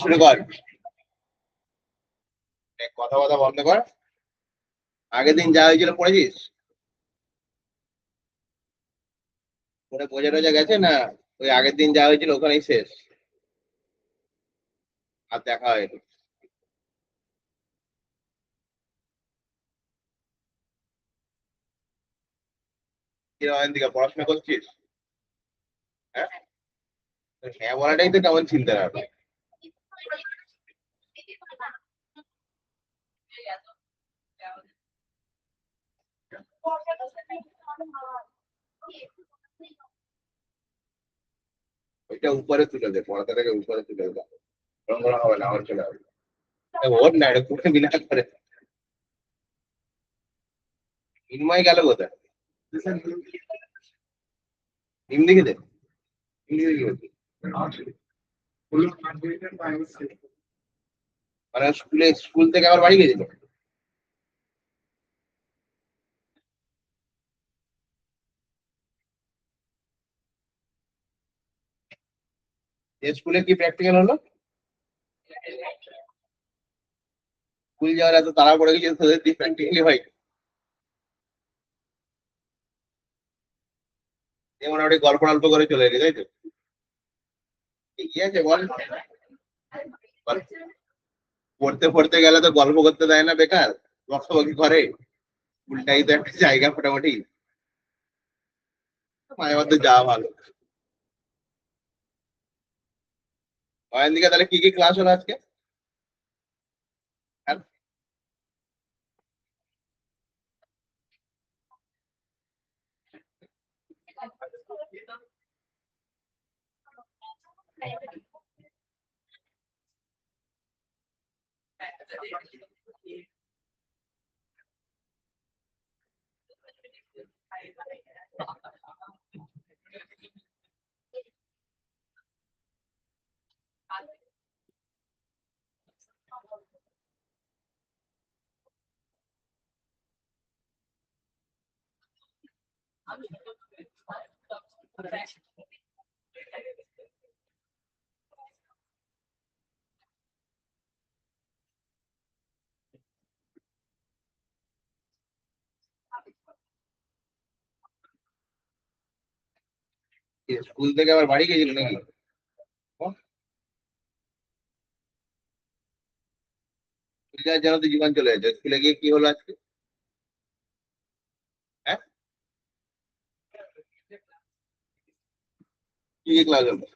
শুরু কর, কথা কথা বন্ধ কর। আগের দিন যা হয়েছিল পড়েছিস? পড়ে বোঝা টোঝা গেছে না? ওই আগের দিন যা হয়েছিল ওখানেই শেষ, আর দেখা হয়নি। কিরকম দিকে পড়াশোনা করছিস? হ্যাঁ, হ্যাঁ বলাটাই তো কেমন চিন্তা হবে। ওইটা উপরে তুলে দে, পড়াটাকে উপরে তুলে দে, ওরম করা হবে না, আমার চলে হবে। ওর না, এটা পুরো বিনা করে। মিনময় গেল কোথায়? নিম দিকে দে, নিম দিকে কি হচ্ছে? মানে স্কুল থেকে আবার বাড়ি গেছিল? স্কুলে কি প্র্যাকটিক্যাল হলো? স্কুল যাওয়ার এত তাড়া পড়ে গেছে তোদের দিয়ে প্র্যাকটিক্যালি হয়? মোটামুটি গল্প টল্প করে চলে এলি তাই তো? কি আছে বল? পড়তে পড়তে গেলে তো গল্প করতে দেয় না, বেকার বকাবকি করে। স্কুলটাই তো একটা জায়গা মোটামুটি, মাঝে মধ্যে যাওয়া ভালো। ওখান দিকে তাহলে কি কি ক্লাস হলো আজকে? আর স্কুল থেকে আবার বাড়ি গেছিল নাকি? স্কুল যাওয়ার জন্য তো জীবন চলে যাচ্ছে, স্কুলে গিয়ে কি হলো আজকে? হ্যাঁ, কি কি ক্লাস হলো?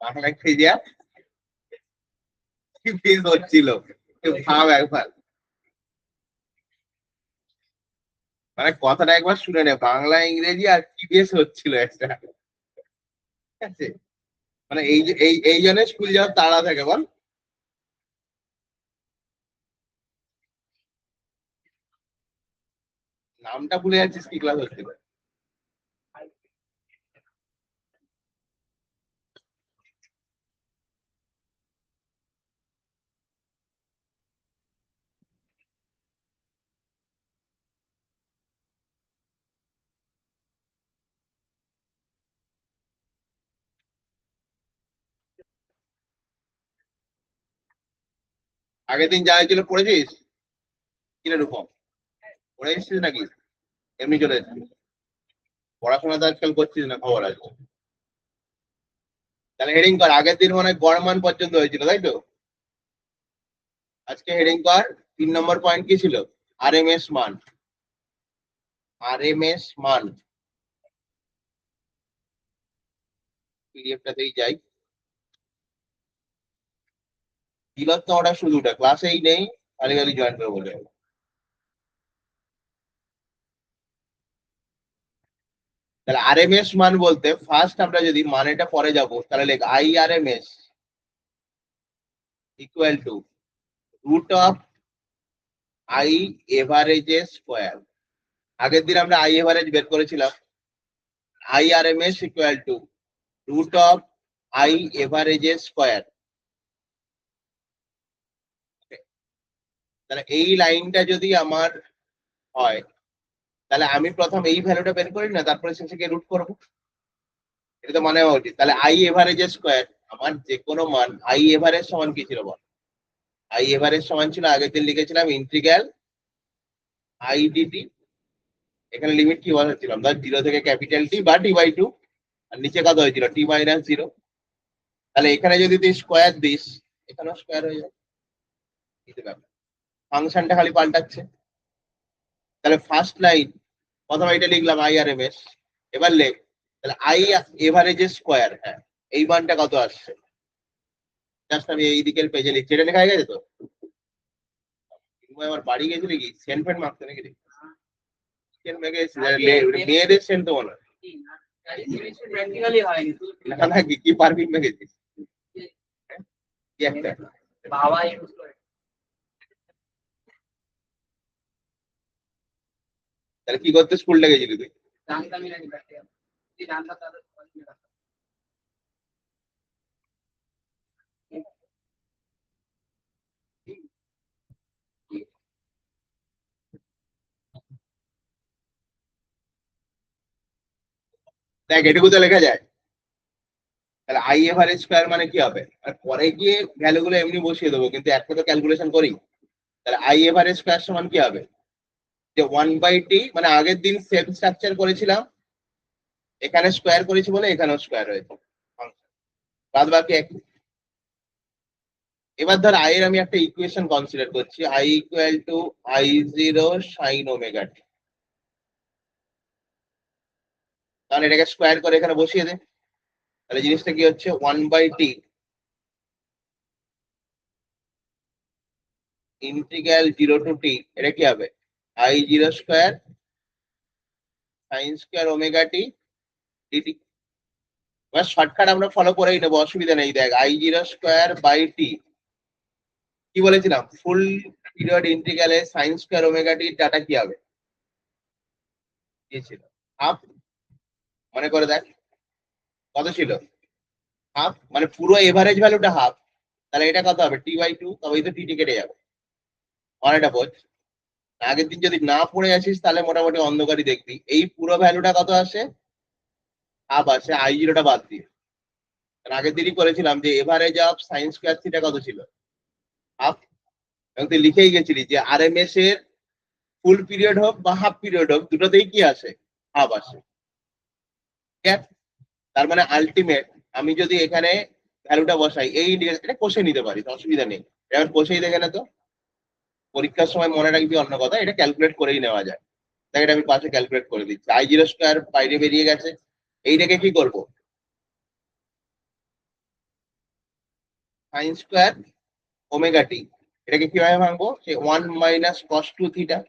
বাংলা খেয়ে কি বেশ হচ্ছিল, একটু ভাব একবার। মানে কথাটা একবার শুনে নে, বাংলা ইংরেজি আর কি বেশ হচ্ছিল একটা, ঠিক আছে? মানে এই যে এই জন্য স্কুল যাওয়ার তাড়া থাকে বল। নামটা ভুলে যাচ্ছিস, কি ক্লাস হচ্ছিল? আগের দিন যা হয়েছিল পড়েছিস? কিরে রূপম, পড়ে এসেছিস নাকি এমনি চলে এসেছিস? পড়াশোনা তো আজকাল করছিস না, খবর আছে? তাহলে হেডিং কর, আগের দিন মনে হয় গড় মান পর্যন্ত হয়েছিল তাই তো? আজকে হেডিং কর, 3 নম্বর পয়েন্ট কি ছিল? আরএমএস মান। আরএমএস মান, পিডিএফটাতেই যাই। তিলোত্তমাটা শুধুটা ক্লাসেই নেই, খালি খালি জয়েন করে বলে। তাহলে আরএমএস মান বলতে ফার্স্ট আমরা যদি মানেটা পরে যাব, তাহলে লেখ IRMS equal to root of I averages square. আগের দিন আমরা আই এভারেজ বের করেছিলাম, IRMS equal to root of I averages square. তাহলে এই লাইনটা যদি আমার হয়, তাহলে আমি প্রথম এই ভ্যালুটা বের করি না, তারপরে শেষে রুট করবো। এটা তো মনে হওয়া উচিত। তাহলে আই এভারেজের স্কোয়ার, আমার যে কোনো মান আই এভারেজ সমান কি ছিল বল? আই এভারেজ সমান ছিল, আগের দিন লিখেছিলাম ইন্টিগ্রাল আই ডিটি। এখানে লিমিট কি বসাচ্ছিলাম, ধর 0 থেকে ক্যাপিটাল টি বা টি বাই 2, আর নিচে কত হয়েছিল টি মাইনাস 0। তাহলে এখানে যদি তুই স্কোয়ার দিস, এখানেও স্কোয়ার হয়ে যাবে। ফাংশনটা খালি পাল্টাচ্ছে। তাহলে ফার্স্ট লাইন প্রথমে এটা লিখলাম আই আর এম এস, এবার লেখ তাহলে আই এভারেজের স্কোয়ার। হ্যাঁ, এই মানটা কত আসছে? জাস্ট আমি এই দিকের পেজে লিখছি, এটা লেখা হয়ে গেছে তো? আমার বাড়ি গেছিলি কি সেন্ট ফেন্ট মারতে নাকি? মেয়েদের সেন্ট তো মনে হয় না, নাকি কি পারফিউম মেখেছিস? কি একটা বাবা ইউজ করে। তাহলে কি করতে স্কুলটা গেছিলি তুই? জানতামই না কি জানতাম তাদের দেখ এটুকু তো লেখা যায়। তাহলে আই এভারেজ স্কোয়ার মানে কি হবে? আর পরে গিয়ে ভ্যালু গুলো এমনি বসিয়ে দেবো, কিন্তু একটা তো ক্যালকুলেশন করি। তাহলে আই এভারেজ স্কোয়ার সমান কি হবে? যে 1/t, মানে আগের দিন সেম স্ট্রাকচার করেছিলাম, এখানে স্কোয়ার করেছি বলে এখানেও স্কোয়ার হয়েছে, বাদ বাকি এক। এবার ধর আই এর আমি একটা ইকুয়েশন কনসিডার করছি, I equal to I zero sine omega T. তাহলে এটাকে স্কোয়ার করে এখানে বসিয়ে দে। তাহলে জিনিসটা কি হচ্ছে, 1/t ইন্টিগ্রাল 0 টু টি, এটা কি হবে? I zero square sine square omega T dt. এবার শর্টকাট আমরা ফলো করেই নেবো, অসুবিধা নেই। দেখ I zero square by T, কি বলেছিলাম, ফুল পিরিয়ড ইন্টিগ্রালে sine square omega T data কি হবে? কি ছিল? হাফ। মনে করে দেখ কত ছিল? হাফ, মানে পুরো এভারেজ ভ্যালুটা হাফ। তাহলে এটা কত হবে? টি বাই 2। তবেই তো টি কেটে যাবে। অনেকটা বোঝ। আগের দিন যদি না পড়ে আসিস তাহলে মোটামুটি অন্ধকারই দেখবি। এই পুরো ভ্যালুটা কত আসে? হাফ আসে, আই জিরোটা বাদ দিয়ে। আগের দিনই করেছিলাম যে average of sine square theta কত ছিল? হাফ। এবং তুই লিখেই গেছিলি যে আর এম এস এর ফুল পিরিয়ড হোক বা হাফ পিরিয়ড হোক, দুটোতেই কি আসে? হাফ আসে। ঠিক আছে? তার মানে আলটিমেট আমি যদি এখানে ভ্যালুটা বসাই, এই ইন্ডিকেশন এটা কষে নিতে পারি, অসুবিধা নেই। এবার কষেই দেখে না তো, পরীক্ষার সময় মনে রাখবি অন্য কথা, এটা ক্যালকুলেট করেই নেওয়া যায়। তাই এটা আমি পাশে ক্যালকুলেট করে দিচ্ছি। আই জিরো স্কোয়ার বাইরে বেরিয়ে গেছে, এইটাকে কি করব? সাইন স্কোয়ার ওমেগা টি, এটাকে কিভাবে ভাঙবো? সে 1 - cos 2 থিটা,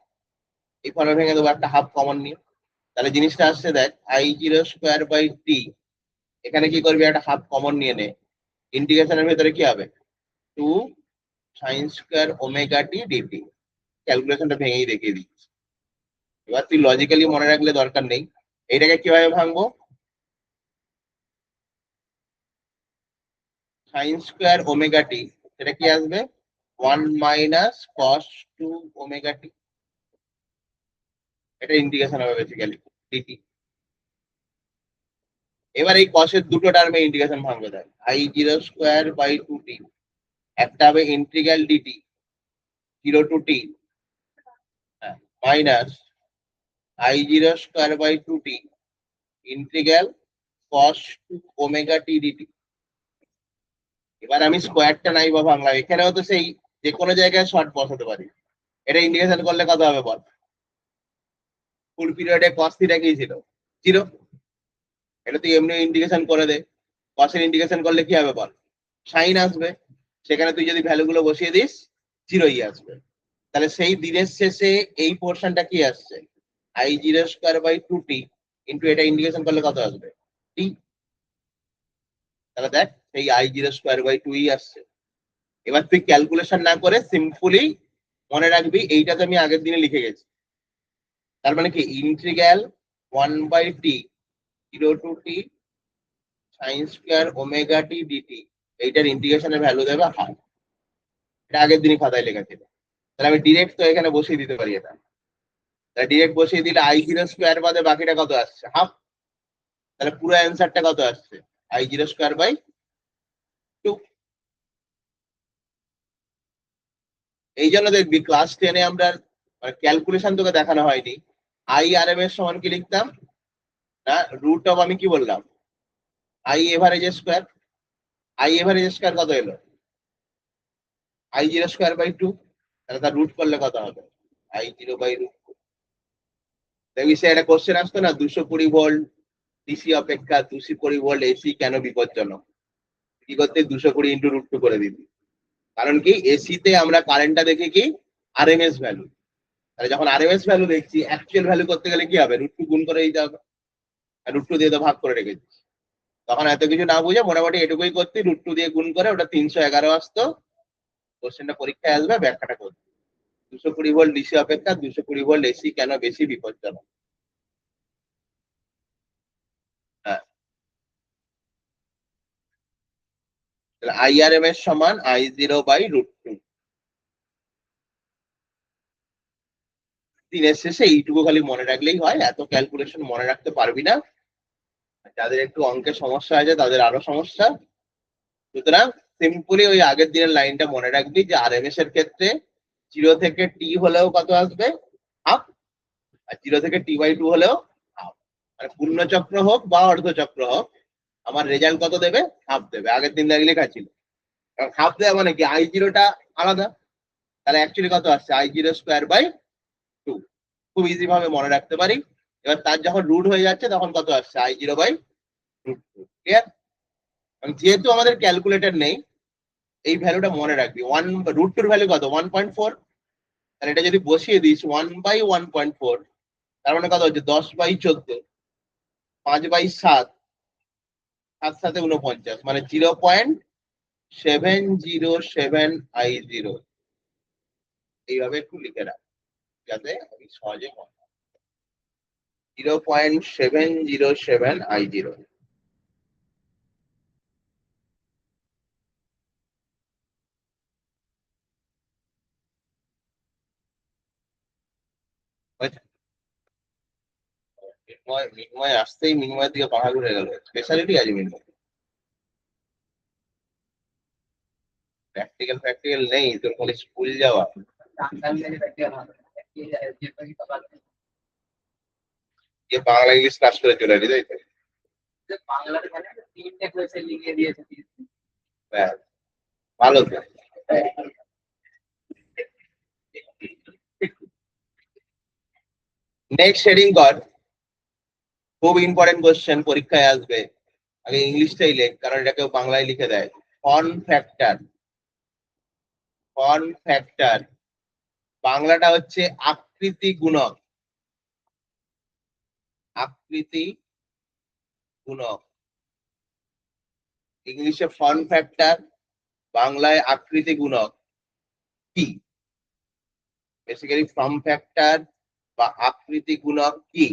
এই ফর্মে ভেঙে দেবো একটা হাফ কমন নিয়ে। তাহলে জিনিসটা আসছে দেখ, আই জিরো স্কোয়ার বাই টি, এখানে কি করবি, একটা হাফ কমন নিয়ে নে। ইন্টিগ্রেশনের ভেতরে কি হবে? 2 sin² ওমেগা টি ডিটি। ক্যালকুলেশনটা ভেঙেই দেখিয়ে দিচ্ছি। এবার তুই লজিক্যালি মনে রাখলে দরকার নেই। এইটাকে কিভাবে ভাঙবো? sin² ওমেগা টি, সেটা কি আসবে? 1 - cos 2 ওমেগা টি। এটা ইন্টিগ্রেশন হবে বেসিক্যালি ডিটি। এবার এই কসের দুটো টার্মে ইন্টিগ্রেশন ভাঙবে দেখ, I zero square by 2 T, একটা হবে integral dt 0 to T, minus I zero square by 2 T integral cos 2 omega T dt. এবার আমি স্কোয়ারটা নাই বা ভাঙলাম, এখানেও তো সেই যে কোনো জায়গায় শর্ট বসাতে পারি। এটা ইন্টিগ্রেশন করলে কত হবে বল? ফুল পিরিয়ডে কস থিটা কি ছিল? 0। এটা তুই এমনি ইন্টিগ্রেশন করে দে। কসের ইন্টিগ্রেশন করলে কি হবে বল? সাইন আসবে। সেখানে তুই যদি ভ্যালু গুলো বসিয়ে দিস, 0ই আসবে। তাহলে সেই দিনের শেষে এই পোর্শনটা কি আসছে? I zero square by 2 T into এটা ইন্টিগ্রেশন করলে কত আসবে? টি। তাহলে দেখ সেই আই জিরো স্কোয়ার বাই 2ই আসছে। এবার তুই ক্যালকুলেশন না করে সিম্পলি মনে রাখবি, এইটা তো আমি আগের দিনে লিখে গেছি। তার মানে কি, integral 1/t 0 to T sin² omega T DT, এইটার ইন্টিগ্রেশনের ভ্যালু দেবে হাফ। এটা আগের দিনই খাতায় লেখা ছিল। তাহলে আমি ডিরেক্ট তো এখানে বসিয়ে দিতে পারি এটা। তাহলে ডিরেক্ট বসিয়ে দিলে আই জিরো স্কোয়ার বাদে বাকিটা কত আসছে? হাফ। তাহলে পুরো অ্যান্সারটা কত আসছে? I zero square by 2। এই জন্য দেখবি ক্লাস 10-এ আমরা ক্যালকুলেশন তোকে দেখানো হয়নি। আই আর এম এর সমান কি লিখতাম না, রুট অফ, আমি কি বললাম, I average square. I average square কত এলো? I zero square by 2। তাহলে তার রুট করলে কত হবে? I zero by root. দেখবি সে একটা কোশ্চেন আসতো না, 220 ভোল্ট ডিসি অপেক্ষা 220 ভোল্ট এসি কেন বিপজ্জনক? কি করতে? 220 ইন্টু রুট 2 করে দিবি। কারণ কি, এসিতে আমরা কারেন্টটা দেখি কি আরএমএস ভ্যালু। তাহলে যখন আরএমএস ভ্যালু দেখছি, অ্যাকচুয়াল ভ্যালু করতে গেলে কি হবে? রুট 2 গুণ করে দিতে হবে। রুট 2 দিয়ে তো ভাগ করে রেখেছি। তখন এত কিছু না বুঝে মোটামুটি এটুকুই করতে, রুট 2 দিয়ে গুণ করে ওটা 311 আসতো। কোশ্চেনটা পরীক্ষায় আসবে, ব্যাখ্যাটা করতে। 220 ভোল্ট ডিসি অপেক্ষা 220 ভোল্ট এসি কেন বেশি বিপজ্জনক? হ্যাঁ, তাহলে আইআরএম এর সমান আই জিরো বাই রুট 2। দিনের শেষে এইটুকু খালি মনে রাখলেই হয়, এত ক্যালকুলেশন মনে রাখতে পারবি না। যাদের একটু অঙ্কের সমস্যা আছে তাদের আরো সমস্যা। সুতরাং সিম্পলি ওই আগের দিনের লাইনটা মনে রাখবি যে আরএমএস এর ক্ষেত্রে 0 থেকে টি হলেও কত আসবে? হাফ। আর 0 থেকে টি বাই 2 হলেও হাফ। মানে পূর্ণচক্র হোক বা অর্ধচক্র হোক, আমার রেজাল্ট কত দেবে? হাফ দেবে। আগের দিন লেখা ছিল। কারণ হাফ দেওয়া মানে কি, আই জিরোটা আলাদা। তাহলে অ্যাকচুয়ালি কত আসছে? I zero square by 2। খুব ইজি ভাবে মনে রাখতে পারি। এবার তার যখন রুট হয়ে যাচ্ছে তখন কত আসছে? I zero by root 2। Clear? যেহেতু আমাদের ক্যালকুলেটর নেই, এই ভ্যালুটা মনে রাখবি। রুট 2 এর ভ্যালু কত? 1.4। তাহলে এটা যদি বসিয়ে দিস 1/1.4, তার মানে কত হচ্ছে? 10/14, 5/7, 7 7 49, মানে 0.707 I0। এইভাবে একটু লিখে রাখ যাতে আমি সহজে মনে রাখি। 0.707 I0। মিনময় আসতেই মিনময়ের দিকে পাহা ঘুরে গেল। স্পেশালিটি আছে মিনময়। প্র্যাকটিক্যাল প্র্যাকটিক্যাল নেই তোর, খালি স্কুল যাওয়া। যে বাংলা ইংলিশ ক্লাস করে চলে এলি, তাই তো? বাংলাতে মানে 3টে কোয়েশ্চেন লিখে দিয়েছে। ব্যাস, ভালো তো। নেক্সট হেডিং কর। খুব ইম্পর্টেন্ট কোশ্চেন, পরীক্ষায় আসবে। আগে ইংলিশটাই লেখ, কারণ এটা কেউ বাংলায় লিখে দেয়। Form factor. ফর্ম ফ্যাক্টর বাংলাটা হচ্ছে আকৃতি গুণক। আকৃতি গুণক। ইংলিশে ফর্ম ফ্যাক্টর, বাংলায় আকৃতি গুণক। কি বেসিক্যালি ফর্ম ফ্যাক্টর বা আকৃতি গুণক কি?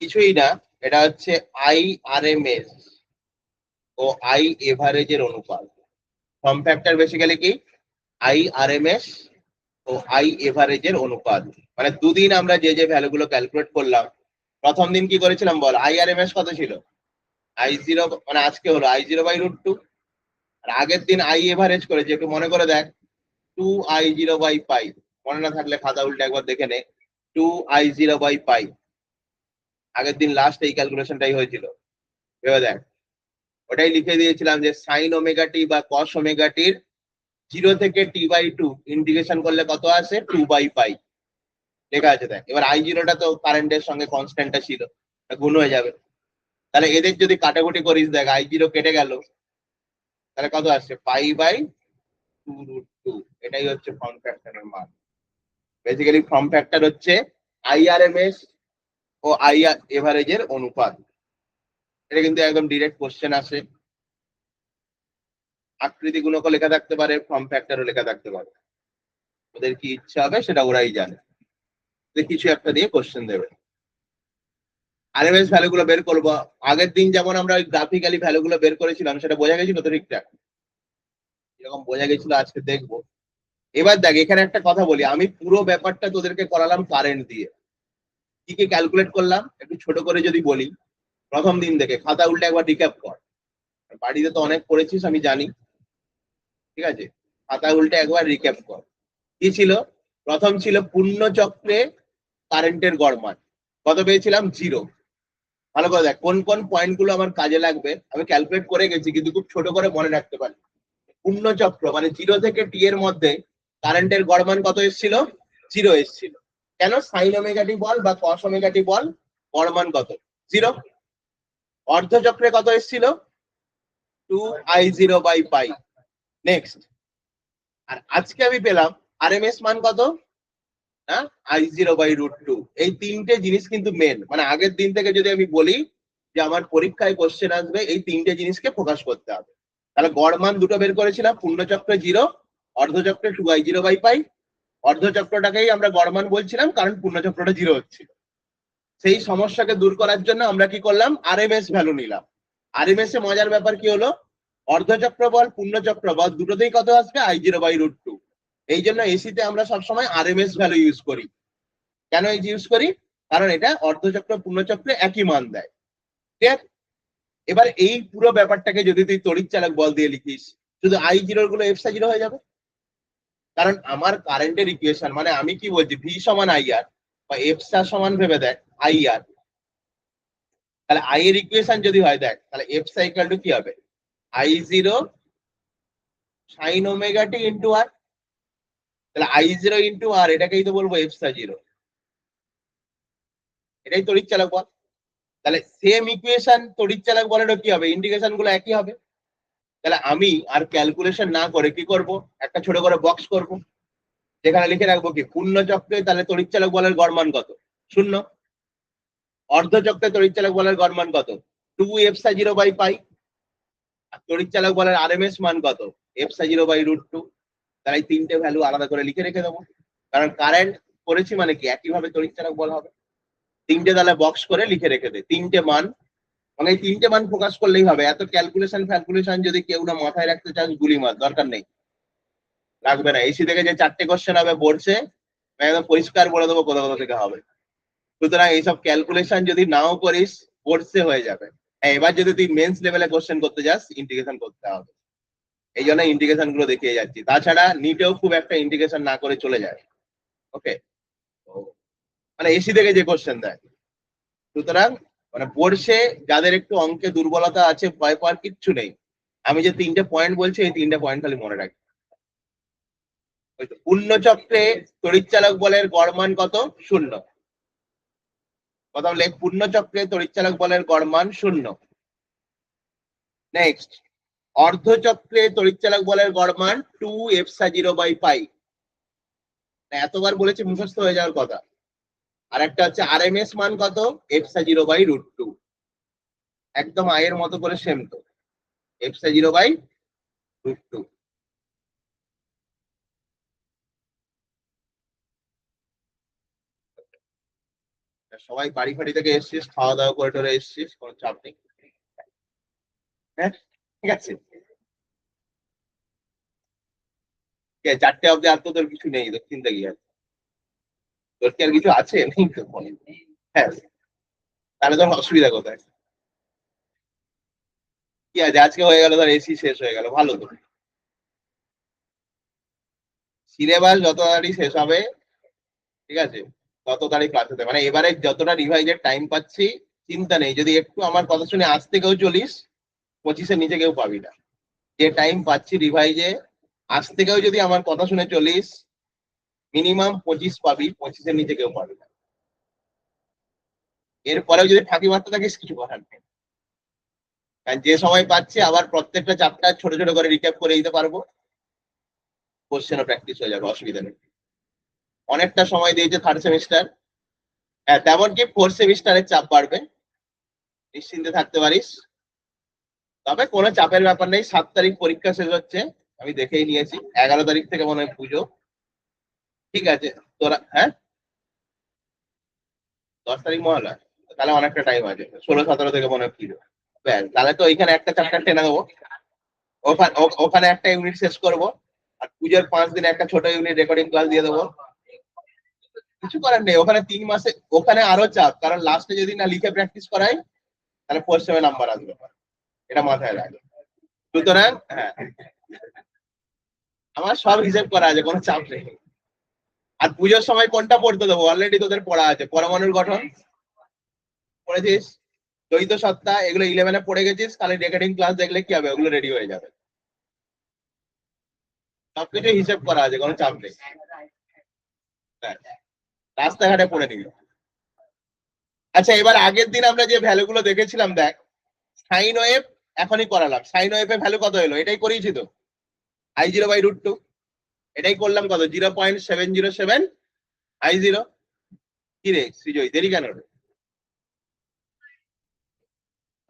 কিছুই না, এটা হচ্ছে আইআরএমএস ও আই এভারেজের অনুপাত। ফর্ম ফ্যাক্টর বেসিক্যালি কি? আইআরএমএস ও আই এভারেজের অনুপাত। মানে দুদিন আমরা যে যে ভ্যালুগুলো ক্যালকুলেট করলাম, প্রথম দিন কি করেছিলাম বল? আইআরএমএস কত ছিল? I0, মানে আজকে হলো I0 বাই রুট 2। আর আগের দিন আই এভারেজ করেছি, একটু মনে করে দেখ, 2I0 বাই পাই। মনে না থাকলে খাতা উল্টে একবার দেখে নে। 2I0 by pi. আগের দিন লাস্ট এই ক্যালকুলেশনটাই হয়েছিল, ভেবে দেখ। ওটাই লিখে দিয়েছিলাম যে সাইন ওমেগা টি বা কস ওমেগা টির 0 থেকে টি বাই 2 ইন্টিগ্রেশন করলে কত আসে? 2/পাই। লেখা আছে দেখ। এবার I0টা তো কারেন্টের সঙ্গে কনস্ট্যান্টটা ছিল, গুণ হয়ে যাবে। তাহলে এদের যদি কাটাকুটি করিস, দেখ I0 কেটে গেল, তাহলে কত আসছে? পাই/2√2। এটাই হচ্ছে ফর্ম ফ্যাক্টরের মান। বেসিক্যালি ফর্ম ফ্যাক্টর হচ্ছে আইআরএমএস ও আই এভারেজের অনুপাত। এটা কিন্তু একদম ডিরেক্ট কোশ্চেন আসে। আকৃতি গুণকও লেখা থাকতে পারে, ফর্ম ফ্যাক্টরও লেখা থাকতে পারে। ওদের কি ইচ্ছা হবে সেটা ওরাই জানে, কিছু একটা দিয়ে কোশ্চেন দেবে। আরএমএস ভ্যালু গুলো বের করবো। আগের দিন যেমন আমরা ওই গ্রাফিক্যালি ভ্যালু গুলো বের করেছিলাম, সেটা বোঝা গেছিল তো ঠিকঠাক? এরকম বোঝা গেছিল, আজকে দেখবো। এবার দেখ, এখানে একটা কথা বলি, আমি পুরো ব্যাপারটা তোদেরকে করালাম কারেন্ট দিয়ে। কি কি ক্যালকুলেট করলাম একটু ছোট করে যদি বলি, প্রথম দিন থেকে খাতা উল্টে একবার রিক্যাপ কর। বাড়িতে তো অনেক পড়েছিস আমি জানি, ঠিক আছে? খাতা উল্টে একবার রিক্যাপ কর। কি ছিল? প্রথম ছিল পূর্ণ চক্রে কারেন্টের গড় মান কত পেয়েছিলাম? 0। ভালো করে দেখ কোন কোন পয়েন্ট গুলো আমার কাজে লাগবে, আমি ক্যালকুলেট করে গেছি কিন্তু খুব ছোট করে মনে রাখতে পারি। পূর্ণ চক্র মানে 0 থেকে টি এর মধ্যে কারেন্টের গড় মান কত এসেছিল? 0 এসেছিল। কেন? সাইন ওমেগা টি বল বা কস ওমেগা টি বল, গড় মান কত? 0। অর্ধচক্রে কত এসেছিল? 2I0/পাই। নেক্সট, আর আজকে আমি পেলাম আরএমএস মান কত? না, I0/√2। এই তিনটে জিনিস কিন্তু মেন, মানে আগের দিন থেকে যদি আমি বলি যে আমার পরীক্ষায় কোশ্চেন আসবে, এই তিনটে জিনিসকে ফোকাস করতে হবে। তাহলে গড় মান দুটো বের করেছিলাম, পূর্ণচক্রে 0, অর্ধচক্রে 2I0/পাই। অর্ধচক্রটাকেই আমরা গড় মান বলছিলাম কারণ পূর্ণচক্রটা 0 হচ্ছিল। সেই সমস্যাকে দূর করার জন্য আমরা কি করলাম? আরএমএস ভ্যালু নিলাম। আরএমএস এ মজার ব্যাপার কি হলো, অর্ধচক্র বল পূর্ণচক্র বল দুটোতেই কত আসবে? I0/√2। এই জন্য এসিতে আমরা সবসময় আরএমএস ভ্যালু ইউজ করি। কেন ইউজ করি? কারণ এটা অর্ধচক্র পূর্ণচক্রে একই মান দেয়। ঠিক আছে? এবার এই পুরো ব্যাপারটাকে যদি তুই তড়িৎ চালক বল দিয়ে লিখিস, শুধু I0 গুলো এফসা 0 হয়ে যাবে। কারণ আমার কারেন্টের ইকুয়েশন, মানে আমি কি বলছি, ভি সমান আইআর বা এফসা সমান ভেবে দেখ আইআর। তাহলে আই এর ইকুয়েশন যদি হয় দেখ, তাহলে এফসা ইকুয়াল টু কি হবে? I0 সাইন ওমেগা টি ইন্টু আর। তাহলে I0 ইন্টু আর, এটাকেই তো বলবো এফসা 0। এটাই তড়িৎ চালক বল। তাহলে সেম ইকুয়েশন তড়িৎ চালক বলেরও কি হবে? ইন্টিগ্রেশন গুলো একই হবে। তাহলে আমি আর ক্যালকুলেশন না করে কি করব? একটা ছোট করে বক্স করব, যেখানে লিখে রাখবো কি, পূর্ণ চক্রে তাহলে তড়িৎ চালক বলের গড় মান কত? 0। অর্ধচক্রে তড়িৎ চালক বলের গড় মান কত? 2f/পাই। আর তড়িৎ চালক বলের আরএমএস মান কত? f/√2। তাহলে এই তিনটে ভ্যালু আলাদা করে লিখে রেখে দেবো, কারণ কারেন্ট করেছি মানে কি একইভাবে তড়িৎ চালক বল হবে। তিনটে তাহলে বক্স করে লিখে রেখে দে তিনটে মান, মানে এই তিনটে মান ফোকাস করলেই হবে। এত ক্যালকুলেশন যদি কেউ না মাথায় রাখতে চাস, গুলি মার, দরকার নেই, রাখবে না। এসি থেকে যে 4টে কোশ্চেন হবে বোর্ডসে, একদম পরিষ্কার বলে দেবো কোথা কোথা থেকে হবে। সুতরাং এইসব ক্যালকুলেশন যদি নাও করিস, বোর্ডসে হয়ে যাবে। এবার যদি তুই মেন্স লেভেলে কোশ্চেন করতে যাস, ইন্টিগ্রেশন করতে হবে। এই জন্য ইন্টিগ্রেশন গুলো দেখিয়ে যাচ্ছি। তাছাড়া নিটেও খুব একটা ইন্টিগ্রেশন না করে চলে যায়। ওকে, মানে এসি থেকে যে কোশ্চেন দেয়। সুতরাং মানে বোর্ডসে যাদের একটু অঙ্কে দুর্বলতা আছে, ভয় পাওয়ার কিচ্ছু নেই। আমি যে তিনটে পয়েন্ট বলছি, এই তিনটে পয়েন্ট খালি মনে রাখি। পূর্ণচক্রে তড়িৎচালক বলের গড় মান কত? 0। কথা বলে পূর্ণচক্রে তড়িৎচালক বলের গড় মান 0। নেক্সট, অর্ধচক্রে তড়িৎচালক বলের গড় মান 2f/পাই। এতবার বলেছি মুখস্থ হয়ে যাওয়ার কথা। আর একটা হচ্ছে আরএমএস মান কত? f/√2। একদম আয়ের মতো করে সেম তো, f/√2। সবাই বাড়ি ফাড়ি থেকে এসছিস, খাওয়া দাওয়া করে টোরে এসছিস, কোনো চাপ নেই। হ্যাঁ, ঠিক আছে। 4টে অব্দি আর তো তোর কিছু নেই, তোর চিন্তা কি আছে? তোর কি আর কিছু আছে? নেই তো। হ্যাঁ, তাহলে তোর অসুবিধা কোথায়? কি আছে, আজকে হয়ে গেল, ধর এসি শেষ হয়ে গেল, ভালো তো। সিলেবাস যত তাড়াতাড়ি শেষ হবে, ঠিক আছে, তত তাড়াতাড়ি ক্লাস হতে, মানে এবারে যতটা রিভাইজের টাইম পাচ্ছি, চিন্তা নেই। যদি একটু আমার কথা শুনে আসতে কেউ চলিস, 25-এর নিচে কেউ পাবি না। যে টাইম পাচ্ছি রিভাইজে, আজ থেকেও যদি আমার কথা শুনে চলিস, মিনিমাম 25 পাবি, 25-এর নিচে কেউ পাবি না। এরপরেও যদি ফাঁকি মারতে থাকিস, কিছু করার নেই। কারণ যে সময় পাচ্ছি আবার প্রত্যেকটা চ্যাপ্টার ছোট ছোট করে রিক্যাপ করে দিতে পারবো, কোশ্চেনও প্র্যাকটিস হয়ে যাবে, অসুবিধা নেই। অনেকটা সময় দিয়েছে থার্ড সেমিস্টার। হ্যাঁ, তেমন কি ফোর্থ সেমিস্টারের চাপ বাড়বে, নিশ্চিন্তে থাকতে পারিস। তবে কোনো চাপের ব্যাপার নেই, 7 তারিখ পরীক্ষা শেষ হচ্ছে, আমি দেখেই নিয়েছি। 11 তারিখ থেকে মনে হয় পুজো। ঠিক আছে, তোরা, হ্যাঁ, 10 তারিখ মহালয়া, তাহলে অনেকটা টাইম আছে। 16-17 থেকে মনে হয় পুজো। ব্যাস, তাহলে তো এখানে একটা চ্যাপ্টার টেনে দেবো। ওখানে একটা ইউনিট শেষ করব, আর পুজোর 5 দিনে একটা ছোট ইউনিট রেকর্ডিং ক্লাস দিয়ে দেবো। কিছু করার নেই, ওখানে 3 মাসে ওখানে আরো চাপ, কারণ লাস্টে যদি না লিখে প্র্যাকটিস করাই তাহলে 4-7 নাম্বার আসবে, এটা মাথায় রাখবে। সুতরাং হ্যাঁ, আমার সব হিসেব করা আছে, কোনো চাপ নেই। আর পুজোর সময় কোনটা পড়তে দেবো, অলরেডি তোদের পড়া আছে। পরমাণুর গঠন পড়েছিস, দ্বৈত সত্তা, এগুলো 11-এ পড়ে গেছিস, তাহলে রেকর্ডিং ক্লাস দেখলে কি হবে, ওগুলো রেডি হয়ে যাবে। সবকিছু হিসেব করা আছে, কোনো চাপ নেই। রাস্তাঘাটে পড়ে নিবি। আচ্ছা, এবার আগের দিন আমরা যে ভ্যালু গুলো দেখেছিলাম, দেখ সাইন ওয়েভ এখনই করালাম। সাইন ওয়েভের ভ্যালু কত এলো, এটাই করিয়েছি তো, I0/√2। এটাই করলাম কত, 0.707 I0। কি রে সৃজয়, দেরি কেন রে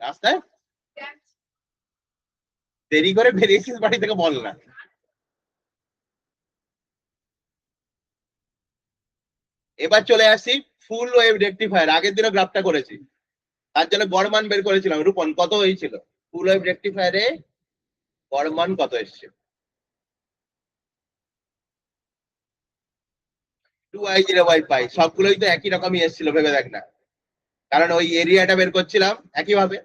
রাস্তায়? দেরি করে বেরিয়েছিস বাড়ি থেকে, বল না। এবার চলে আসি ফুল ওয়েভ রেকটিফায়ার। আগের দিনও গ্রাফটা করেছি, তার জন্য গড় মান বের করেছিলাম। রূপন কত হয়েছিল ফুল ওয়েভ রেকটিফায়ারে, গড় মান কত এসছে? 2I0/π। সবগুলোই তো একই রকমই এসেছিল, ভেবে দেখ না, কারণ ওই এরিয়াটা বের করছিলাম একইভাবে।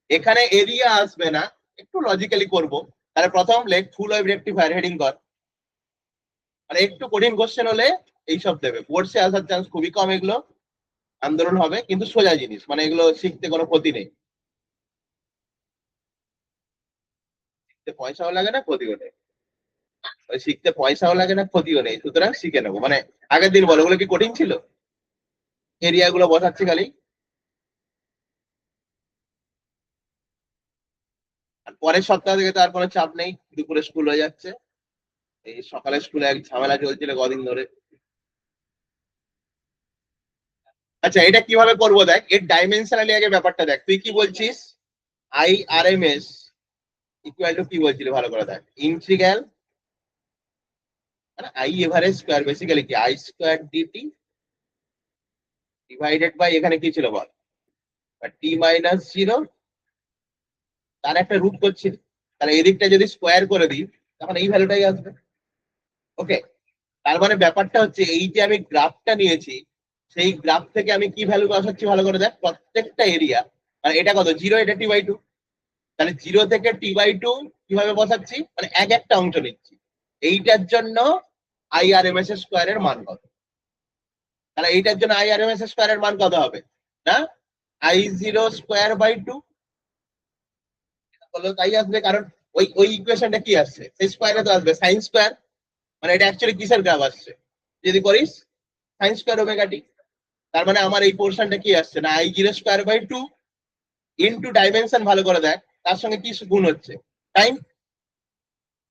এখানে এরিয়া আসবে না, একটু লজিক্যালি করব। তাহলে প্রথম লেখ ফুল ওয়েভ রেকটিফায়ার, হেডিং কর। মানে একটু কঠিন কোশ্চেন হলে এইসব দেবে, বোর্ডসে আসার চান্স খুবই কম। এগুলো আন্দোলন হবে, কিন্তু সোজা জিনিস, মানে এগুলো শিখতে কোনো ক্ষতি নেই। শিখতে পয়সাও লাগে না, ক্ষতিও নেই। শিখতে পয়সাও লাগে না, ক্ষতিও নেই, সুতরাং শিখে নেবো। মানে আগের দিন বলো, ওগুলো কি কঠিন ছিল? এরিয়া গুলো বসাচ্ছি খালি। আর পরের সপ্তাহ থেকে তো আর কোনো চাপ নেই, দুপুরে স্কুল হয়ে যাচ্ছে। এই সকালে স্কুলে এক ঝামেলা চলছিল কদিন ধরে। আচ্ছা, এটা কিভাবে করবো দেখ, এর ডাইমেনশনালি আগে ব্যাপারটা দেখ। তুই কি বলছিস, I/RMS ইকুয়াল টু কি বলছিলি, ভালো করে দেখ। ইন্টিগ্রাল মানে I এভারেজ স্কয়ার, বেসিক্যালি কি I² DT ডিভাইডেড বাই, এখানে কি ছিল বল, T-0, তার একটা রুট করছি। তাহলে এদিকটা যদি স্কোয়ার করে দিই, তখন এই ভ্যালুটাই আসবে। ওকে, তার মানে ব্যাপারটা হচ্ছে, এই যে আমি গ্রাফটা নিয়েছি, সেই গ্রাফ থেকে আমি কি ভ্যালু বসাচ্ছি, ভালো করে দেখ। প্রত্যেকটা এরিয়া, মানে এটা কত 0, এটা T/2। তাহলে 0 থেকে T/2 কিভাবে বসাচ্ছি, মানে এক একটা অংশ নিচ্ছি। এইটার জন্য I/RMS স্কোয়ারের মান কত, তাহলে এইটার জন্য I/RMS স্কোয়ারের মান কত হবে না, I0²/2 বলো, তাই আসবে। কারণ ওই ওই ইকুয়েশনটা কি আসছে, সেই স্কোয়ারে তো আসবে সাইন স্কোয়ার। মানে এটা অ্যাকচুয়ালি কিসের গ্রাফ আসছে, যদি করিস sin²ω t। তার মানে আমার এই পোর্শনটা কি আসছে না, I0²/2 ইনটু ডাইমেনশন, ভালো করে দেখ তার সঙ্গে কি গুণ হচ্ছে, টাইম।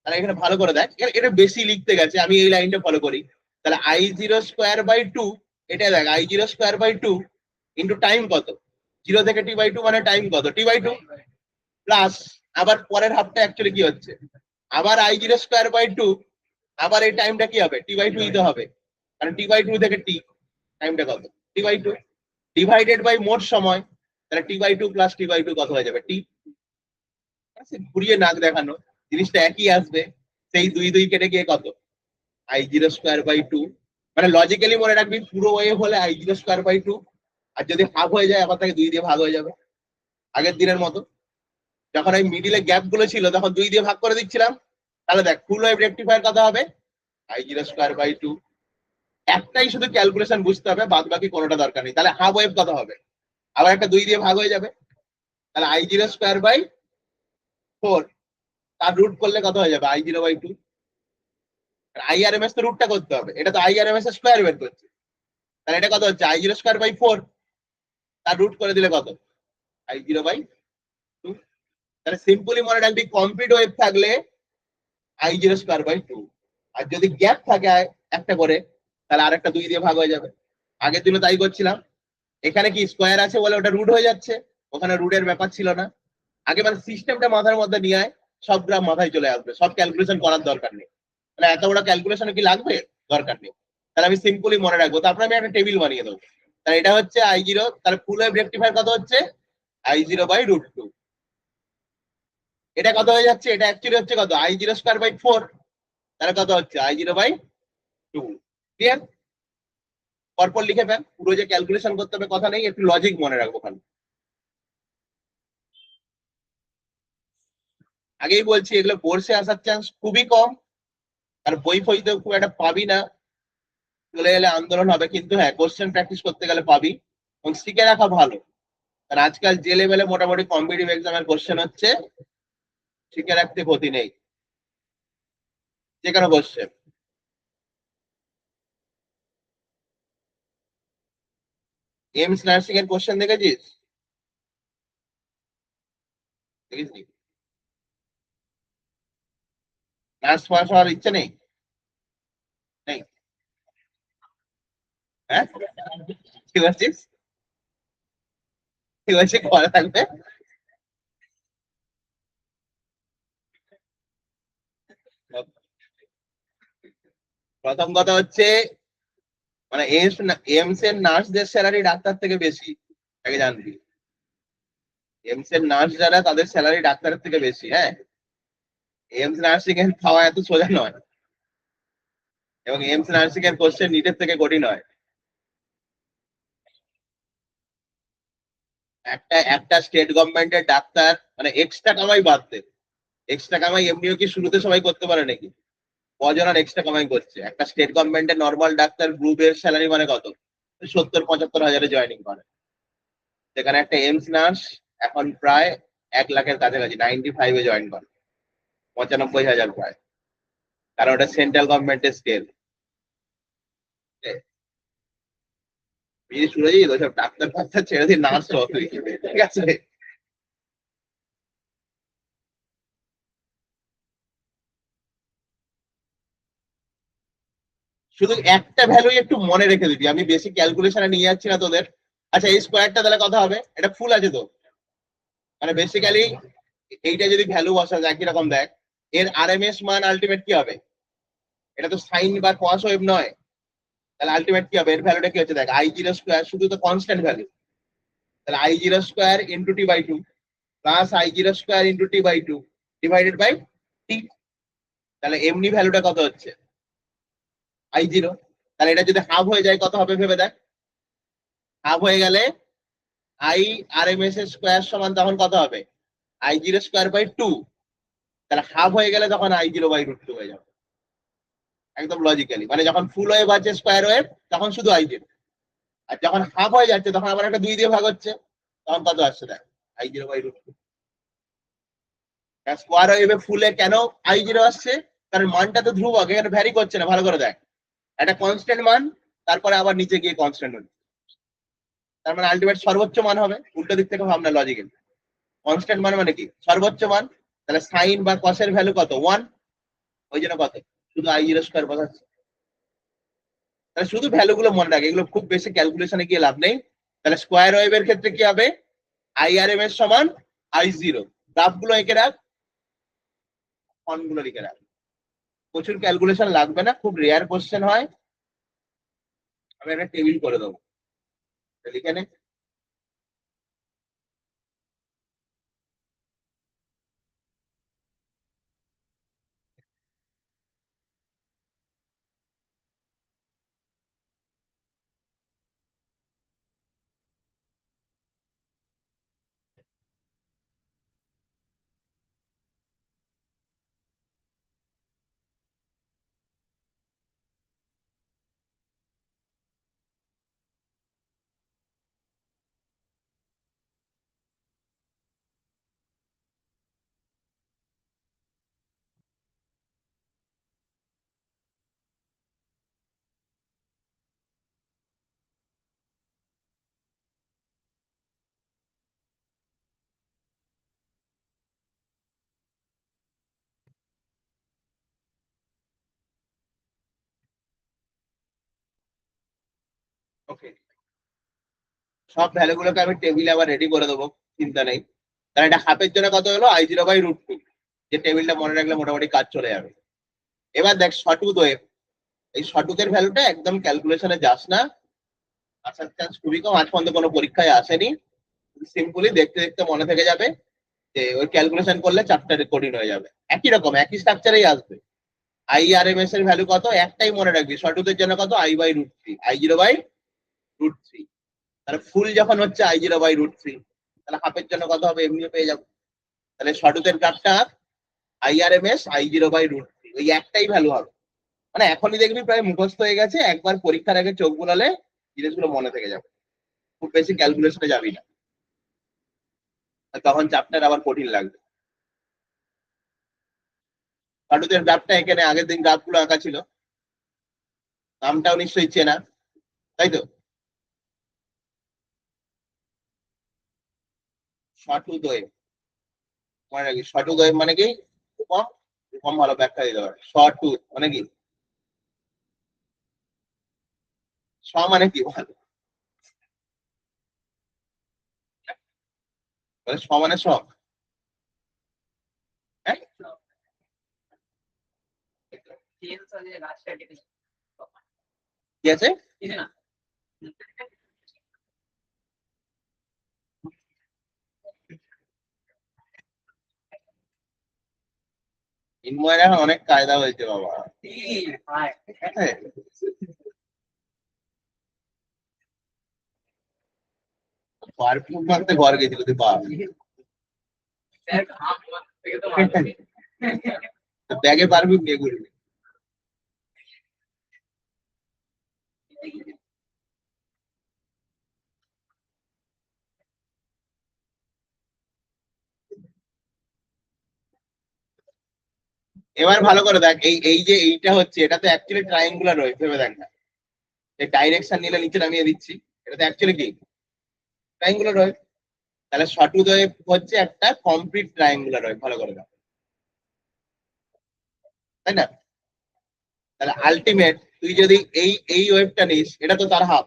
তাহলে এখানে ভালো করে দেখ, এটা বেশি লিখতে গেছে, আমি এই লাইনটা ফলো করি। তাহলে I0²/2, এটা দেখ I0²/2 ইনটু টাইম কত, 0 থেকে T/2 মানে টাইম কত, T/2 প্লাস, আবার পরের হাফটা অ্যাকচুয়ালি কি হচ্ছে, আবার I0²/2, আবার এই টাইমটা কি হবে, T/2 দিতে হবে, কারণ T/2 থেকে T টাইমটা কত, T/2 ডিভাইডেড বাই মোট সময়। তাহলে T/2 প্লাস T/2 কত হয়ে যাবে, T। ঘুরিয়ে নাক দেখানো, জিনিসটা একই আসবে। সেই 2 কেটে গিয়ে কত, I0²/2। মানে লজিক্যালি মনে রাখবি, পুরো ওয়েভ হলে I0²/2, আর যদি হাফ হয়ে যায় আবার তাকে 2 দিয়ে ভাগ হয়ে যাবে, আগের দিনের মতো। যখন ওই মিডিলে গ্যাপ গুলো ছিল তখন 2 দিয়ে ভাগ করে দিচ্ছিলাম। তাহলে দেখ ফুল ওয়েভ রেকটিফায়ার কত হবে, I0²/2। একটাই শুধু ক্যালকুলেশন বুঝতে হবে, বাদ বাকি কোনোটা দরকার নেই। তাহলে হাফ ওয়েভ কত হবে, আবার একটা 2 দিয়ে ভাগ হয়ে যাবে, তাহলে I0²/4, তার রুট করলে কত হয়ে যাবে, I0/2। I/RMS তো রুটটা করতে হবে, এটা তো I/RMS স্কোয়ার বের করছে। তাহলে এটা কত হচ্ছে, I0²/4, তার রুট করে দিলে কত, I0/2। তাহলে সিম্পলি মনে রাখবি, কমপ্লিট ওয়েভ থাকলে I0²/2, আর যদি গ্যাপ থাকে একটা করে, তাহলে আরেকটা 2 দিয়ে ভাগ হয়ে যাবে। আগের দিনও তাই করছিলাম। এখানে কি স্কোয়ার আছে বলে ওটা রুট হয়ে যাচ্ছে, ওখানে রুটের ব্যাপার ছিল না। আগে মানে সিস্টেমটা মাথার মধ্যে নিয়ে আয়, সব গ্রাফ মাথায় চলে আসবে, সব ক্যালকুলেশন করার দরকার নেই। তাহলে এত বড় ক্যালকুলেশন কি লাগবে, দরকার নেই। তাহলে আমি সিম্পলি মনে রাখবো, তারপরে আমি একটা টেবিল বানিয়ে দেবো। তাহলে এটা হচ্ছে I0, তাহলে ফুল ওয়েভ রেকটিফায়ার কত হচ্ছে, I0/√2। এটা কত হয়ে যাচ্ছে, এটা অ্যাকচুয়ালি হচ্ছে কত, I0²/4, তাহলে কত হচ্ছে I0/2। ক্লিয়ার? পরপর লিখে ফেল, পুরো যে ক্যালকুলেশন করতে হবে কথা নেই, একটু লজিক মনে রাখবো খালি। আগেই বলছি এগুলো বোর্ডে আসার চান্স খুবই কম, আর বই ফইতেও খুব একটা পাবি না, চলে গেলে আন্দোলন হবে, কিন্তু হ্যাঁ কোশ্চেন প্র্যাকটিস করতে গেলে পাবি, এবং শিখে রাখা ভালো। কারণ আজকাল যে লেভেলে মোটামুটি কম্পিটিটিভ এক্সামের কোশ্চেন হচ্ছে, শিখে রাখতে ক্ষতি নেই যে কোনো কোশ্চেন। এমস নার্সিং এর কোশ্চেন দেখেছিস? দেখিসনি? নার্স পাস হওয়ার ইচ্ছে নেই? নেই? হ্যাঁ, কি বলছিস? কি বলছিস, করা থাকবে? প্রথম কথা হচ্ছে, মানে এমস এর নার্সদের স্যালারি ডাক্তার থেকে বেশি, আগে জানবি। এমস এর নার্স যারা, তাদের স্যালারি ডাক্তারের থেকে বেশি। হ্যাঁ, এমস নার্সিং এর খাওয়া এত সোজা নয়, এবং এমস নার্সিং এর কোশ্চেন নিটের থেকে কঠিন হয়। একটা একটা স্টেট গভর্নমেন্টের ডাক্তার, মানে এক্সট্রা কামাই বাদ দে, এক্সট্রা কামাই এমনিও কি শুরুতে সবাই করতে পারে নাকি? কজন আর এক্সট্রা কামাই করছে? একটা স্টেট গভর্নমেন্টের নর্মাল ডাক্তার গ্রুপের স্যালারি মানে কত, 70-75 হাজারে জয়েনিং করে। সেখানে একটা এমস নার্স এখন প্রায় 1 লাখের কাছাকাছি, 95-এ জয়েন করে, 95,000 প্রায়, কারণ ওটা সেন্ট্রাল গভর্নমেন্টের স্কেল। শুনেছি ওইসব ডাক্তার ফাক্তার ছেড়ে দিয়ে নার্স হ তুই, ঠিক আছে? শুধু একটা ভ্যালু একটু মনে রেখে দিবি, আমি বেশি ক্যালকুলেশনে নিয়ে যাচ্ছি না তোদের। আচ্ছা, এই স্কোয়ারটা তাহলে কথা হবে, এটা ফুল আছে তো, মানে বেসিক্যালি এইটা যদি ভ্যালু বসা যায় কিরকম দেখ, এর আরএমএস মান আলটিমেট কি হবে? এটা তো সাইন বা কস ওয়েভ নয়, তাহলে আলটিমেট কি হবে? এর ভ্যালুটা কি হচ্ছে দেখ, I0² শুধু তো কনস্ট্যান্ট ভ্যালু, তাহলে I0² into T/2 plus I0² into T/2 divided by T. তাহলে এমনি ভ্যালুটা কত হচ্ছে? I0। তাহলে এটা যদি হাফ হয়ে যায় কত হবে ভেবে দেখ, হাফ হয়ে গেলে I/RMS এর স্কোয়ার সমান তখন কত হবে? I0²/2। তাহলে হাফ হয়ে গেলে তখন I0/√2 হয়ে যাবে, একদম লজিক্যালি। মানে যখন ফুল ওয়েভ আছে স্কোয়ার ওয়েভ, তখন শুধু I0, আর যখন হাফ হয়ে যাচ্ছে তখন আবার একটা 2 দিয়ে ভাগ হচ্ছে, তখন কত আসছে দেখ, I0/√2। স্কোয়ার ওয়েভে ফুলে কেন I0 আসছে? কারণ মানটা তো ধ্রুবক, এখানে ভ্যারি করছে না, ভালো করে দেখ, একটা কনস্ট্যান্ট মান, তারপরে আবার নিচে গিয়ে কনস্ট্যান্ট হচ্ছে, তার মানে আলটিমেট সর্বোচ্চ মান হবে। উল্টো দিক থেকে ভাবনা লজিক্যাল, কনস্ট্যান্ট মান মানে কি সর্বোচ্চ মান, তাহলে সাইন বা কসের ভ্যালু কত, 1, ওই জন্য কত, শুধু I0² বসাচ্ছে। তাহলে শুধু ভ্যালু গুলো মনে রাখ, এগুলো খুব বেশি ক্যালকুলেশনে গিয়ে লাভ নেই। তাহলে স্কোয়ার ওয়েভের ক্ষেত্রে কি হবে, I/RMS সমান I0, গ্রাফ গুলো এঁকে রাখ, ফন্ট গুলো লিখে রাখ, প্রচুর ক্যালকুলেশন লাগবে না, খুব রেয়ার কোশ্চেন হয়। আমি একটা টেবিল করে দেবো, লিখে নে। ওকে, সব ভ্যালু গুলোকে আমি টেবিলে আবার রেডি করে দেবো, চিন্তা নেই। তাহলে এটা হাফের জন্য কত হলো, I0/√2, যে টেবিলটা মনে রাখলে মোটামুটি কাজ চলে যাবে। এবার দেখ সটুথ ওয়েভ, এই সটুথের ভ্যালুটা একদম ক্যালকুলেশনে যাস না, আসার চান্স খুবই কম, আজ পর্যন্ত কোনো পরীক্ষায় আসেনি, সিম্পলি দেখতে দেখতে মনে থেকে যাবে। যে ওই ক্যালকুলেশন করলে চারটা রেকর্ডিং হয়ে যাবে, একই রকম একই স্ট্রাকচারেই আসবে। IRMS এর ভ্যালু কত, একটাই মনে রাখবি, শর্টুতের জন্য কত, I/√3, I0/√3। তাহলে ফুল যখন হচ্ছে I0/√3, তাহলে হাফের জন্য কত হবে, এমনিও পেয়ে যাবো। তাহলে শর্টুতের গ্রাফটা IRMS I0/√3, ওই একটাই ভ্যালু হবে। মানে এখনই দেখবি প্রায় মুখস্থ হয়ে গেছে, একবার পরীক্ষার আগে চোখ বুলালে জিনিসগুলো মনে থেকে যাবে, খুব বেশি ক্যালকুলেশনে যাবি না, তখন চ্যাপ্টার আবার কঠিন লাগবে। শর্টুতের গ্রাফটা এখানে আগের দিন গ্রাফগুলো আঁকা ছিল, নামটাও নিশ্চয়ই চেনা, তাই তো? শর্টুদয় মনে রাখি, শর্টুদয় মানে কি, রূপম, রূপম ভালো ব্যাখ্যা দিতে পারে। শর্টুত মানে কি, স মানে কি ভালো, স মানে স, হ্যাঁ চেঞ্জ আছে রাস্তা কেটে কি আছে, কিছু না। ইনময়ের এখন অনেক কায়দা হয়েছে বাবা, হ্যাঁ হ্যাঁ পারফিউম মারতে ঘর গেছিল তুই পা, স্যার হাফ থেকে তো মারবে। ব্যাগে পারফিউম নিয়ে ঘুরবি। এবার ভালো করে দেখ, এই এই যে এইটা হচ্ছে, এটা তো অ্যাকচুয়ালি ট্রায়াঙ্গুলার হয়, ভেবে দেখ না, এই ডাইরেকশন নিলে নিচে নামিয়ে দিচ্ছি, এটা তো অ্যাকচুয়ালি কি ট্রায়াঙ্গুলার হয়। তাহলে শর্টুদয় হচ্ছে একটা কমপ্লিট ট্রায়াঙ্গুলার হয়, ভালো করে দেখ, তাই না? তাহলে আলটিমেট তুই যদি এই ওয়েভটা নিস, এটা তো তার হাফ,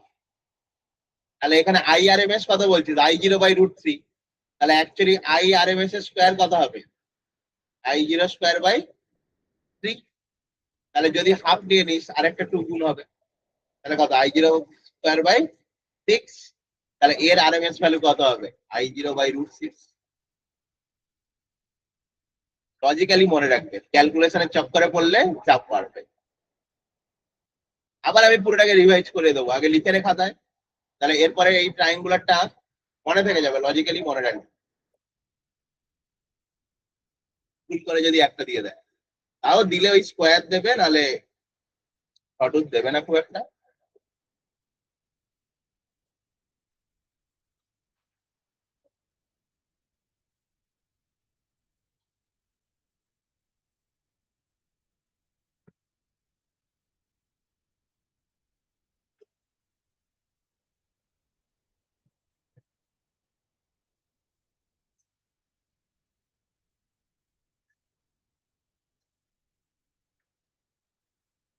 তাহলে এখানে IRMS কত বলছিস, I0/√3, তাহলে অ্যাকচুয়ালি IRMS এর স্কোয়ার কত হবে, I0² / 3। তাহলে যদি হাফ নিয়ে নিস আরেকটা 2 গুণ হবে, তাহলে কত, I0² / 6। তাহলে এর RMS ভ্যালু কত হবে, I0/√6। লজিক্যালি মনে রাখবে, ক্যালকুলেশনের চক্করে পড়লে চাপ পারবে। আবার আমি পুরোটাকে রিভাইজ করে দেবো, আগে লিখে রে খাতায়, তাহলে এরপরে এই ট্রায়াঙ্গুলারটা মনে থেকে যাবে, লজিক্যালি মনে রাখবে। ভুল করে যদি একটা দিয়ে দেয়, তাও দিলে ওই স্কোয়ার দেবে, নাহলে শর্টুত দেবে না খুব একটা।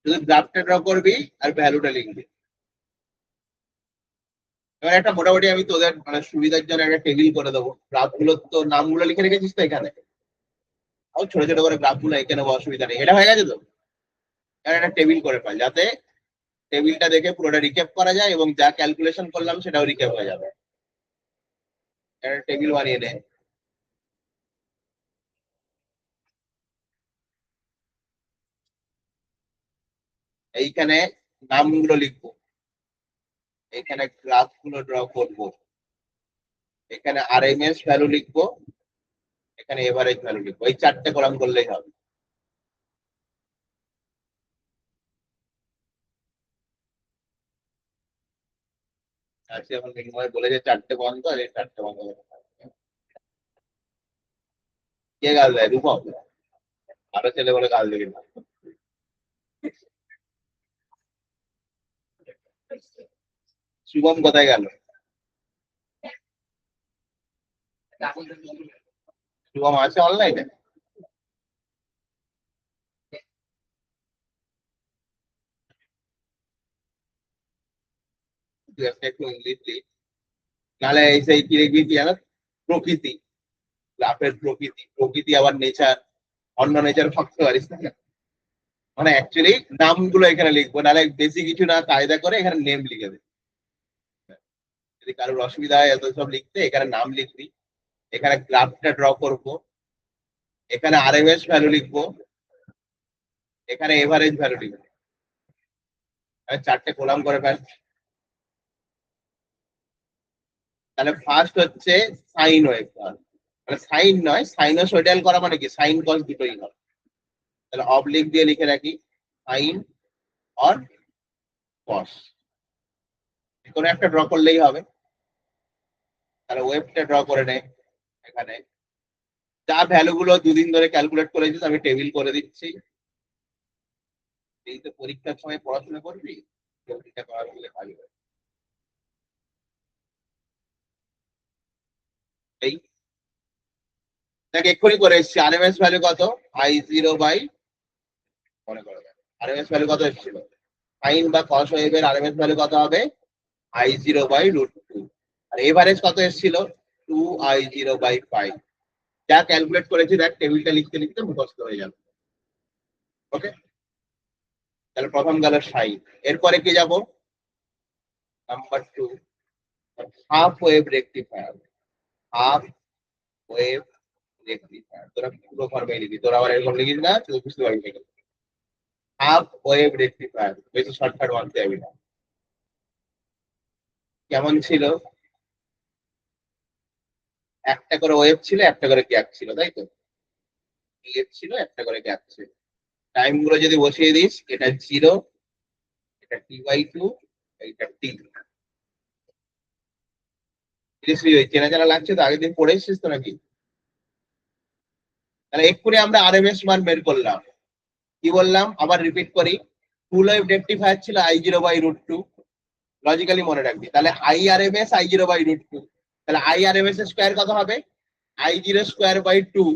শুধু গ্রাফটা ড্র করবি আর ভ্যালুটা লিখবি। এবার একটা মোটামুটি আমি তোদের মানে সুবিধার জন্য একটা টেবিল করে দেবো, গ্রাফ গুলো তো নামগুলো লিখে রেখেছিস তো এখানে, ছোট ছোট করে গ্রাফ গুলো এঁকে নেবো, অসুবিধা নেই। এটা হয়ে গেছে তো, এবার একটা টেবিল করে ফেল, যাতে টেবিলটা দেখে পুরোটা রিক্যাপ করা যায় এবং যা ক্যালকুলেশন করলাম সেটাও রিক্যাপ হয়ে যাবে। একটা টেবিল বানিয়ে নে। এইখানে নামগুলো লিখবো, এখানে গ্রাফ গুলো ড্র করবো, এখানে RMS ভ্যালু লিখবো, এখানে এভারেজ ভ্যালু লিখবো, এই 4টে কলাম করলেই হবে। আজকে এখন নির্ময় বলে যে 4টে বন্ধ, আর এই 4টে বন্ধ করতে হবে। কে গাল দেয়, রূপম? আরো ছেলে বলে গাল দেবে না। শুভম কোথায় গেল? শুভম আছে অনলাইনে? তুই একটা একটু ইংলিশ লিখ, নাহলে এই সেই কি লিখবি কি জানো, প্রকৃতি, গ্রাফের প্রকৃতি, প্রকৃতি আবার নেচার, অন্য নেচার ভাবতে পারিস না। মানে অ্যাকচুয়ালি নামগুলো এখানে লিখবো, নাহলে বেশি কিছু না কায়দা করে এখানে নেম লিখে দে। যদি কারোর অসুবিধা হয় এত সব লিখতে, এখানে নাম লিখবি, এখানে গ্রাফটা ড্র করব, এখানে আরএমএস ভ্যালু লিখবো, এখানে এভারেজ ভ্যালু লিখবো। চারটে কলাম করে ফেল। তাহলে ফার্স্ট হচ্ছে সাইন ওয়েভ, মানে সাইন নয়, সাইনোসয়েডাল করা মানে কি সাইন কস দুটোই হয়। তাহলে অবলিক দিয়ে লিখে রাখি সাইন অর কস, কোনো একটা ড্র করলেই হবে। তাহলে ওয়েভটা ড্র করে নেয়। এখানে যা ভ্যালু গুলো দুদিন ধরে ক্যালকুলেট করেছিস আমি টেবিল করে দিচ্ছি। এই তো পরীক্ষার সময় পড়াশোনা করবি, টেবিলটা করা গেলে ভালো হয়। এই দেখ এক্ষুনি করে এসেছি, আরএমএস ভ্যালু কত, I0 বাই, মনে করো আরএমএস ভ্যালু কত এসেছিল, সাইন বা কস ওয়েভের আরএমএস ভ্যালু কত হবে, I0 বাই √2। আর এভারেজ কত এসেছিল, 2I0 বাই 5। যা ক্যালকুলেট করেছি দেখ টেবিলটা লিখতে লিখতে মুখস্থ হয়ে যাবে। ওকে, তাহলে প্রথম গেল সাইন। এরপরে কি যাব, number 2, half wave rectifier. Half wave rectifier, তোরা পুরো ফর্মে লিখবি, তোরা আবার এরকম লিখিস না, তুই বুঝতে পারবি না। হাফ ওয়েভ রেকটিফায়ার, বেশি শর্টকাট মানতে যাবি না। কেমন ছিল, একটা করে ওয়েভ ছিল, একটা করে গ্যাপ ছিল, তাই তো, ওয়েভ ছিল, একটা করে গ্যাপ ছিল। টাইম গুলো যদি বসিয়ে দিস, এটা 0, এটা T/2, এটা T। চেনা চেনা লাগছে তো, আগের দিন পড়ে এসেছিস তো নাকি? তাহলে এক্ষুনি আমরা আরএমএস মান বের করলাম। কি বললাম আবার রিপিট করি, ফুল ওয়েভ রেকটিফায়ার ছিল I0 বাই √2। লজিক্যালি মনে রাখবি, তাহলে IRMS I0 বাই √2। তাহলে IRMS এর স্কোয়ার কত হবে, I0 স্কোয়ার বাই 2।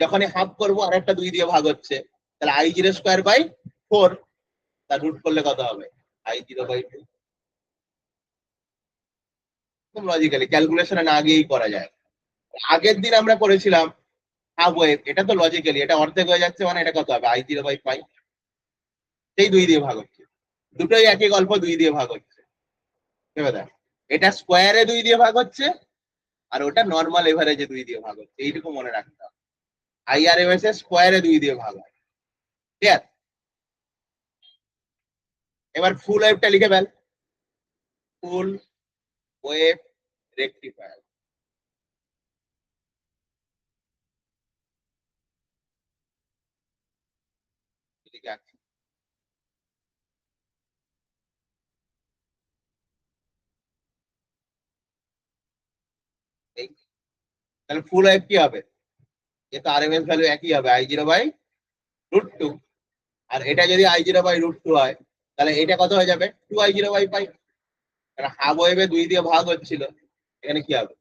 যখনই হাফ করবো আর একটা 2 দিয়ে ভাগ হচ্ছে, তাহলে I0 স্কোয়ার বাই 4। তার রুট করলে কত হবে, I0 বাই 2। খুব লজিক্যালি, ক্যালকুলেশনে না গিয়েই করা যায়। আগের দিন আমরা করেছিলাম হাফ ওয়েভ, এটা তো লজিক্যালি এটা অর্ধেক হয়ে যাচ্ছে, মানে এটা কত হবে, I0 বাই 5। সেই 2 দিয়ে ভাগ হচ্ছে, দুটোই একই গল্প, 2 দিয়ে ভাগ হচ্ছে। ভেবে দেখ, এটা স্কোয়ারে 2 দিয়ে ভাগ হচ্ছে, আর ওটা নর্মাল এভারেজে 2 দিয়ে ভাগ হচ্ছে, এইটুকু মনে রাখতে হবে। IRMS এর স্কোয়ারে 2 দিয়ে ভাগ হয়। ঠিক আছে, এবার ফুল ওয়েভটা লিখে ফেল, ফুল ওয়েভ রেকটিফায়ার। লিখে রাখ। এই তাহলে ফুল ওয়েভ কি হবে, এটা আরএমএস ভ্যালু একই হবে, I0 বাই √2। আর এটা যদি I0 বাই √2 হয়, তাহলে এটা কত হয়ে যাবে, 2I0 বাই 5। কারণ হাফ ওয়েভে 2 দিয়ে ভাগ হচ্ছিল, এখানে কি হবে,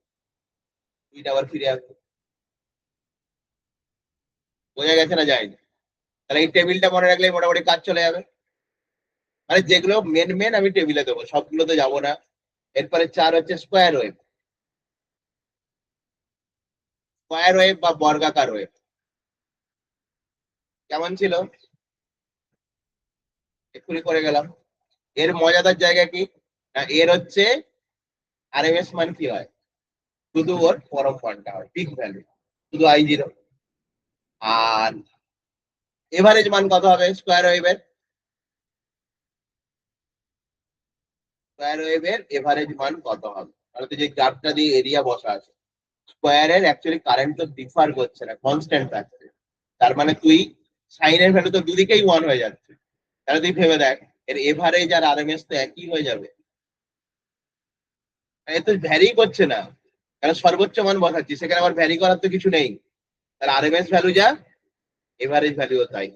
2টা আবার ফিরে আসবে। বোঝা গেছে না যায়নি? তাহলে এই টেবিলটা মনে রাখলে মোটামুটি কাজ চলে যাবে। মানে যেগুলো মেন মেন আমি টেবিলে দেবো, সবগুলো তো যাবো না। এরপরে 4 হচ্ছে স্কোয়ার ওয়েভ। স্কোয়ার ওয়েভ বা বর্গাকার ওয়েভ কেমন ছিল, এক্ষুনি করে গেলাম। এর মজাদার জায়গা কি, না এর হচ্ছে আরএমএস মান কি হয়, শুধু ওর পরম মানটা হয়, পিক ভ্যালু, শুধু I0। আর এভারেজ মান কত হবে স্কোয়ার ওয়েভের, স্কোয়ার ওয়েভের এভারেজ মান কত হবে, তাহলে যে গ্রাফটা দিয়ে এরিয়া বসা আছে, স্কোয়ারের অ্যাকচুয়ালি কারেন্ট তো ডিফার করছে না, কনস্ট্যান্ট থাকছে। তার মানে তুই সাইনের ভ্যালু তো দুদিকেই 1 হয়ে যাচ্ছে, তাহলে তুই ভেবে দেখ এর এভারেজ আর আরএমএস তো একই হয়ে যাবে। এ তো ভ্যারি করছে না, কারণ সর্বোচ্চ মান বসাচ্ছি, সেখানে আবার ভ্যারি করার তো কিছু নেই। তাহলে আরএমএস ভ্যালু যা, এভারেজ ভ্যালুও তাই।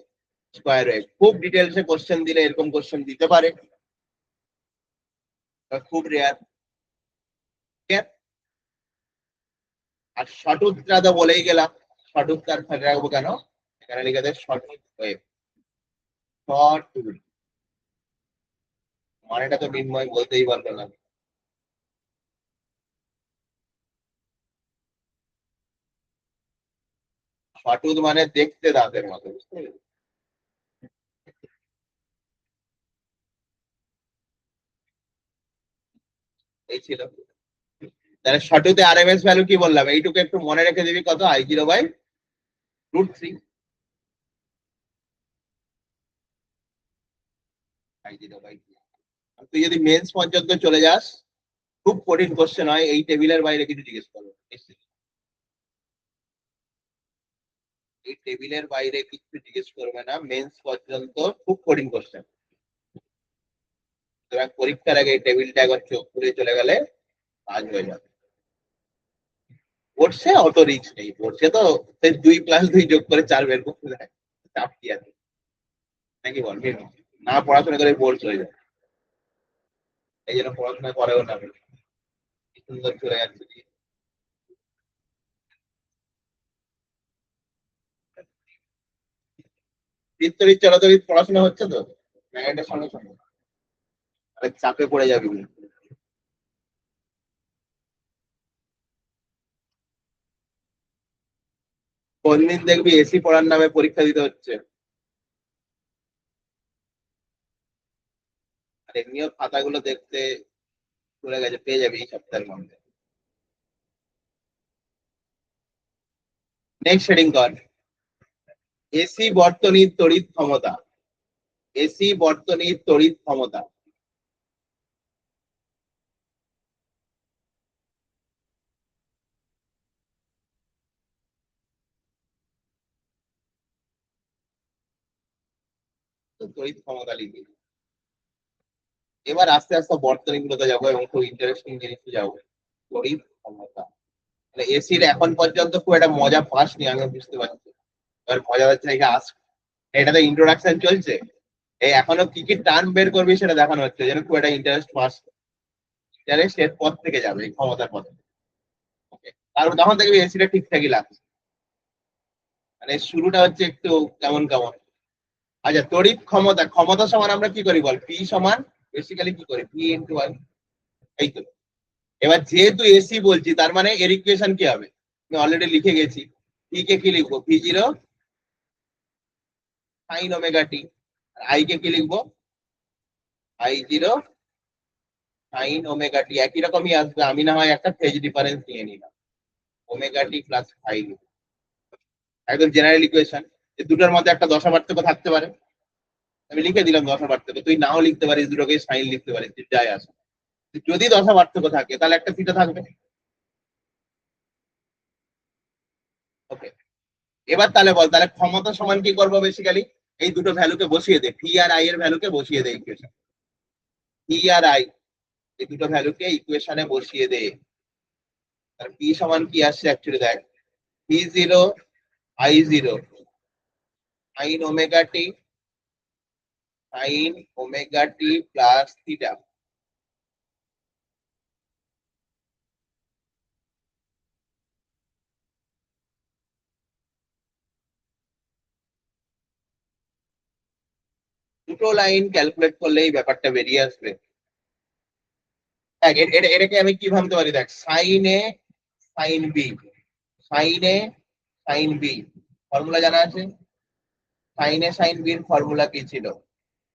স্কোয়ার ওয়েভ খুব ডিটেলসে কোশ্চেন দিলে এরকম কোশ্চেন দিতে পারে, খুব রেয়ার। আর শর্ট উত্তর তো বলেই গেলাম, শর্ট উত্তর ফেলে রাখবো কেন, এখানে লিখে দেয় শর্ট ওয়েভ। শর্ট মানেটা তো বিন্ময় বলতেই পারবে না। শর্ট মানে দেখতে দাঁতের মতো, বুঝতে পেরেছো? এই ছিল। তাহলে শর্টুতে আরএমএস ভ্যালু কি বললাম, এইটুকু একটু মনে রেখে দিবি, কত I0/√3, I0/3। তুই যদি মেন্স পর্যন্ত চলে যাস, খুব কঠিন কোশ্চেন হয়, এই টেবিলের বাইরে কিছু জিজ্ঞেস করবে, এই টেবিলের বাইরে কিছু জিজ্ঞেস করবে না, মেন্স পর্যন্ত খুব কঠিন কোশ্চেন। সুতরাং পরীক্ষার আগে এই টেবিলটা একবার চোখ খুলে চলে গেলে কাজ হয়ে যাবে। বোর্ডসে অত রিস্ক নেই, বোর্ডসে তো 2+2 যোগ করে 4 বের করতে দেয়, চাপ কি আছে নাকি বল, না পড়াশোনা করে বোর্ডস হয়ে যায়, এই জন্য পড়াশোনা করেও না, কি সুন্দর চলে যাচ্ছে। চিত্তরিত চলাচলিত পড়াশোনা হচ্ছে তো ম্যাগনেটের সঙ্গে সঙ্গে, আরে চাপে পড়ে যাবি। কোন দিন দেখবি এসি পড়ার নামে পরীক্ষা দিতে হচ্ছে, আর এমনিও খাতাগুলো দেখতে চলে গেছে, পেয়ে যাবি এই সপ্তাহের মধ্যে। নেক্সট হেডিং কর, এসি বর্তনীর তড়িৎ ক্ষমতা, এসি বর্তনীর তড়িৎ ক্ষমতা। তো তড়িৎ ক্ষমতা লিখবি। এবার আস্তে আস্তে বর্তনী গুলোতে যাবো এবং খুব ইন্টারেস্টিং জিনিসে যাবো, তড়িৎ ক্ষমতা। মানে এসির এখন পর্যন্ত খুব একটা মজা পাসনি, আমি বুঝতে পারছি, এবার মজা হচ্ছে আস, এটা তো ইন্ট্রোডাকশন চলছে, এই এখনো কি কি টার্ম বের করবি সেটা দেখানো হচ্ছে, যেন খুব একটা ইন্টারেস্ট পাস, ইন্টারেস্ট এর পথ থেকে যাবে এই ক্ষমতার পথে। ওকে, তারপর তখন দেখবি এসিটা ঠিকঠাকই লাগছে, মানে শুরুটা হচ্ছে একটু কেমন কেমন। আচ্ছা, তড়িৎ ক্ষমতা, ক্ষমতা সমান আমরা কি করি বল, পি সমান বেসিক্যালি কি করি, পি ইন্টু ওয়াই, এই তো। এবার যেহেতু এসি বলছি, তার মানে এর ইকুয়েশন কি হবে, আমি অলরেডি লিখে গেছি, পি কে কি লিখবো, P0 সাইন ওমেগা টি, আর আই কে কি লিখবো, I0 সাইন ওমেগা টি, একই রকমই আসবে, আমি না হয় একটা ফেজ ডিফারেন্স নিয়ে নিলাম, ওমেগা টি প্লাস ফাই, একদম জেনারেল ইকুয়েশন। এই দুটোর মধ্যে একটা দশা পার্থক্য থাকতে পারে, আমি লিখে দিলাম দশা পার্থক্য, তুই নাও লিখতে পারিস, দুটোকে সাইন লিখতে পারিস, যায় আসে। যদি দশা পার্থক্য থাকে তাহলে একটা থিটা থাকবে। ওকে, এবার তাহলে বল, তাহলে ক্ষমতা সমান কি করবো, বেসিক্যালি এই দুটো ভ্যালুকে বসিয়ে দে, পি আর আই এর ভ্যালুকে বসিয়ে দে ইকুয়েশন, পি আর আই এই দুটো ভ্যালুকে ইকুয়েশনে বসিয়ে দে। তাহলে পি সমান কি আসছে অ্যাকচুয়ালি দেখ, P0 I0 সাইন ওমেগা টি, sign omega T plus theta. দুটো লাইন ক্যালকুলেট করলেই ব্যাপারটা বেরিয়ে আসবে। এটাকে আমি কি ভাবতে পারি, দেখ সাইন এ সাইন বি, সাইন এ সাইন বি ফর্মুলা জানা আছে, সাইন এ সাইন বি এর ফর্মুলা কি ছিল,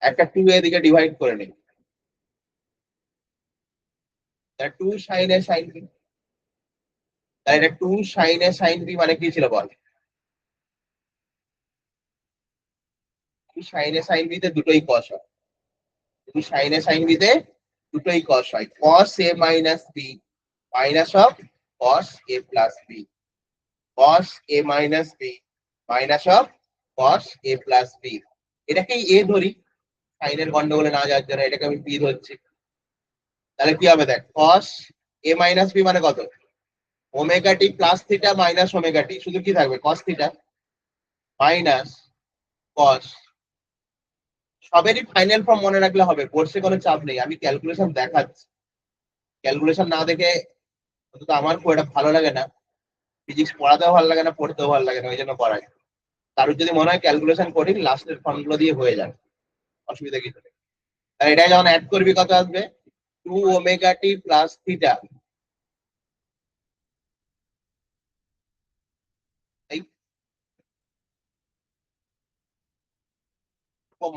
একটা 2 এদিকে ডিভাইড করে নিই, টু সাইন এ সাইন বি, তাহলে এটা 2 সাইন এ সাইন বি মানে কি ছিল বল, 2 সাইন এ সাইন বি তে দুটোই কস হয়, 2 সাইন এ সাইন বি তে দুটোই কস হয়, cos a minus B minus of cos a plus B, cos a minus B minus of cos a plus B. এটাকেই এ ধরি, সাইনের গন্ডগোলে না যাওয়ার জন্য এটাকে আমি বি ধরছি। তাহলে কি হবে দেখ, cos a মাইনাস বি মানে কত, omega T plus theta minus omega T, শুধু কি থাকবে cos থিটা মাইনাস cos, সবেরই ফাইনাল ফর্ম মনে রাখলে হবে, কোর্সে কোনো চাপ নেই, আমি ক্যালকুলেশন দেখাচ্ছি, ক্যালকুলেশন না দেখে অন্তত আমার খুব এটা ভালো লাগে না, ফিজিক্স পড়াতেও ভালো লাগে না, পড়তেও ভালো লাগে না, ওই জন্য পড়াই। কারোর যদি মনে হয় ক্যালকুলেশন করি, লাস্টের ফর্মগুলো দিয়ে হয়ে যাবে, অসুবিধা কিছু নেই। আর এটা যখন অ্যাড করবি কত আসবে, 2 ওমেগা টি প্লাস থিটা, এই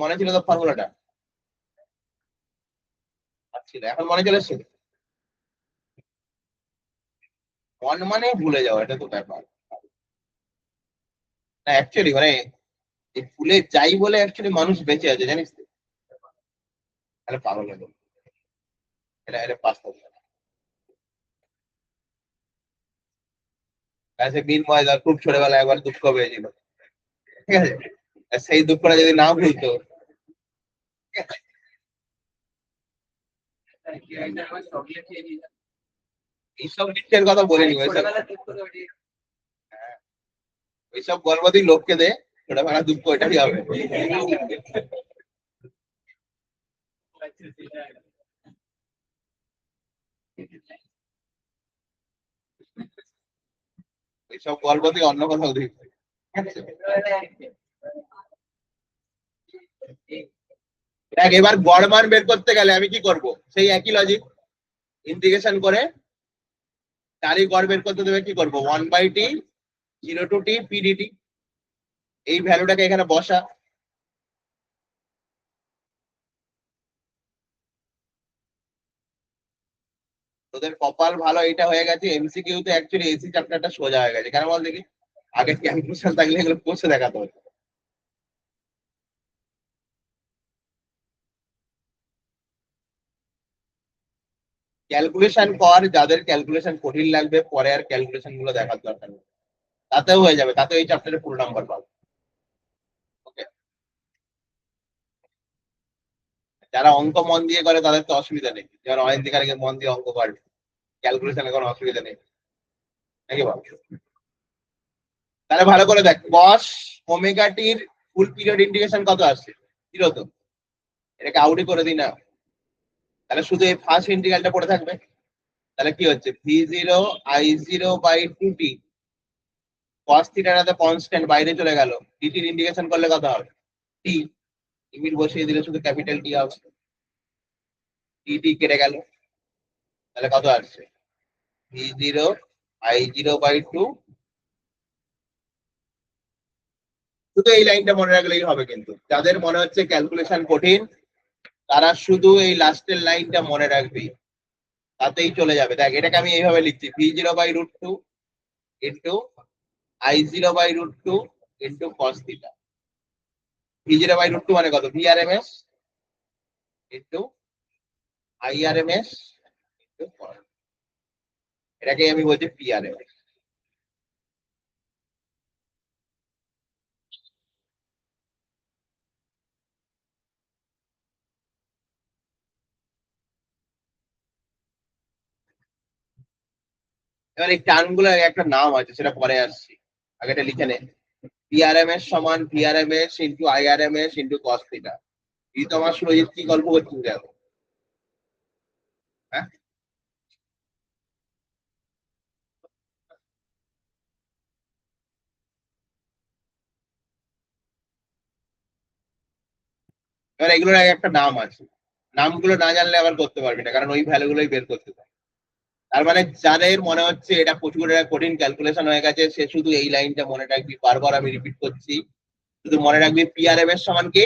মনে ছিল তো ফর্মুলাটা, আচ্ছা এখন মনে চলে এসেছে। 1 মানে ভুলে যাওয়া, এটা তো ব্যাপার না অ্যাকচুয়ালি, মানে এই ভুলে যাই বলে অ্যাকচুয়ালি মানুষ বেঁচে আছে জানিস তো। তাহলে পাগল হলো, এটা এটা বাস্তব না। সে মিনময় ধর খুব ছোটবেলায় একবার দুঃখ পেয়েছিল, ঠিক আছে, আর সেই দুঃখটা যদি না ভুলতো, ঠিক আছে? চকলেট খেয়ে নিয়ে এইসব নিত্যের কথা বলিনি, ওইসব ছোটবেলা দুঃখ তো ওটি। ওইসব গল্প তুই লোককে দে, ছোটবেলা দুঃখ ওইটাই হবে। ওইসব গল্প তুই অন্য কোথাও দিবি, ঠিক আছে? দেখ এবার গড় মান বের করতে গেলে আমি কি করব, সেই একই লজিক, ইন্টিগ্রেশন করে তারই গড় বের করতে দেবে, কি করব, 1/t 0 to t pdt, এই ভ্যালুটাকে এখানে বসা। তোদের কপাল ভালো, এটা হয়ে গেছে এমসিকিউ তে, অ্যাকচুয়ালি এসি চ্যাপ্টারটা সোজা হয়ে গেছে, কেন বল দেখি, আগে ক্যালকুলেশন থাকলে এগুলো কোর্সে দেখাতে হতো। ক্যালকুলেশন কর, যাদের ক্যালকুলেশন কঠিন লাগবে পরে আর ক্যালকুলেশন গুলো দেখার দরকার নেই, তাতেও হয়ে যাবে, তাতে এই চ্যাপ্টারে ফুল নাম্বার পাবে। ওকে, যারা অঙ্ক মন দিয়ে করে তাদের তো অসুবিধা নেই, যারা অয়েন্তিকারকে মন দিয়ে অঙ্ক করে, ক্যালকুলেশনে কোনো অসুবিধা নেই, নাকি বল? তাহলে ভালো করে দেখ, কস ওমেগা টির ফুল পিরিয়ড ইন্টিগ্রেশন কত আসছে, 0 তো, এটাকে আউটই করে দিই না, তাহলে শুধু এই ফার্স্ট ইন্টিগ্রালটা পড়ে থাকবে। তাহলে কি হচ্ছে, v0 i0/2t, cos থিটাটা কনস্ট্যান্ট বাইরে চলে গেল, ডিটির ইন্টিগ্রেশন করলে কত হবে, টি, লিমিট বসিয়ে দিলে শুধু ক্যাপিটাল টি হবে, টি টি কেটে গেল, তাহলে কত আসছে, v0 i0/2, শুধু এই লাইনটা মনে রাখলেই হবে, কিন্তু যাদের মনে হচ্ছে ক্যালকুলেশন কঠিন তারা শুধু এই লাস্টের লাইনটা মনে রাখবি, তাতেই চলে যাবে। দেখ এটাকে আমি এইভাবে লিখছি, v0/√2 into i0/√2 into cos theta, v0/√2 মানে কত, vrms into irms into cos, এটাকে আমি বলছি prms। এবার এই টার্মগুলোর একটা নাম আছে, সেটা পরে আসছি, আগে এটা লিখে নে, PRMS সমান VRMS into IRMS into cos theta. এই তো আমার সুরজিৎ কি গল্প করছিস দেখো, হ্যাঁ? এবার এগুলোর একটা নাম আছে, নামগুলো না জানলে আবার করতে পারবি না, কারণ ওই ভ্যালু গুলোই বের করতে হবে। তার মানে যাদের মনে হচ্ছে এটা প্রচুর একটা কঠিন ক্যালকুলেশন হয়ে গেছে, সে শুধু এই লাইনটা মনে রাখবি, বারবার আমি রিপিট করছি, শুধু মনে রাখবি PRMS সমান কি,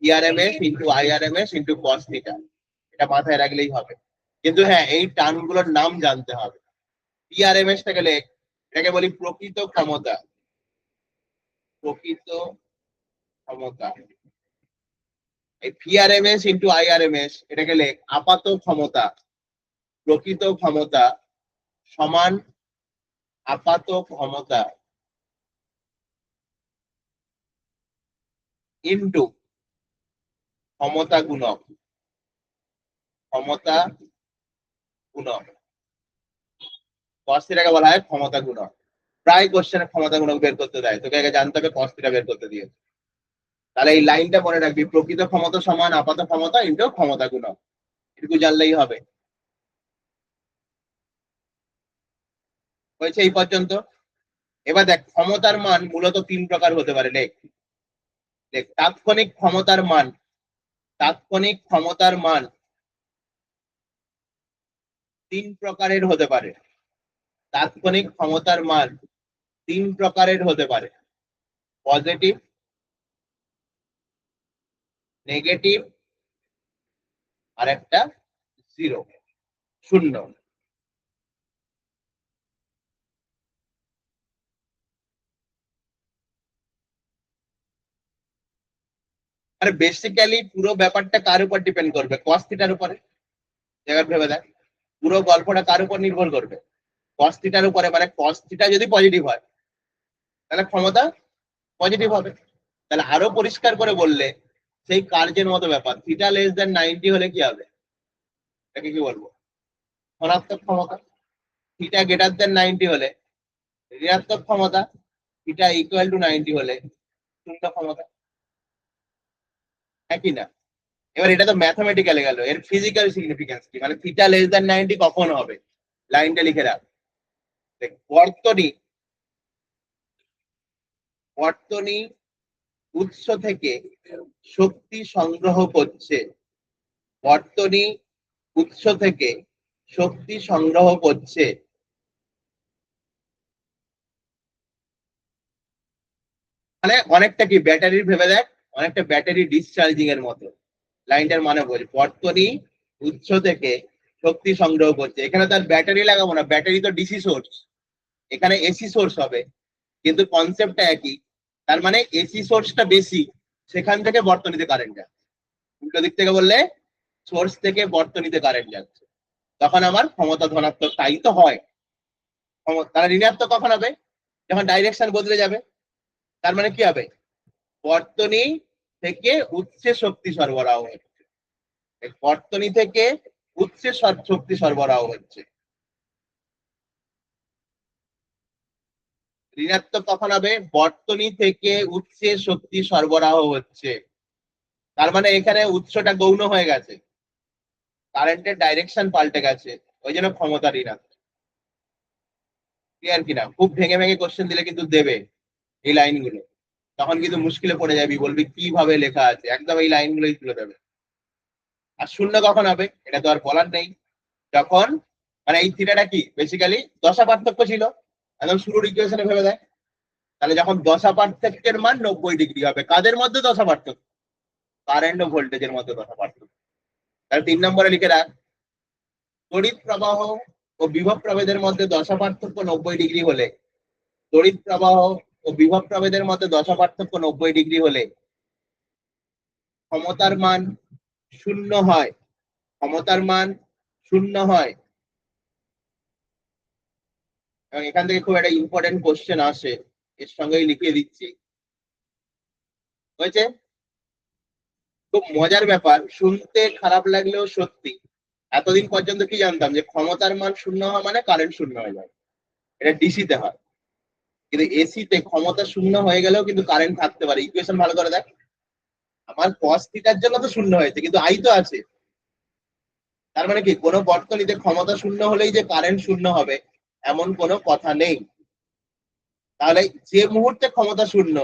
PRMS into IRMS into cos theta, এটা মাথায় রাখলেই হবে। কিন্তু হ্যাঁ, এই টার্মগুলোর নাম জানতে হবে। PRMS টাকে লেখ, এটাকে বলি প্রকৃত ক্ষমতা, প্রকৃত ক্ষমতা। এই PRMS ইন্টু IRMS এটাকে লেখ আপাত ক্ষমতা, প্রকৃত ক্ষমতা সমান আপাত ক্ষমতা ইন্টু ক্ষমতা গুণক, ক্ষমতা গুণক, cos থিটাকে বলা হয় ক্ষমতা গুণক। প্রায় কোশ্চেনে ক্ষমতা গুণক বের করতে দেয়, তোকে আগে জানতে হবে cos থিটা বের করতে দিয়ে। তাহলে এই লাইনটা মনে রাখবি, প্রকৃত ক্ষমতা সমান আপাত ক্ষমতা ইন্টু ক্ষমতা গুণক, এটুকু জানলেই হবে। হয়েছে এই পর্যন্ত? এবার দেখ ক্ষমতার মান মূলত 3 প্রকার হতে পারে, লেখ, দেখ তাৎক্ষণিক ক্ষমতার মান, তাৎক্ষণিক ক্ষমতার মান 3 প্রকারের হতে পারে, তাৎক্ষণিক ক্ষমতার মান 3 প্রকারের হতে পারে, পজিটিভ, নেগেটিভ, আর একটা জিরো, শূন্য। মানে বেসিক্যালি পুরো ব্যাপারটা কার উপর ডিপেন্ড করবে? কস থিটার উপরে। জায়গা ভেবে দেখ, পুরো গল্পটা কার উপর নির্ভর করবে? কস থিটার উপরে। মানে কস থিটা যদি পজিটিভ হয় তাহলে ক্ষমতা পজিটিভ হবে। তাহলে আরো পরিষ্কার করে বললে সেই কার্যের মতো ব্যাপার, থিটা লেস দেন 90 হলে কি হবে? এটাকে কি বলবো? ধনাত্মক ক্ষমতা। থিটা গ্রেটার দেন 90 হলে ঋণাত্মক ক্ষমতা। থিটা ইকুয়াল টু 90 হলে শূন্য ক্ষমতা। একই না? এবার এটা তো ম্যাথমেটিক্যালি গেল, এর ফিজিক্যাল সিগনিফিকেন্স কি? মানে থিটা লেস দেন 90 কখন হবে? লাইনটা লিখে রাখ। দেখ, বর্তনী বর্তনী উৎস থেকে শক্তি সংগ্রহ করছে। বর্তনী উৎস থেকে শক্তি সংগ্রহ করছে। মানে অনেকটা কি ব্যাটারির, ভেবে দেখ, অনেকটা ব্যাটারি ডিসচার্জিং এর মতো। লাইনটার মানে বল, বর্তনী উৎস থেকে শক্তি সংগ্রহ করছে। এখানে তার ব্যাটারি লাগাবো না, ব্যাটারি তো ডিসি সোর্স, এখানে এসি সোর্স হবে, কিন্তু কনসেপ্টটা একই। তার মানে এসি সোর্সটা বেশি, সেখান থেকে বর্তনীতে কারেন্ট যাচ্ছে। উল্টো দিক থেকে বললে সোর্স থেকে বর্তনীতে কারেন্ট যাচ্ছে, তখন আমার ক্ষমতা ধনাত্মক। তাই তো হয়। তাহলে ঋণাত্মক কখন হবে? যখন ডাইরেকশন বদলে যাবে। তার মানে কি হবে? বর্তনী থেকে উৎসে শক্তি সরবরাহ হচ্ছে। বর্তনী থেকে উৎসে শক্তি সরবরাহ হচ্ছে। ঋণাত্মক কখন হবে? বর্তনী থেকে উৎসে শক্তি সরবরাহ হচ্ছে। তার মানে এখানে উৎসটা গৌণ হয়ে গেছে, কারেন্টের ডাইরেকশন পাল্টে গেছে, ওই জন্য ক্ষমতা ঋণাত্মক। ক্লিয়ার কিনা? খুব ভেঙে ভেঙে কোশ্চেন দিলে কিন্তু দেবে এই লাইনগুলো, তখন কিন্তু মুশকিলে পড়ে যাবি, বলবি কিভাবে লেখা আছে, একদম এই লাইনগুলোই তুলে দেবে। আর শূন্য কখন হবে? এটা তো আর বলার নেই। যখন, মানে এই থিটাটা কি বেসিক্যালি দশা পার্থক্য ছিল, একদম শুরুর ইকুয়েশনে ভেবে দেয়। তাহলে যখন দশা পার্থক্যের মান 90 ডিগ্রি হবে, কাদের মধ্যে দশা পার্থক্য? কারেন্ট ও ভোল্টেজের মধ্যে দশা পার্থক্য। তাহলে 3 নম্বরে লিখে রাখ, তড়িৎ প্রবাহ ও বিভব প্রভেদের মধ্যে দশা পার্থক্য 90 ডিগ্রি হলে, তড়িৎ প্রবাহ ও বিভব প্রভেদের মধ্যে দশা পার্থক্য 90 ডিগ্রি হলে ক্ষমতার মান শূন্য হয়। ক্ষমতার মান শূন্য হয়। এবং এখান থেকে খুব একটা ইম্পর্টেন্ট কোশ্চেন আসে, এর সঙ্গেই লিখিয়ে দিচ্ছি। হয়েছে? খুব মজার ব্যাপার, শুনতে খারাপ লাগলেও সত্যি। এতদিন পর্যন্ত কি জানতাম যে ক্ষমতার মান শূন্য হওয়া মানে কারেন্ট শূন্য হয়ে যায়, এটা ডিসিতে হয়। কিন্তু এসিতে ক্ষমতা শূন্য হয়ে গেলেও কিন্তু কারেন্ট থাকতে পারে। ইকুয়েশন ভালো করে দেখ, আমার কস থিটার জন্য তো শূন্য হয়েছে, কিন্তু আই তো আছে। তার মানে কি কোনো বর্তনীতে ক্ষমতা শূন্য হলেই যে কারেন্ট শূন্য হবে এমন কোনো কথা নেই। তাহলে যে মুহূর্তে ক্ষমতা শূন্য,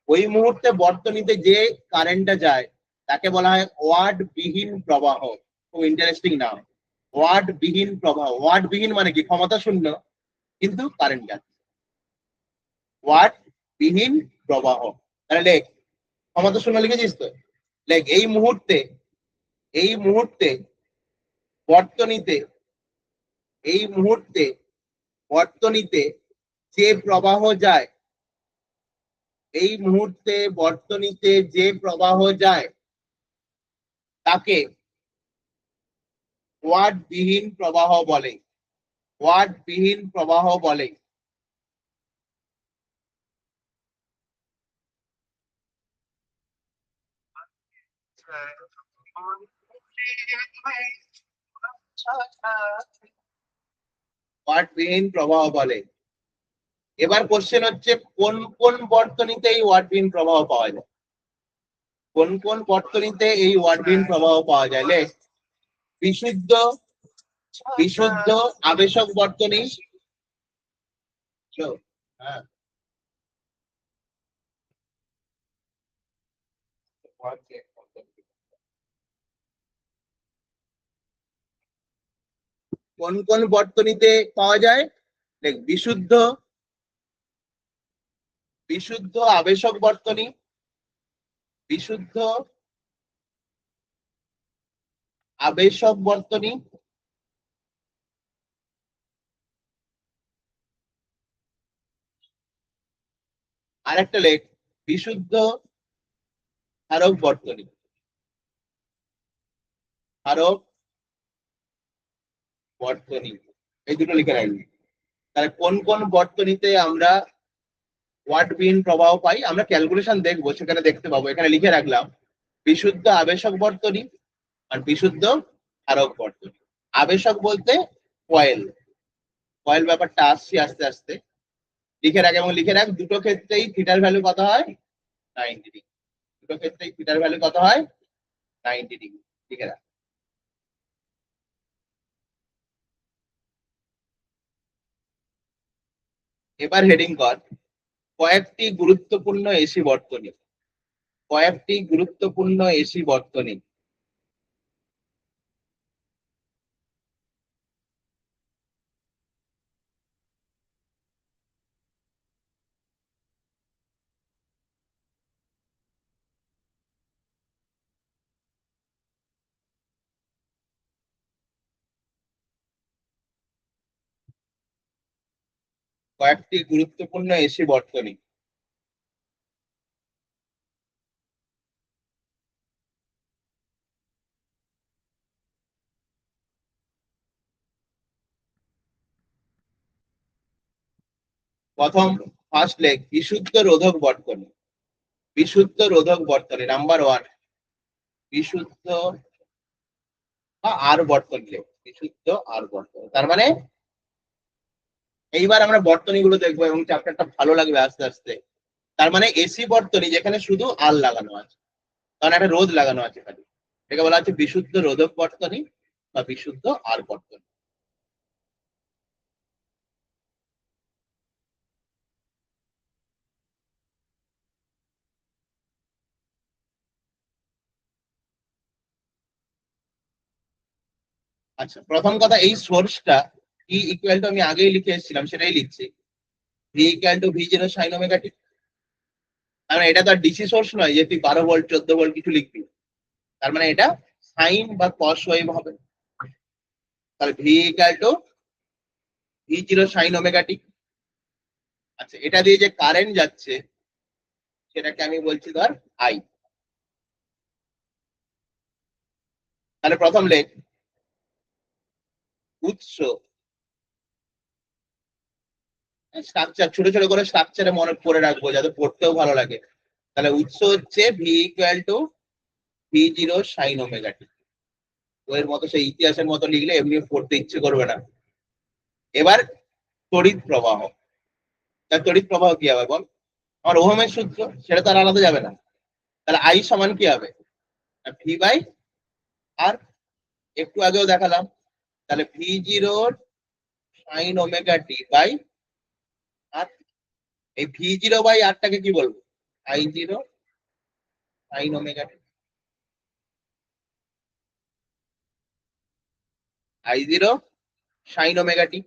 ওই মুহূর্তে বর্তনীতে যে কারেন্টটা যায় তাকে বলা হয় ওয়াট বিহীন প্রবাহ। খুব ইন্টারেস্টিং নাম, ওয়াট বিহীন প্রবাহ। ওয়াট বিহীন মানে কি? ক্ষমতা শূন্য কিন্তু কারেন্ট যাচ্ছে, ওয়াট বিহীন প্রবাহ। তাহলে লেখ, ক্ষমতা শূন্য লিখেছিস তো, লেখ এই মুহূর্তে বর্তনীতে, এই মুহূর্তে বর্তনীতে যে প্রবাহ যায়, এই মুহূর্তে বর্তনীতে যে প্রবাহ যায় তাকে ওয়াট বিহীন প্রবাহ বলে। ওয়াট বিহীন প্রবাহ বলে। ওয়াট বিহীন প্রবাহ বলে। এবার কোশ্চেন হচ্ছে, কোন কোন বর্তনীতে এই ওয়াট বিহীন প্রবাহ পাওয়া যায়? কোন কোন বর্তনীতে এই ওয়াট বিহীন প্রবাহ পাওয়া যায়? লেখ, বিশুদ্ধ বিশুদ্ধ আবেশক বর্তনী। হ্যাঁ, কোন কোন বর্তনীতে পাওয়া যায়? দেখ, বিশুদ্ধ বিশুদ্ধ আবেশক বর্তনী, বিশুদ্ধ আবেশক বর্তনী, আর একটা লেখ, বিশুদ্ধ ধারক বর্তনী, ধারক বর্তনী, এই দুটো লিখে রাখবি। তাহলে কোন কোন বর্তনীতে আমরা ওয়াট বিহীন প্রবাহ পাই, আমরা ক্যালকুলেশন দেখবো, সেখানে দেখতে পাবো। এখানে লিখে রাখলাম বিশুদ্ধ আবেশক বর্তনী আর বিশুদ্ধ ধারক বর্তনী। আবেশক বলতে কয়েল, কয়েল ব্যাপারটা আসছি আস্তে আস্তে। লিখে রাখ, এবং লিখে রাখ দুটো ক্ষেত্রেই থিটার ভ্যালু কত হয়, 90 ডিগ্রি। দুটো ক্ষেত্রেই থিটার ভ্যালু কত হয়, 90 ডিগ্রি। লিখে রাখ। এবার হেডিং কর কয়েকটি গুরুত্বপূর্ণ এসি বর্তনী, কয়েকটি গুরুত্বপূর্ণ এসি বর্তনী। কয়েকটি গুরুত্বপূর্ণ এসি বর্তনী। প্রথম ফার্স্ট লেগ বিশুদ্ধ রোধক বর্তনী, বিশুদ্ধ রোধক বর্তনী নাম্বার ওয়ান, বিশুদ্ধ বা আর বর্তনী লেগ, বিশুদ্ধ আর বর্তনী। তার মানে এইবার আমরা বর্তনী গুলো দেখবো এবং চ্যাপ্টারটা ভালো লাগবে আস্তে আস্তে। তার মানে এসি বর্তনী যেখানে শুধু আর লাগানো আছে, কারণ একটা রোধ লাগানো আছে খালি, এটাকে বলা হচ্ছে বিশুদ্ধ রোধক বর্তনী বা বিশুদ্ধ আর বর্তনী। আচ্ছা, প্রথম কথা, এই সোর্সটা ই ইকুয়াল টু আমি আগেই লিখে এসেছিলাম, সেটাই লিখছি, V equal to V zero sine omega T. তার মানে এটা তো আর ডিসি সোর্স নয় যে তুই 12 ভোল্ট 14 ভোল্ট কিছু লিখবি। তার মানে এটা সাইন বা কস ওয়েভ হবে। তাহলে V equal to V zero sine omega T. আচ্ছা, এটা দিয়ে যে কারেন্ট যাচ্ছে সেটাকে আমি বলছি ধর আই। তাহলে প্রথম লেখ উৎস, স্ট্রাকচার ছোট ছোট করে স্ট্রাকচারে মনে করে রাখবো যাতে পড়তেও ভালো লাগে। তাহলে উৎস হচ্ছে V equal to V zero sine omega T. ওর মতো সেই ইতিহাসের মতো লিখলে এমনি পড়তে ইচ্ছে করবে না। এবার তড়িৎ প্রবাহ, তার তড়িৎ প্রবাহ কি হবে বল? আমার ওহমের সূত্র, সেটা তো আর আলাদা যাবে না। তাহলে আই সমান কি হবে, ভি বাই আর, একটু আগেও দেখালাম। তাহলে V zero sine omega T by R, এই ভি জিরো বাই আরটাকে কি বলবো, I zero sine omega T, I zero sine omega T.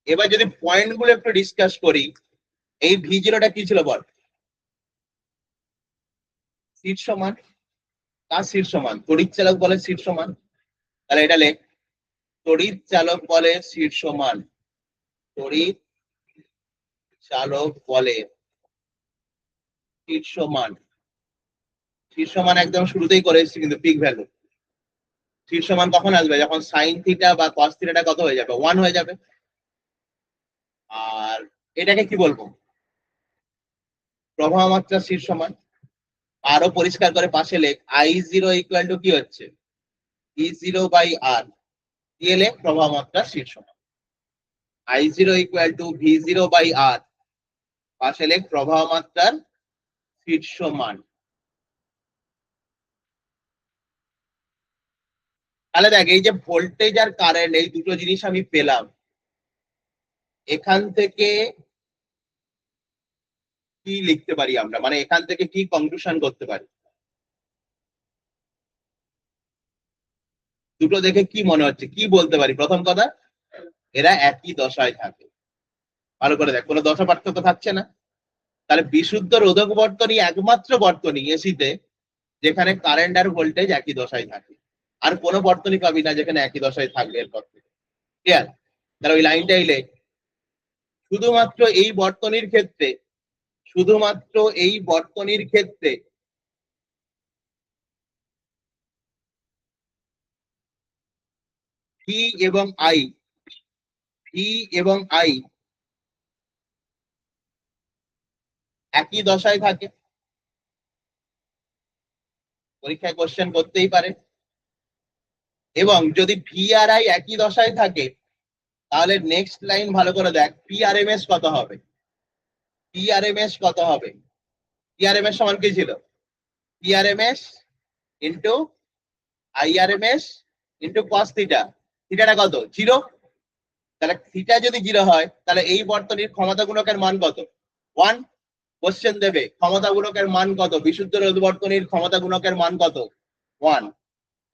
এবার যদি পয়েন্ট গুলো একটু ডিসকাস করি, এই ভি জিরোটা কি ছিল বল, শীর্ষমান। কার শীর্ষমান, তড়িৎ চালক বলের শীর্ষমান। তাহলে এটা লেখ তড়িৎ চালক বলের শীর্ষমান, তড়িৎ চালক বলের শীর্ষমান। শীর্ষমান একদম শুরুতেই করে এসেছি কিন্তু পিক ভ্যালু। শীর্ষমান কখন আসবে, যখন সাইন থিটা বা কস থিটাটা কত হয়ে যাবে, 1 হয়ে যাবে। আর এটাকে কি বলবো, প্রবাহ মাত্রা শীর্ষমান। আরো পরিষ্কার করে পাশে লেখ আই জিরো ইকুয়াল টু কি হচ্ছে, ই জিরো বাই আর, দিয়ে লেখ প্রবাহ মাত্রা শীর্ষমান। I zero equal to V zero by R, পাশে লেখ প্রবাহ মাত্রার শীর্ষমান। তাহলে দেখ, এই যে ভোল্টেজ আর কারেন্ট এই দুটো জিনিস আমি পেলাম, এখান থেকে কি লিখতে পারি আমরা, মানে এখান থেকে কি কনক্লুশন করতে পারি, দুটো দেখে কি মনে হচ্ছে, কি বলতে পারি? প্রথম কথা, এরা একই দশায় থাকে। ভালো করে দেখ, কোনো দশা পার্থক্য থাকছে না। তাহলে বিশুদ্ধ রোধক বর্তনী একমাত্র বর্তনী এসিতে যেখানে কারেন্ট আর ভোল্টেজ একই দশায় থাকে। আর কোনো বর্তনী পাবি না যেখানে একই দশায় থাকবে এরপর থেকে। ক্লিয়ার? তাহলে ওই লাইনটাই লেখ, শুধুমাত্র এই বর্তনীর ক্ষেত্রে, শুধুমাত্র এই বর্তনীর ক্ষেত্রে ভি এবং আই, ভি এবং আই একই দশায় থাকে। পরীক্ষায় কোশ্চেন করতেই পারে। এবং যদি ভি আর আই একই দশায় থাকে, তাহলে নেক্সট লাইন ভালো করে দেখ, পি আর এম এস কত হবে? পি আর এম এস কত হবে? পি আর এম এস সমান কি ছিল? P R M S into I R M S into cos theta. থিটাটা কত? 0। তাহলে থিটা যদি 0 হয়, তাহলে এই বর্তনীর ক্ষমতা গুণকের মান কত? 1। কোশ্চেন দেবে ক্ষমতা গুণকের মান কত, বিশুদ্ধ রোধ বর্তনীর ক্ষমতা গুণকের মান কত? 1।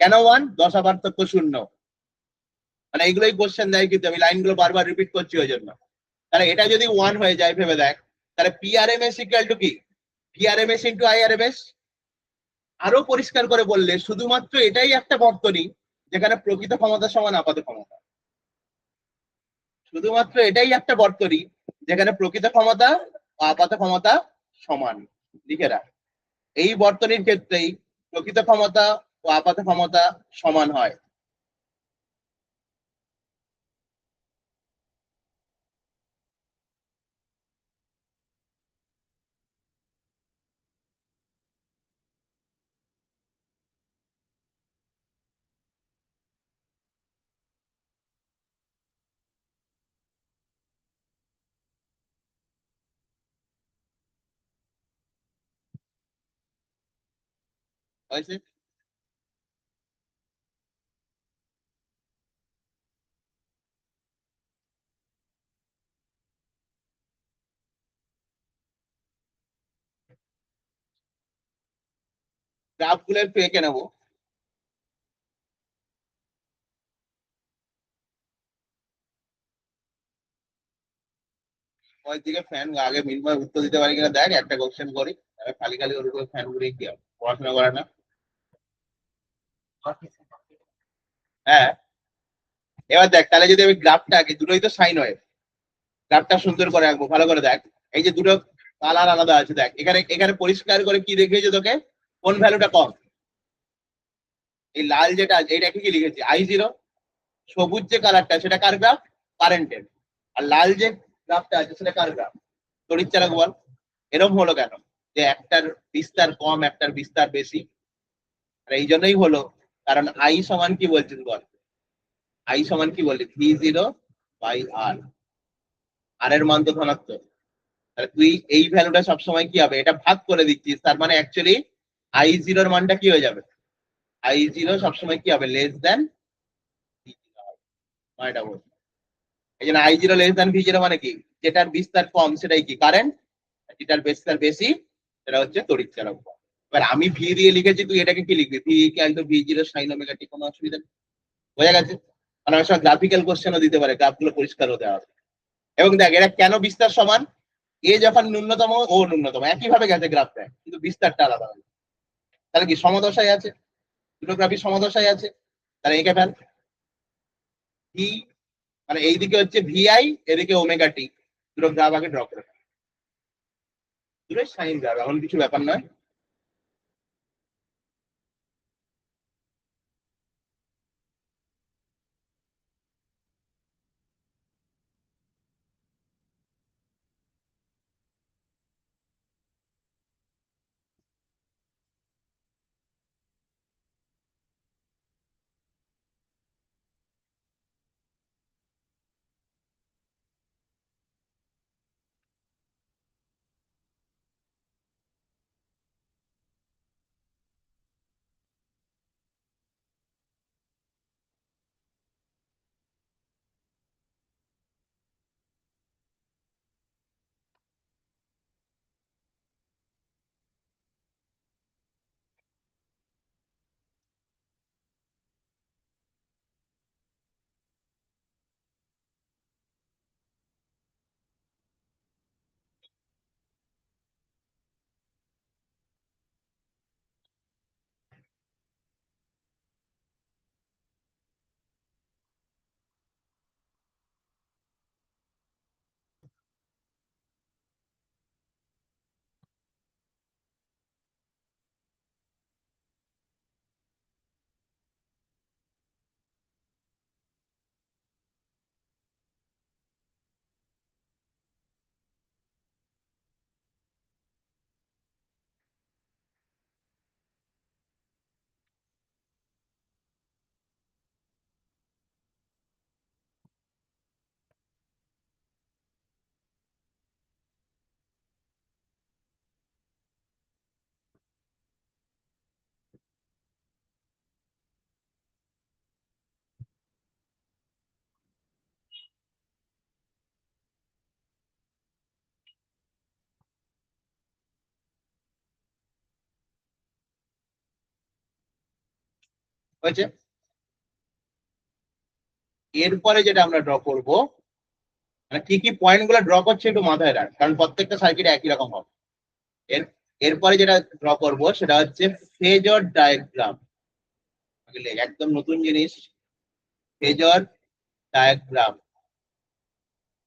কেন 1? দশা পার্থক্য 0। মানে এইগুলোই কোশ্চেন দেয়, কিন্তু আমি লাইনগুলো বারবার রিপিট করছি ওই জন্য। তাহলে এটা যদি 1 হয়ে যায়, ভেবে দেখ, তাহলে P R M S equal to কি? P R M S into I R M S. আরো পরিষ্কার করে বললে, শুধুমাত্র এটাই একটা বর্তনী যেখানে প্রকৃত ক্ষমতা সমান আপাত ক্ষমতা। শুধুমাত্র এটাই একটা বর্তনী যেখানে প্রকৃত ক্ষমতা ও আপাত ক্ষমতা সমান। লিখে রাখ, এই বর্তনীর ক্ষেত্রেই প্রকৃত ক্ষমতা ও আপাত ক্ষমতা সমান হয়। হয়েছে? গ্রাফ গুলো একটু এঁকে নেবো। ওই দিকে ফ্যান আগে মিনময় উত্তর দিতে পারি কিনা দেখ, একটা কোশ্চেন করি। খালি খালি ওর উপরে ফ্যান ঘুরিয়ে কি হবে? পড়াশোনা করে না। হ্যাঁ, এবার দেখ, তাহলে যদি আমি গ্রাফটা আঁকি, দুটোই তো সাইন ওয়েভ, গ্রাফটা সুন্দর করে আঁকবো। ভালো করে দেখ, এই যে দুটো কালার আলাদা আছে, দেখ এখানে এখানে পরিষ্কার করে কি দেখিয়েছে তোকে, কোন ভ্যালুটা কম। এই লাল যেটা আছে এইটাকে কি লিখেছি? I0। সবুজ যে কালারটা সেটা কার গ্রাফ? কারেন্টের। আর লাল যে গ্রাফটা আছে সেটা কার গ্রাফ? তড়িৎ চালক বল। এরকম হলো কেন, যে একটার বিস্তার কম একটার বিস্তার বেশি? আর এই জন্যই হলো, কারণ আই সমান কি বলছিস বল? আই সমান কি বললি? V0/R। আর এর মান তো ধনাত্মক। তাহলে তুই এই ভ্যালুটা সবসময় কি হবে, এটা ভাগ করে দিচ্ছিস, তার মানে অ্যাকচুয়ালি I0 এর মানটা কি হয়ে যাবে? I0 সবসময় কি হবে? লেস দেন এটা বল। এই জন্য I0 লেস দেন V0 মানে কি? যেটার বিস্তার কম সেটাই কি? কারেন্ট। যেটার বিস্তার বেশি সেটা হচ্ছে তড়িৎ চালক বল। এবার আমি ভি দিয়ে লিখেছি, তুই এটাকে কি লিখবি? V equal to V0 sine omega T. কোনো অসুবিধা নেই। বোঝা গেছে? মানে অনেক সময় গ্রাফিক্যাল কোশ্চেনও দিতে পারে, গ্রাফগুলো পরিষ্কার হতে হবে। এবং দেখ, এরা কেন বিস্তার সমান? এ যখন ন্যূনতম ও ন্যূনতম, একই ভাবে গেছে গ্রাফটা, কিন্তু বিস্তারটা আলাদা হবে। তাহলে কি সমদশায় আছে? দুটো গ্রাফই সমদশায় আছে। তাহলে একে ফেল। ভি মানে এইদিকে হচ্ছে ভিআই, এদিকে ওমেগা টি। দুটো গ্রাফ আগে ড্র করে ফেল। দুটোই সাইন গ্রাফ, এমন কিছু ব্যাপার নয়। হয়েছে। এরপরে যেটা আমরা ড্র করব, মানে কি কি পয়েন্ট গুলো ড্র করছে একটু মাথায় রাখ, কারণ প্রত্যেকটা সার্কিট একই রকম হবে। এর এরপরে যেটা ড্র করব সেটা হচ্ছে ফেজর ডায়াগ্রাম। একদম নতুন জিনিস, ফেজর ডায়াগ্রাম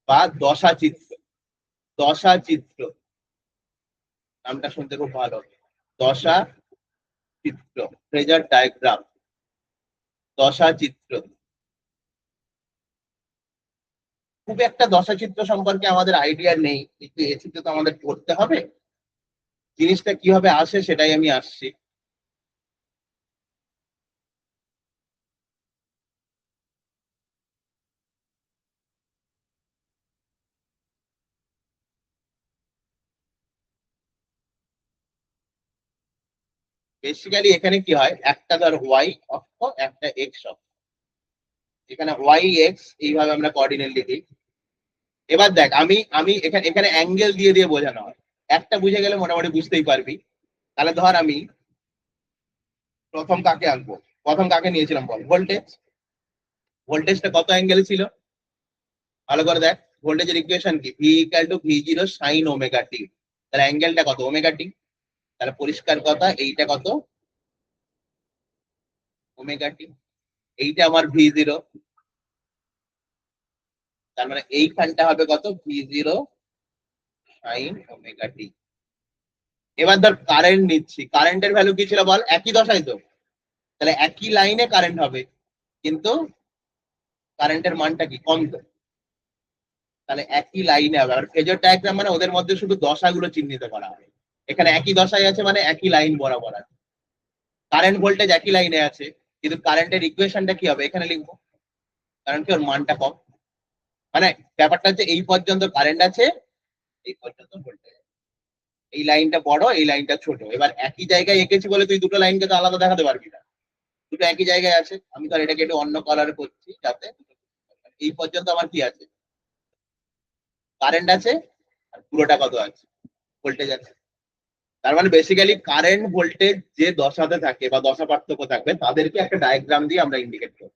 বা দশা চিত্র। দশা চিত্র নামটা শুনতে খুব ভালো, দশা চিত্র, ফেজর ডায়াগ্রাম, দশা চিত্র। খুব একটা দশা চিত্র সম্পর্কে আমাদের আইডিয়া নেই, কিন্তু এসিতে তো আমাদের পড়তে হবে, জিনিসটা কিভাবে আসে সেটাই আমি আসছি। বেসিক্যালি এখানে কি হয়, একটা ধর ওয়াই অক্ষ, একটা এক্স অক্ষ, এখানে ওয়াই এক্স এইভাবে আমরা কোঅর্ডিনেট লিখি। এবার দেখ, আমি আমি এখানে এখানে অ্যাঙ্গেল দিয়ে দিয়ে বোঝানো হয়, একটা বুঝে গেলে মোটামুটি বুঝতেই পারবি। তাহলে ধর আমি প্রথম কাকে আঁকবো, প্রথম কাকে নিয়েছিলাম বল, ভোল্টেজ। ভোল্টেজটা কত অ্যাঙ্গেল ছিল ভালো করে দেখ, ভোল্টেজের ইকুয়েশন কি, V equal to V zero sine omega T. তাহলে অ্যাঙ্গেলটা কত, ওমেগা টি। তাহলে পরিষ্কার কথা, এইটা কত, ওমেগা টি। এইটা আমার ভি জিরো, তার মানে এইখানটা হবে কত, V zero sine omega T. এবার ধর কারেন্ট নিচ্ছি, কারেন্টের ভ্যালু কি ছিল বল, একই দশাই তো, তাহলে একই লাইনে কারেন্ট হবে, কিন্তু কারেন্টের মানটা কি কম তো, তাহলে একই লাইনে হবে। আর ফেজর ডায়াগ্রাম মানে ওদের মধ্যে শুধু দশাগুলো চিহ্নিত করা হবে, এখানে একই দশায় আছে মানে একই লাইন বরাবর আছে। কারেন্ট ভোল্টেজ একই লাইনে আছে, কিন্তু কারেন্টের ইকুয়েশনটা কি হবে এখানে লিখবো, কারণ কি ওর মানটা কম। মানে ব্যাপারটা হচ্ছে এই পর্যন্ত কারেন্ট আছে, এই পর্যন্ত ভোল্টেজ, এই লাইনটা বড় এই লাইনটা ছোট। এবার একই জায়গায় এঁকেছি বলে তুই দুটো লাইনকে তো আলাদা দেখাতে পারবি না, দুটো একই জায়গায় আছে। আমি তো এটাকে একটু অন্য কালার করছি যাতে এই পর্যন্ত আমার কি আছে, কারেন্ট আছে, আর পুরোটা কত আছে, ভোল্টেজ আছে। তার মানে বেসিক্যালি কারেন্ট ভোল্টেজ যে দশাতে থাকে বা দশা পার্থক্য থাকবে তাদেরকে একটা ডায়াগ্রাম দিয়ে আমরা ইন্ডিকেট করি,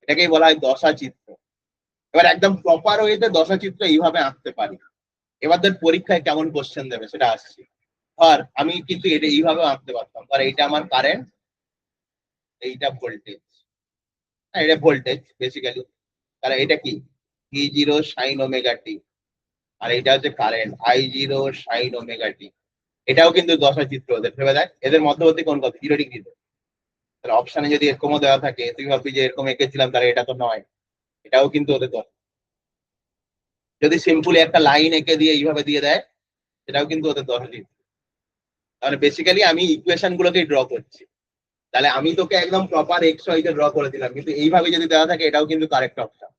এটাকেই বলা হয় দশা চিত্র। এবার একদম প্রপার ওয়েতে দশা চিত্র এইভাবে আঁকতে পারি। এবার ধর পরীক্ষায় কেমন কোশ্চেন দেবে সেটা আসছি। ধর আমি কিন্তু এটা এইভাবে আঁকতে পারতাম, ধর এইটা আমার কারেন্ট, এইটা ভোল্টেজ, এটা ভোল্টেজ বেসিক্যালি। তাহলে এটা কি, V zero sine omega T, আর এটা হচ্ছে current I zero sine omega T. এটাও কিন্তু দশা চিত্র ওদের, ভেবে দেখ এদের মধ্যবর্তী কোন কত, 0 ডিগ্রি। তাহলে অপশনে যদি এরকমও দেওয়া থাকে তুই ভাববি যে এরকম এঁকেছিলাম, তাহলে এটা তো নয়, এটাও কিন্তু ওদের দশা। যদি সিম্পলি একটা লাইন এঁকে দিয়ে এইভাবে দিয়ে দেয়, সেটাও কিন্তু ওদের দশা চিত্র। তাহলে বেসিক্যালি আমি ইকুয়েশন গুলোকে ড্র করছি, তাহলে আমি তোকে একদম প্রপার এক্স ওয়াই তে ড্র করে দিলাম, কিন্তু এইভাবে যদি দেওয়া থাকে এটাও কিন্তু কারেক্ট অপশন।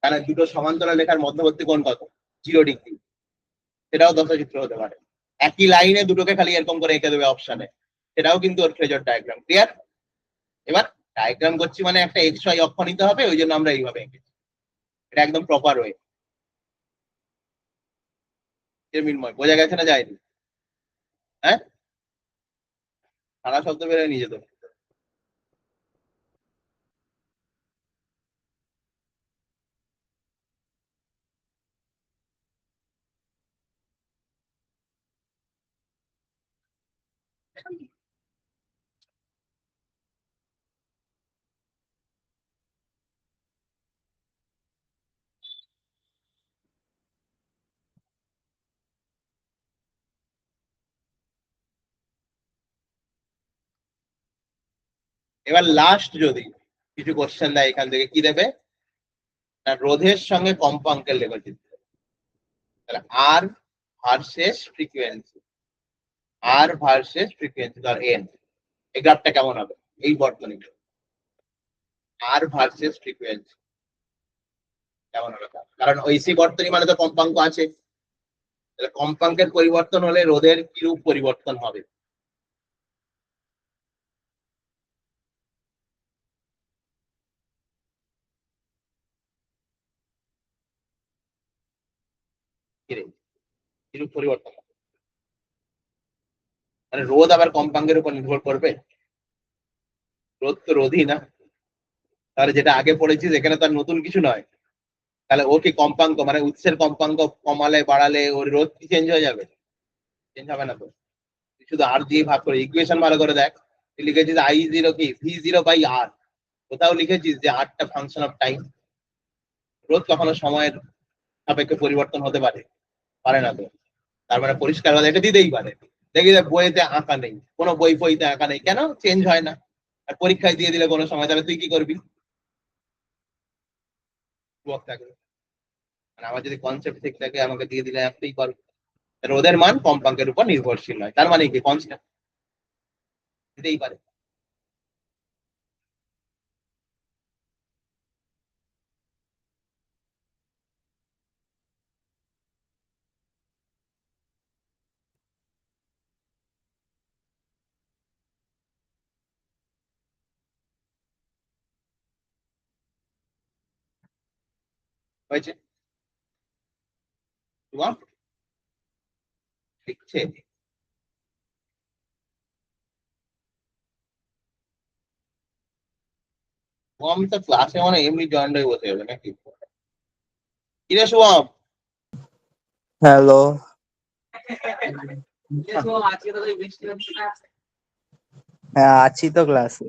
কারণ দুটো সমান্তরাল রেখার মধ্যবর্তী কোণ কত, 0 ডিগ্রি, সেটাও দশাচিত্র হতে পারে। একই লাইনে দুটোকে খালি এরকম করে এঁকে দেবে অপশনে, সেটাও কিন্তু ওর ফেজর ডায়াগ্রাম। ক্লিয়ার? এবার ডায়াগ্রাম করছি মানে একটা এক্স ওয়াই অক্ষ নিতে হবে, ওই জন্য আমরা এইভাবে এঁকেছি, এটা একদম প্রপার ওয়ে। মিনময় বোঝা গেছে না যায়নি? হ্যাঁ, সারা শব্দ বেরোয় নিজে তো। এবার লাস্ট যদি কিছু কোশ্চেন দেয় এখান থেকে, কি দেবে না, রোধের সঙ্গে কম্পাঙ্কের লেখচিত্র। তাহলে আর ভার্সেস ফ্রিকোয়েন্সি, আর ভার্সেস ফ্রিকোয়েন্সি ধর এন, এই গ্রাফটা কেমন হবে, এই বর্তনী আর ভার্সেস ফ্রিকোয়েন্সি কেমন হবে, কারণ ওই সি বর্তনী মানে তো কম্পাঙ্ক আছে, তাহলে কম্পাঙ্কের পরিবর্তন হলে রোধের কিরূপ পরিবর্তন হবে। কিরূপ পরিবর্তন হবে, মানে রোধ আবার কম্পাঙ্কের উপর নির্ভর করবে, রোধ তো রোধই না, তাহলে যেটা আগে পড়েছিস এখানে তো আর নতুন কিছু নয়। তাহলে ও কি কম্পাঙ্ক, মানে উৎসের কম্পাঙ্ক কমালে বাড়ালে ওর রোধ কি চেঞ্জ হয়ে যাবে? চেঞ্জ হবে না তো। শুধু আর দিয়ে ভাগ করে, ইকুয়েশন ভালো করে দেখ, তুই লিখেছিস আই জিরো কি V0/R, কোথাও লিখেছিস যে আরটা ফাংশন অফ টাইম? রোধ কখনো সময়ের সাপেক্ষে পরিবর্তন হতে পারে? পারে না তো। তার মানে পরিষ্কার কথা এটা দিতেই পারে। দেখি যে বইতে আঁকা নেই, কোনো বই ফইতে আঁকা নেই, কেন চেঞ্জ হয় না? আর পরীক্ষায় দিয়ে দিলে কোনো সময়, তাহলে তুই কি করবি? থাকবে। মানে আমার যদি কনসেপ্ট ঠিক থাকে আমাকে দিয়ে দিলে একটাই পারবো। রোধের মান কম্পাঙ্কের উপর নির্ভরশীল নয়, তার মানে কি কনস্ট্যান্ট দিতেই পারে। হয়েছে? লিখছে শুভম তো ক্লাসে মানে এমনি জয়েন্ট হয়ে বসে যাবে নাকি? কিরে শুভম? হ্যালো। আজকে তো বৃষ্টি হচ্ছে না। হ্যাঁ আছি তো ক্লাসে।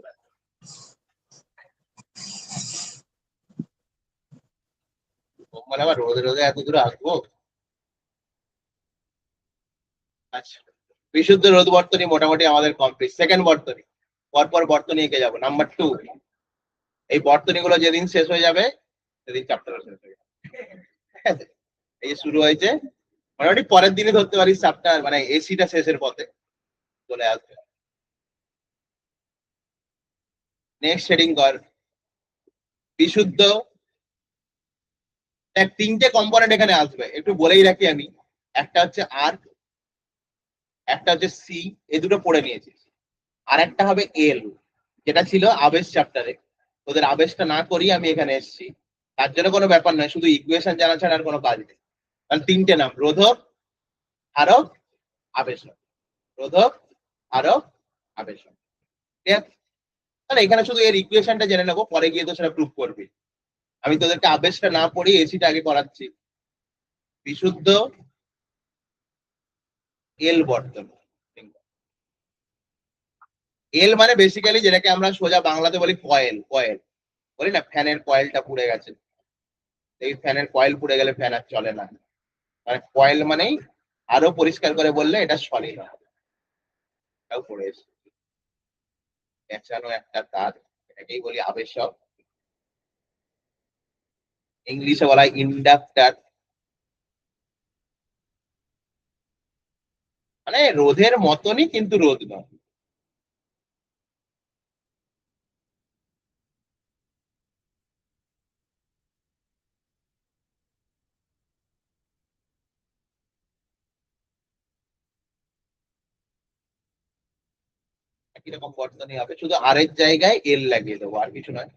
মানে আবার রোদে রোদে এত দূরে আসবো? আচ্ছা, বিশুদ্ধ রোধ বর্তনী মোটামুটি আমাদের কমপ্লিট। সেকেন্ড বর্তনী, পরপর বর্তনী এঁকে যাবো। নাম্বার 2, এই বর্তনী গুলো যেদিন শেষ হয়ে যাবে সেদিন চ্যাপ্টার শেষ হয়ে যাবে। ঠিক আছে, এই যে শুরু হয়েছে মোটামুটি পরের দিনে ধরতে পারিস চ্যাপ্টার, মানে এসিটা শেষের পথে চলে আসবে। নেক্সট শেডিং কর। বিশুদ্ধ, দেখ তিনটে কম্পোনেন্ট এখানে আসবে, একটু বলেই রাখি আমি। একটা হচ্ছে আর, একটা হচ্ছে সি, এই দুটো পড়ে নিয়েছিস। আর একটা হবে এল, যেটা ছিল আবেশ চ্যাপ্টারে। তোদের আবেশটা না করি আমি এখানে এসেছি, তার জন্য কোনো ব্যাপার নয়, শুধু ইকুয়েশন জানা ছাড়া আর কোনো কাজ নেই। কারণ তিনটে নাম, রোধক, ধারক, আবেশক। রোধক, ধারক, আবেশক। ঠিক আছে, তাহলে এখানে শুধু এর ইকুয়েশনটা জেনে নেবো, পরে গিয়ে তো সেটা প্রুভ করবি। আমি তোদেরকে আবেশটা না পড়ি এসিটা আগে করাচ্ছি। বিশুদ্ধ এল বর্তনী। এল মানে বেসিক্যালি যেটাকে আমরা সোজা বাংলাতে বলি কয়েল। কয়েল বলি না, ফ্যানের কয়েলটা পুড়ে গেছে, এই ফ্যানের কয়েল পুড়ে গেলে ফ্যান আর চলে না। মানে কয়েল মানেই, আরো পরিষ্কার করে বললে এটা সলিড, এটাও পড়ে এসেছে। পেঁচানো একটা তার, এটাকেই বলি আবেশক। ইংলিশে বলা হয় ইন্ডাক্টর। মানে রোধের মতনই কিন্তু রোধ নয়। একই রকম বর্তনী হবে, শুধু আর এর জায়গায় এল লাগিয়ে দেবো, আর কিছু নয়।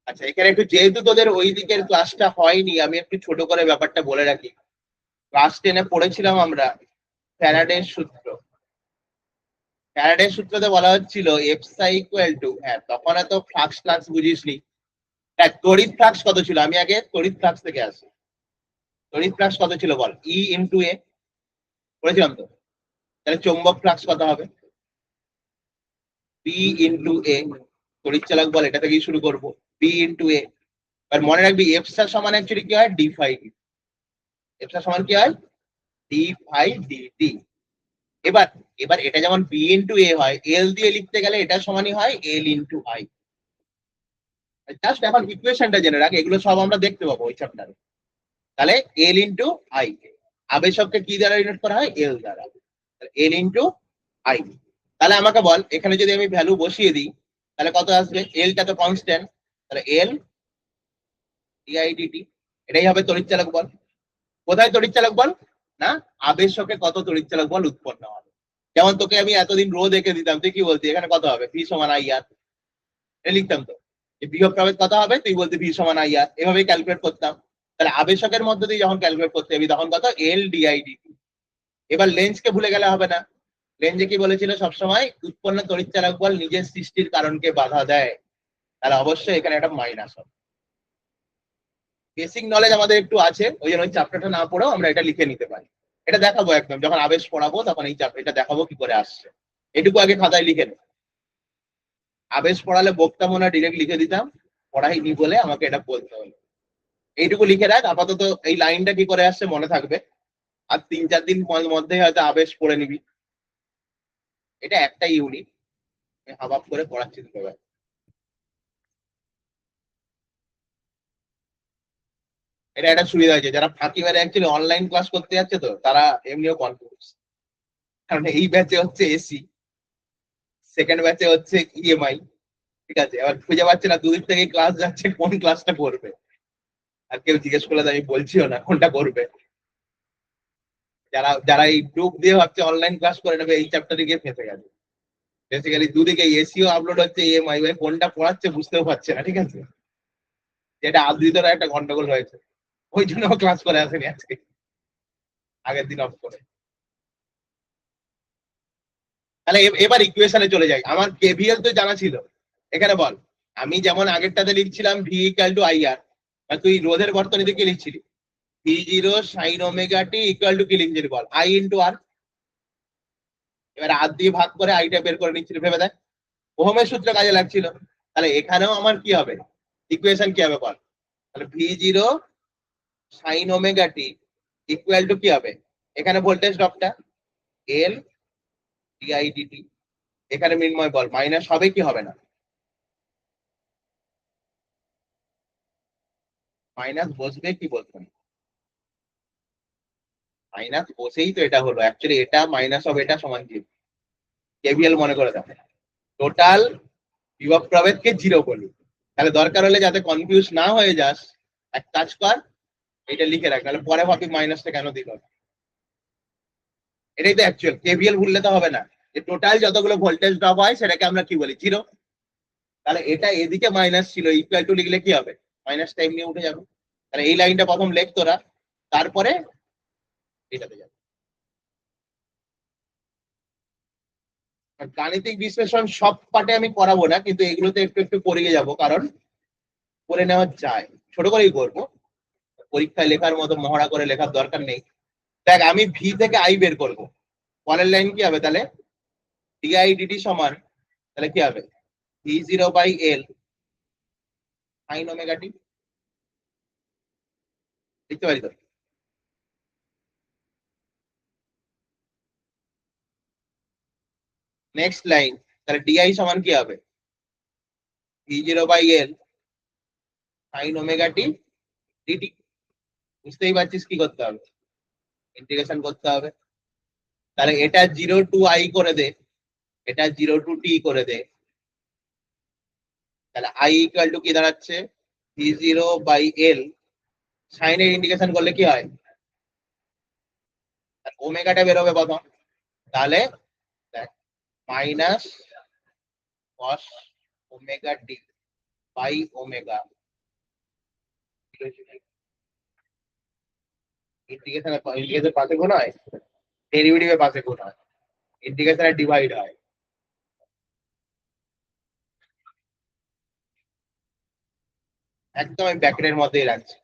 আচ্ছা, এখানে একটু যেহেতু তোদের ওই দিকের ক্লাসটা হয়নি, আমি একটু ছোট করে ব্যাপারটা বলে রাখি। ক্লাস 10-এ পড়েছিলাম আমরা ফ্যারাডের সূত্র। ফ্যারাডের সূত্রতে বলা হচ্ছিল এফসাই ইকুয়াল টু, হ্যাঁ তখন এত ফ্লাক্স ফ্লাক্স বুঝিসনি। দেখ তড়িৎ ফ্লাক্স কত ছিল, আমি আগে তড়িৎ ফ্লাক্স থেকে আসি। তড়িৎ ফ্লাক্স কত ছিল বল, ই ইন্টু এ, পড়েছিলাম তো। তাহলে চৌম্বক ফ্লাক্স কত হবে, বি ইন্টু এ। তড়িৎ চালক বল, এটা থেকেই শুরু করবো, বি ইন্টু এ। আর মনে রাখবি এফসা সমান অ্যাকচুয়ালি কি হয়, ডি ফাই ডি। এফসা সমান কি হয়, ডি ফাই ডি। এবার, এবার এটা যেমন বি ইন্টু এ হয়, এল দিয়ে লিখতে গেলে এটা সমানই হয় এল ইন্টু আই। জাস্ট এখন ইকুয়েশনটা জেনে রাখ, এগুলো সব আমরা দেখতে পাবো ওই চ্যাপ্টারে। তাহলে এল ইন্টু আই, আবেশককে কি দ্বারা ইউনিট করা হয়, এল দ্বারা। L into I. তাহলে আমাকে বল, এখানে যদি আমি ভ্যালু বসিয়ে দিই তাহলে কত আসবে, এলটা তো কনস্ট্যান্ট, তাহলে এল ডিআইডিটি, এটাই হবে তড়িৎচালক বল। কোথায় তড়িৎচালক বল, না আবেশকে কত তড়িৎচালক বল উৎপন্ন হবে। যেমন তোকে আমি এতদিন রো দেখে দিতাম, তুই কি বলতি এখানে কত হবে, ভি সমান আই আর, এটা লিখতাম তো। যে বিভব প্রভেদ কত হবে, তুই বলতে ভি সমান আই আর, এভাবেই ক্যালকুলেট করতাম। তাহলে আবেশকের মধ্যে দিয়ে যখন ক্যালকুলেট করতে যাবি তখন কত, এল ডিআই ডিটি। এবার লেন্সকে ভুলে গেলে হবে না। লেন্সে কি বলেছিল, সবসময় উৎপন্ন তড়িৎচালক বল নিজের সৃষ্টির কারণকে বাধা দেয়, তাহলে অবশ্যই এখানে একটা মাইনাস হবে। বেসিক নলেজ আমাদের একটু আছে, ওই জন্য ওই চ্যাপ্টারটা না পড়েও আমরা এটা লিখে নিতে পারি। এটা দেখাবো একদম, যখন আবেশ পড়াবো তখন এই এটা দেখাবো কি করে আসছে। এটুকু আগে খাতায় লিখে নেব। আবেশ পড়ালে বক্তা মনে ডিরেক্ট লিখে দিতাম, পড়াইনি বলে আমাকে এটা বলতে হলো। এইটুকু লিখে রাখ আপাতত, এই লাইনটা কি করে আসছে মনে থাকবে। আর 3-4 দিন মধ্যে হয়তো আবেশ পড়ে নিবি। এটা একটা ইউনিট, হাফ হাফ করে পড়াচ্ছি তোকে। এটা একটা সুবিধা হয়েছে, যারা ফাঁকি মেরে অ্যাকচুয়ালি অনলাইন ক্লাস করতে যাচ্ছে তো তারা এমনিও কনফিউজ। কারণ এই ব্যাচে হচ্ছে এসি, সেকেন্ড ব্যাচে হচ্ছে ইএমআই, ঠিক আছে। এবার খুঁজে পাচ্ছে না দুদিক থেকে ক্লাস যাচ্ছে, কোন ক্লাসটা করবে। আর কেউ জিজ্ঞেস করলে আমি বলছিও না কোনটা করবে। যারা যারা এই গ্রুপ দিয়ে ভাবছে অনলাইন ক্লাস করে নেবে, এই চ্যাপ্টারে গিয়ে ফেঁসে গেছে। বেসিক্যালি দুদিকে এসিও আপলোড হচ্ছে, ইএমআই, কোনটা পড়াচ্ছে বুঝতেও পারছে না, ঠিক আছে। যেটা আদ্রিতরা একটা গন্ডগোল হয়েছে, ওই জন্য ক্লাস করে আসেনি আজকে, আগের দিন অফ করে। তাহলে এবার ইকুয়েশনে চলে যাই। আমার কেভিএল তো জানা ছিল, এখানে বল। আমি যেমন আগেরটাতে লিখছিলাম V equal to I R, তুই রোধের বর্তনীতে কি লিখছিলি, V zero sine omega T equal to কি লিখছিলি বল, আই ইন্টু আর। এবার আর দিয়ে ভাগ করে আইটা বের করে নিচ্ছিল, ভেবে দেখ ওহমের সূত্র কাজে লাগছিল। তাহলে এখানেও আমার কি হবে, ইকুয়েশন কি হবে বল। তাহলে V zero sine omega T equal to কি হবে, এখানে ভোল্টেজ ড্রপটা এল ডিআই ডিটি, এখানে মিনময় বল মাইনাস হবে কি হবে না, মাইনাস বসবে কি বসবে না, মাইনাস বসেই তো এটা হলো। অ্যাকচুয়ালি এটা মাইনাস হবে, এটা সমান জিরো। কেভিএল মনে করে দেখো, টোটাল বিভব প্রভেদকে জিরো করলি। তাহলে দরকার হলে যাতে কনফিউজ না হয়ে যাস, এক কাজ কর, এটা লিখে রাখ, তাহলে পরে ভাবি মাইনাসটা কেন দিল। এটাই তো অ্যাকচুয়াল, কেভিএল ভুললে তো হবে না, যে টোটাল যতগুলো ভোল্টেজ ড্রপ হয় সেটাকে আমরা কি বলি, জিরো। তাহলে এটা এদিকে মাইনাস ছিল, ইকুয়াল টু লিখলে কি হবে, মাইনাসটা এমনি উঠে যাবে। তাহলে এই লাইনটা প্রথম লেখ তোরা, তারপরে এটাতে যাবে। গাণিতিক বিশ্লেষণ সব পাটে আমি করাবো না, কিন্তু এগুলোতে একটু একটু করিয়ে যাব, কারণ করে নেওয়া যায়, ছোট করেই করবো। পরীক্ষায় লেখার মতো মহড়া করে লেখার দরকার নেই। দেখ আমি ভি থেকে আই বের করবো, পরের লাইন কি হবে তাহলে, ডিআই ডিটি সমান, তাহলে কি হবে, V zero by L sine omega T, লিখতে পারি তো। নেক্সট লাইন, তাহলে ডিআই সমান কি হবে, V zero by L sine omega T dt. বুঝতেই পারছিস কি করতে হবে, ইন্টিগ্রেশন করতে হবে। তাহলে এটা 0 টু আই করে দে, এটা 0 টু টি করে দে। তাহলে আই ইকুয়াল টু কি দাঁড়াচ্ছে, ভি জিরো বাই এল, সাইনের ইন্ডিকেশন করলে কি হয়, ওমেগাটা বেরোবে প্রথম। তাহলে minus cos omega T by omega, integration পাশে গুণ হয়, ডেরিভেটিভের পাশে গুণ হয়, ইন্টিগ্রেশনে ডিভাইড হয়। একদম আমি ব্র্যাকেটের মধ্যেই রাখছি।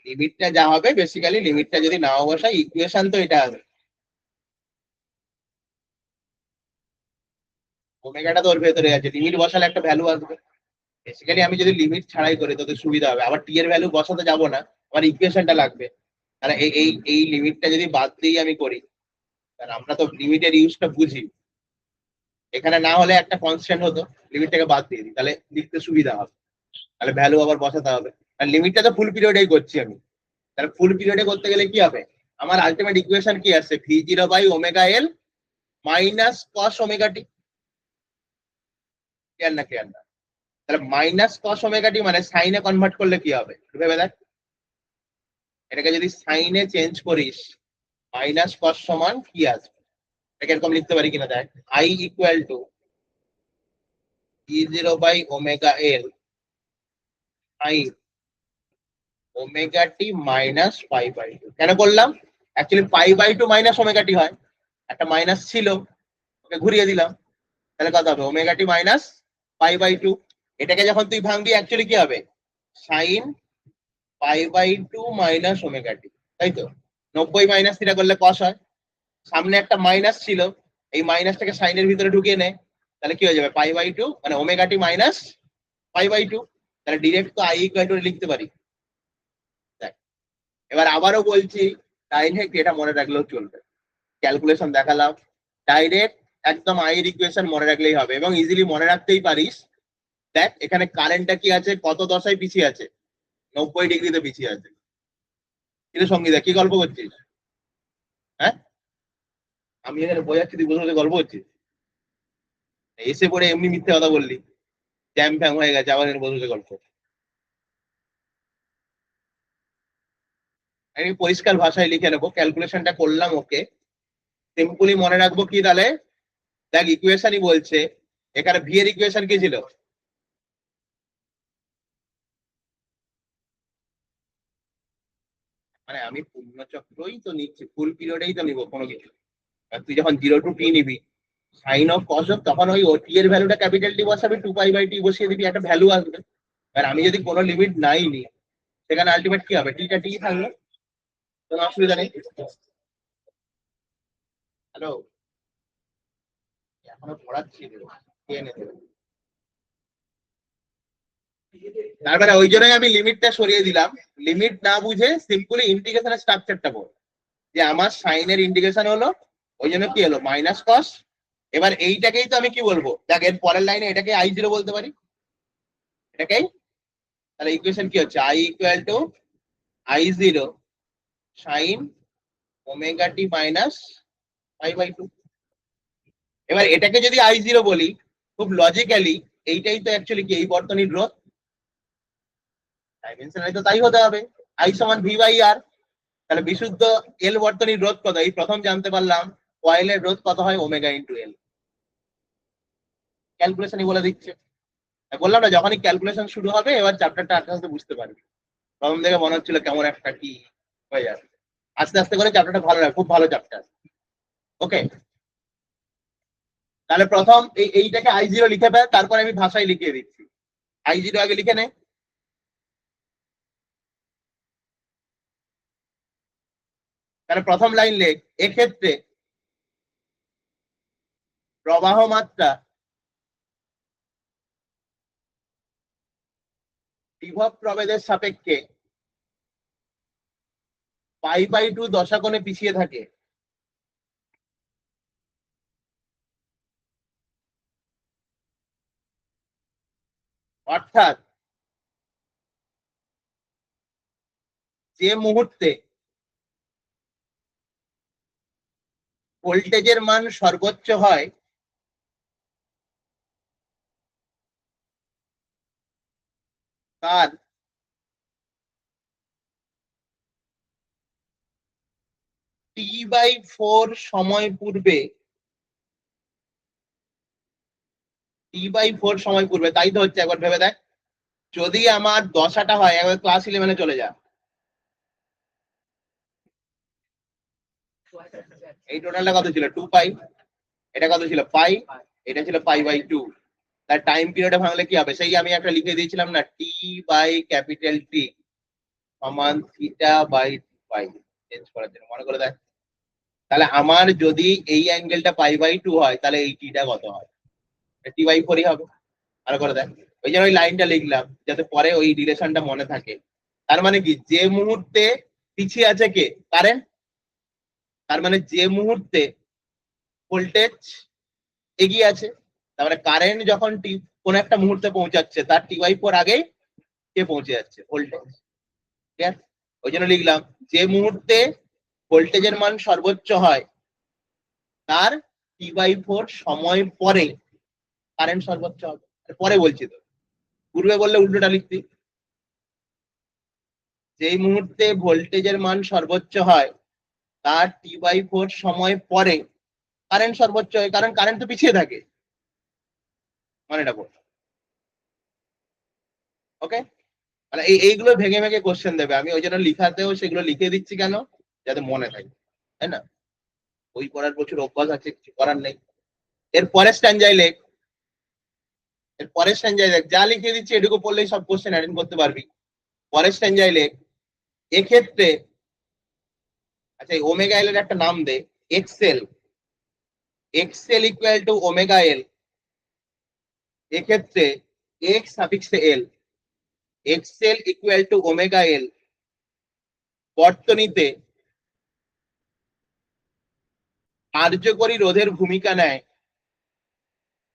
লিমিটটা যা হবে, বেসিক্যালি লিমিটটা যদি নাও বসাই, ইকুয়েশন তো এটা হবে, ওমেগাটা তো ওর ভেতরে আছে, লিমিট বসালে একটা ভ্যালু আসবে। বেসিক্যালি আমি যদি লিমিট ছাড়াই করি তোদের সুবিধা হবে, আবার টি এর ভ্যালু বসাতে যাবো না, আমার ইকুয়েশনটা লাগবে। তাহলে এই লিমিটটা যদি বাদ দিয়ে আমি করি, কারণ আমরা তো লিমিটের ইউজটা বুঝি, এখানে না হলে একটা কনস্ট্যান্ট হতো, লিমিটটাকে বাদ দিয়ে দিই, তাহলে লিখতে সুবিধা হবে। তাহলে ভ্যালু আবার বসাতে হবে, আর লিমিটটা তো ফুল পিরিয়ডেই করছি আমি। তাহলে ফুল পিরিয়ডে করতে গেলে কি হবে, আমার আলটিমেট ইকুয়েশন কি আসছে, V zero by omega L minus cos omega T. Clear না, ক্লিয়ার না। তাহলে মাইনাস কস ওমেগা টি মানে সাইনে কনভার্ট করলে কি হবে, ভেবে দেখ। এটাকে যদি সাইনে চেঞ্জ করিস, মাইনাস কস সমান কি আসবে, এটাকে এরকম লিখতে পারি কিনা দেখ, I equal two E0 by omega L sin omega t minus pi by 2 কেন করলাম? Actually pi by 2 minus omega T হয়, একটা মাইনাস ছিল ওকে ঘুরিয়ে দিলাম, তাহলে কত হবে? Omega T minus pi by 2। এটাকে যখন তুই ভাঙবি অ্যাকচুয়ালি কি হবে? Sine pi by 2 minus omega T, তাই তো? 90 মাইনাস থিটা করলে কস হয়, সামনে একটা মাইনাস ছিল, এই মাইনাসটাকে সাইনের ভিতরে ঢুকিয়ে নেয়, তাহলে কি হয়ে যাবে? পাই বাই 2 মানে omega T minus pi by 2। তাহলে ডিরেক্ট তো আই ইকুয়াল টু লিখতে পারি। দেখ, এবার আবারও বলছি, ডাইরেক্ট এটা মনে রাখলেও চলবে, ক্যালকুলেশন দেখালাম, ডাইরেক্ট একদম আই এর ইকুয়েশন মনে রাখলেই হবে এবং ইজিলি মনে রাখতেই পারিস। দেখ এখানে কারেন্টটা কি আছে, কত দশায় পিছিয়ে আছে? 90 ডিগ্রিতে পিছিয়ে আছে। কিন্তু সঙ্গীতা কি গল্প করছিস? হ্যাঁ, আমি এখানে বোঝাচ্ছি, তুই বসে বসে গল্প করছিস? এসে পড়ে এমনি মিথ্যে কথা বললি, জ্যাম ফ্যাম হয়ে গেছে, আবার এখানে বসে বসে গল্প। আমি পরিষ্কার ভাষায় লিখে নেবো, ক্যালকুলেশনটা করলাম, ওকে। সিম্পলি মনে রাখবো কি তাহলে? দেখ ইকুয়েশনই বলছে, এখানে ভি এর ইকুয়েশন কি ছিল? মানে আমি পূর্ণচক্রই তো নিচ্ছি, ফুল পিরিয়ডেই তো নিবো কোনো কিছু। আর তুই যখন 0 to t নিবি, সাইন অফ কস অফ, তখন ওই টি এর ভ্যালুটা capital T বসাবি, 2 pi by T বসিয়ে দিবি, একটা ভ্যালু আসবে। আর আমি যদি কোনো লিমিট নাই নি, সেখানে আলটিমেট কি হবে? টিটা টি থাকবে, কোনো অসুবিধা নেই। হ্যালো, এখনো পড়াচ্ছি, তারপরে ওই জন্যই আমি লিমিটটা সরিয়ে দিলাম। লিমিট না বুঝে সিম্পলি ইন্টিগ্রেশনের স্ট্রাকচারটা বল, যে আমার সাইনের ইন্টিগ্রেশন হলো, ওই জন্য কি হলো? Minus cos. এবার এইটাকেই তো আমি কি বলবো? দেখ এর পরের লাইনে এটাকে আই জিরো বলতে পারি, এটাকেই। তাহলে ইকুয়েশন কি হচ্ছে? I equal to I zero sine omega T minus pi by 2। এবার এটাকে যদি আই জিরো বলি, খুব লজিক্যালি এইটাই তো অ্যাকচুয়ালি কি? এই বর্তনীর রোধ, ডাইমেনশনালি তো তাই হতে হবে, আই সমান ভি বাই আর। তাহলে বিশুদ্ধ এল বর্তনীর রোধ কত? এই প্রথম জানতে পারলাম, কয়েলের রোধ কত হয়? Omega into L. ক্যালকুলেশনই বলে দিচ্ছে। বললাম না, যখনই ক্যালকুলেশন শুরু হবে, এবার চ্যাপ্টারটা আস্তে আস্তে বুঝতে পারবি। প্রথম থেকে মনে হচ্ছিল কেমন একটা কি হয়ে যাবে, আস্তে আস্তে করে চ্যাপ্টারটা ভালো লাগে, খুব ভালো চ্যাপ্টার। ওকে, তাহলে প্রথম এইটাকে আই জিরো লিখে ফেল, তারপরে আমি ভাষায় লিখিয়ে দিচ্ছি। আই জিরো আগে লিখে নে। তাহলে প্রথম লাইন লেখ, এক্ষেত্রে প্রবাহ মাত্রা বিভব প্রভেদের সাপেক্ষে পাই বাই 2 দশাকোণে পিছিয়ে থাকে। অর্থাৎ যে মুহূর্তে ভোল্টেজের মান সর্বোচ্চ হয়, তার T/4 সময় পূর্বে, T/4 সময় পূর্বে, তাই তো হচ্ছে। একবার ভেবে দেখ, যদি আমার দশাটা হয়, একবার ক্লাস 11-এ চলে যা, এই টোটালটা কত ছিল? 2 পাই, এটা কত ছিল? পাই, এটা ছিল পাই বাই 2। তার টাইম পিরিয়ডে ভাঙলে কি হবে? সেই আমি একটা লিখে দিয়েছিলাম না, টি বাই ক্যাপিটাল টি সমান থিটা বাই পাই, চেঞ্জ করার জন্য, মনে করে দেখ। তাহলে আমার যদি এই অ্যাঙ্গেলটা পাই বাই 2 হয়, তাহলে এই টিটা কত হয়? টি বাই 4ই হবে। ভালো করে দেখ, ওই জন্য ওই লাইনটা লিখলাম, যাতে পরে ওই রিলেশনটা মনে থাকে। তার মানে কি? যে মুহূর্তে পিছিয়ে আছে কে? কারেন্ট। তার মানে যে মুহূর্তে ভোল্টেজ এগিয়ে আছে, তার মানে কারেন্ট যখন কোন একটা মুহূর্তে পৌঁছাচ্ছে, তার T/4 আগেই কে পৌঁছে যাচ্ছে? ভোল্টেজ। ঠিক আছে, ওই জন্য লিখলাম, যে মুহূর্তে ভোল্টেজের মান সর্বোচ্চ হয়, তার T/4 সময় পরে কারেন্ট সর্বোচ্চ হবে। পরে বলছি তো, পূর্বে বললে উল্টোটা লিখতি। যেই মুহূর্তে ভোল্টেজের মান সর্বোচ্চ হয়, তার T/4 সময় পরে কারেন্ট সর্বোচ্চ হয়, কারণ কারেন্ট তো পিছিয়ে থাকে, মানেটা বল। ওকে, মানে এইগুলো ভেঙে ভেঙে কোশ্চেন দেবে, আমি ওই জন্য লিখাতেও সেগুলো লিখে দিচ্ছি কেন, যাতে মনে থাকে, তাই না? বই পড়ার প্রচুর অভ্যাস আছে, কিছু করার নেই। এর পরের স্ট্যান্ডায় লেখ, এর পরের স্ট্যান্ডায় লেখ, যা লিখে দিচ্ছি এটুকু পড়লেই সব কোশ্চেন অ্যাটেন্ড করতে পারবি। পরের স্ট্যান্ডায় লেখ, এক্ষেত্রে আচ্ছা এই ওমেগা এল এর একটা নাম দে, XL, XL equal to omega L, এক্ষেত্রে এক্স সাফিক্সে L, XL equal to omega L বর্তনীতে কার্যকরী রোধের ভূমিকা নেয়,